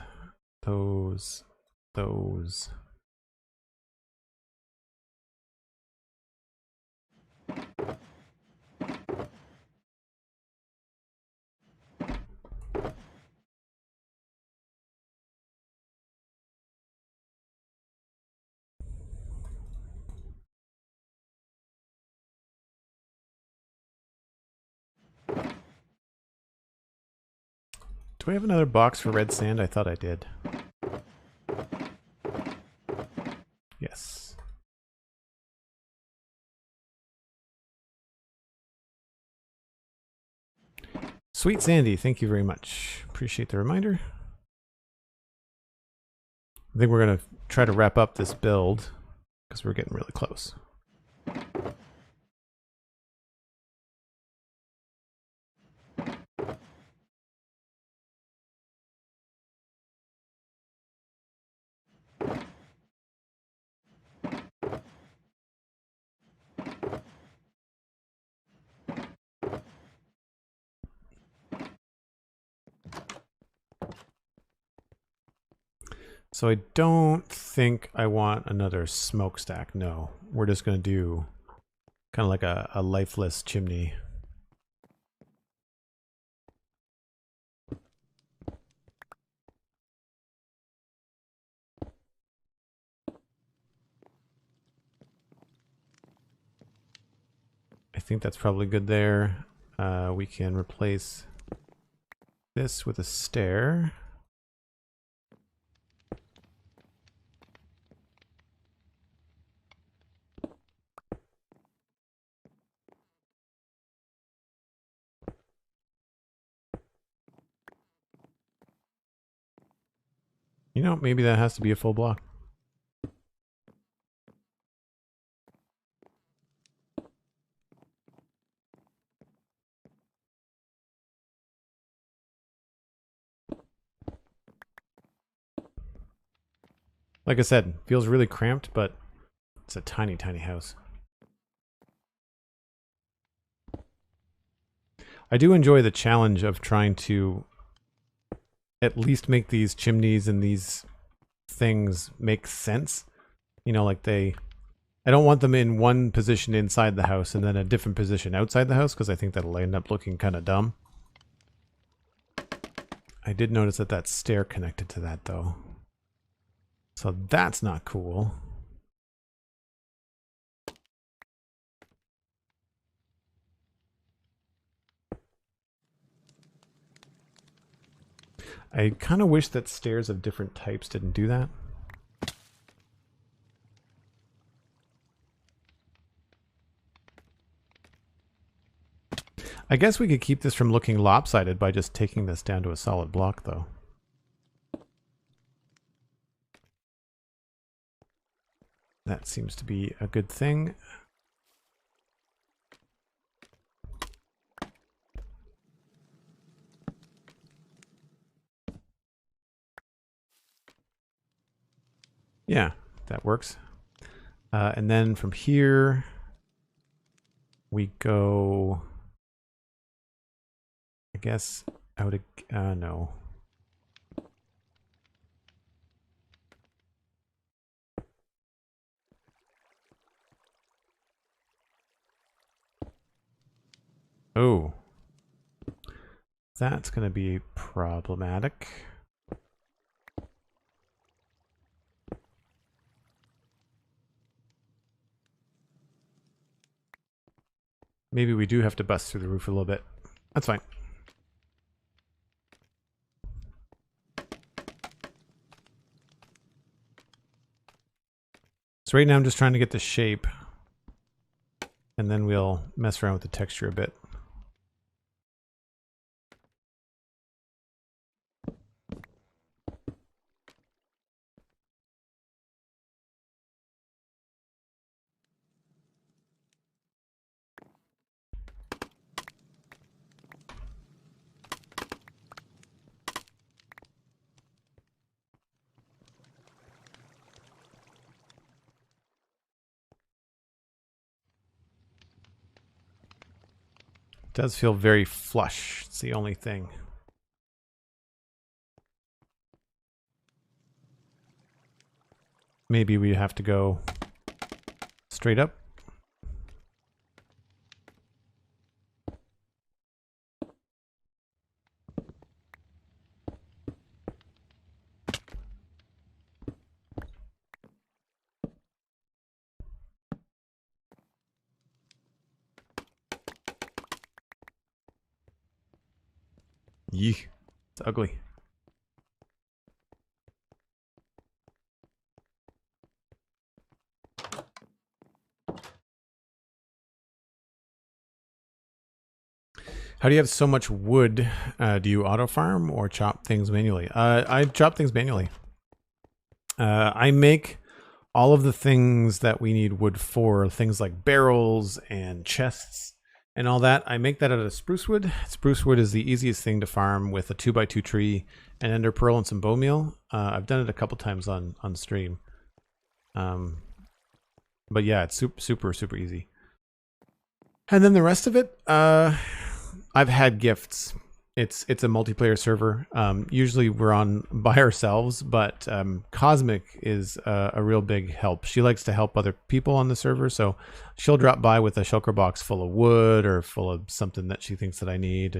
Do I have another box for red sand? I thought I did. Yes. Sweet Sandy, thank you very much. Appreciate the reminder. I think we're going to try to wrap up this build because we're getting really close. So I don't think I want another smokestack. No, we're just going to do kind of like a lifeless chimney. I think that's probably good there. We can replace this with a stair. You know, maybe that has to be a full block. Like I said, feels really cramped, but it's a tiny, tiny house. I do enjoy the challenge of trying to at least make these chimneys and these things make sense. You know, like I don't want them in one position inside the house and then a different position outside the house, because I think that'll end up looking kind of dumb. I did notice that that stair connected to that though. So that's not cool. I kind of wish that stairs of different types didn't do that. I guess we could keep this from looking lopsided by just taking this down to a solid block, though. That seems to be a good thing. Yeah, that works. And then from here, we go, I guess, out of, no. Oh, that's going to be problematic. Maybe we do have to bust through the roof a little bit. That's fine. So right now I'm just trying to get the shape, and then we'll mess around with the texture a bit. It does feel very flush. It's the only thing. Maybe we have to go straight up. Yee, it's ugly. How do you have so much wood? Do you auto farm or chop things manually? I chop things manually. I make all of the things that we need wood for, things like barrels and chests and all that. I make that out of spruce wood. Spruce wood is the easiest thing to farm with a 2x2 tree, an ender pearl, and some bone meal. I've done it a couple times on stream. But yeah, it's super easy. And then the rest of it, I've had gifts. It's a multiplayer server. Usually we're on by ourselves, but Cosmic is a real big help. She likes to help other people on the server, so she'll drop by with a shulker box full of wood or full of something that she thinks that I need,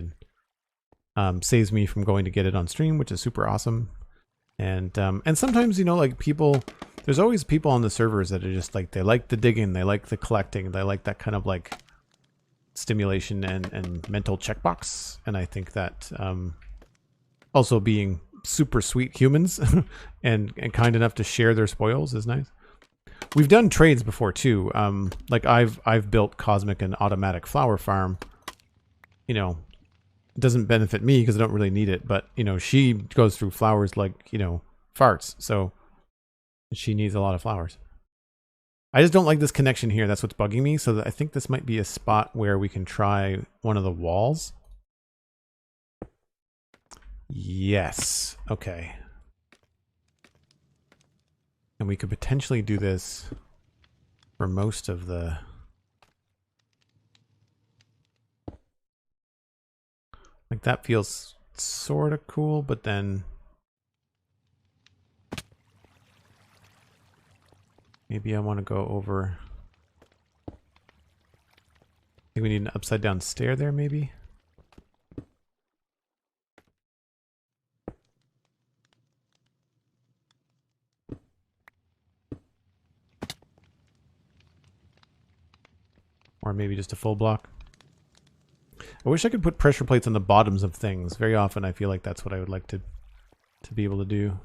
and saves me from going to get it on stream, which is super awesome. And sometimes, you know, like people, there's always people on the servers that are just like, they like the digging, they like the collecting, they like that kind of like stimulation and mental checkbox. And I think that also being super sweet humans and kind enough to share their spoils is nice. We've done trades before too. Like I've built Cosmic an automatic flower farm. You know, it doesn't benefit me because I don't really need it, but you know, she goes through flowers like, you know, farts, so she needs a lot of flowers. I just don't like this connection here. That's what's bugging me. So I think this might be a spot where we can try one of the walls. Yes. Okay. And we could potentially do this for most of the... Like that feels sort of cool, but then... Maybe I want to go over... I think we need an upside down stair there, maybe? Or maybe just a full block. I wish I could put pressure plates on the bottoms of things. Very often I feel like that's what I would like to to be able to do.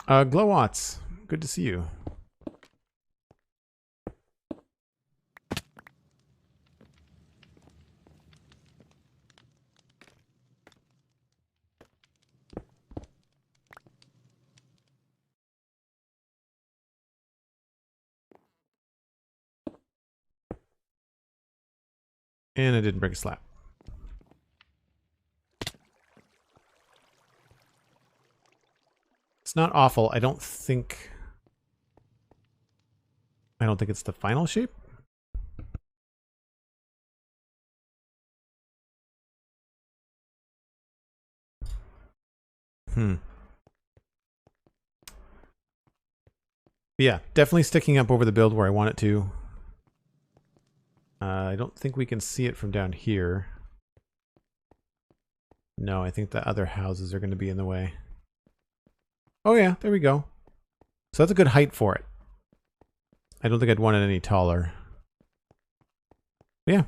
Glowwatts, good to see you. And I didn't break a slab. It's not awful. I don't think it's the final shape. Yeah, definitely sticking up over the build where I want it to. I don't think we can see it from down here. No, I think the other houses are going to be in the way. Oh yeah, there we go. So that's a good height for it. I don't think I'd want it any taller. Yeah.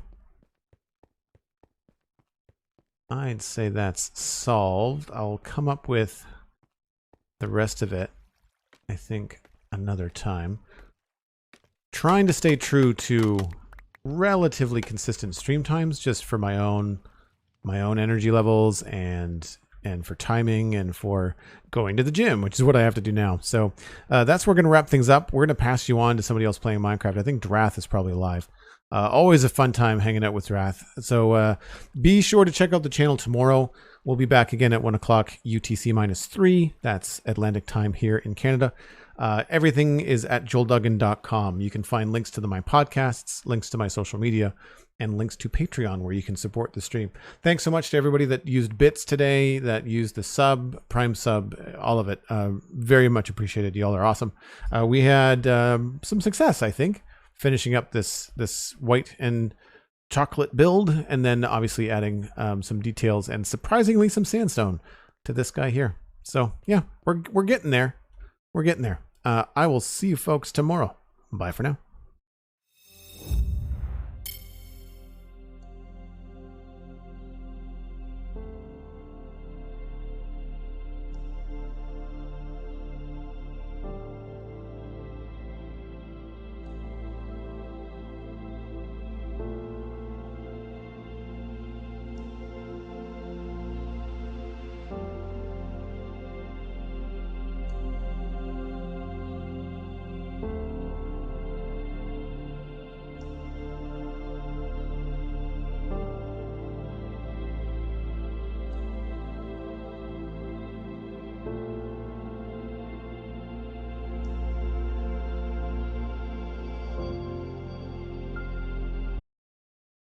I'd say that's solved. I'll come up with the rest of it, I think, another time. Trying to stay true to relatively consistent stream times just for my own energy levels and for timing and for going to the gym, which is what I have to do now. So that's where we're going to wrap things up. We're going to pass you on to somebody else playing Minecraft. I think Drath is probably live. Always a fun time hanging out with Drath. So be sure to check out the channel tomorrow. We'll be back again at 1 o'clock UTC-3. That's Atlantic time here in Canada. Everything is at joelduggan.com. You can find links to my podcasts, links to my social media, and links to Patreon where you can support the stream. Thanks so much to everybody that used bits today, that used the sub, Prime sub, all of it. Very much appreciated. Y'all are awesome. We had some success, I think, finishing up this white and chocolate build, and then obviously adding some details and surprisingly some sandstone to this guy here. So yeah, we're getting there. We're getting there. I will see you folks tomorrow. Bye for now.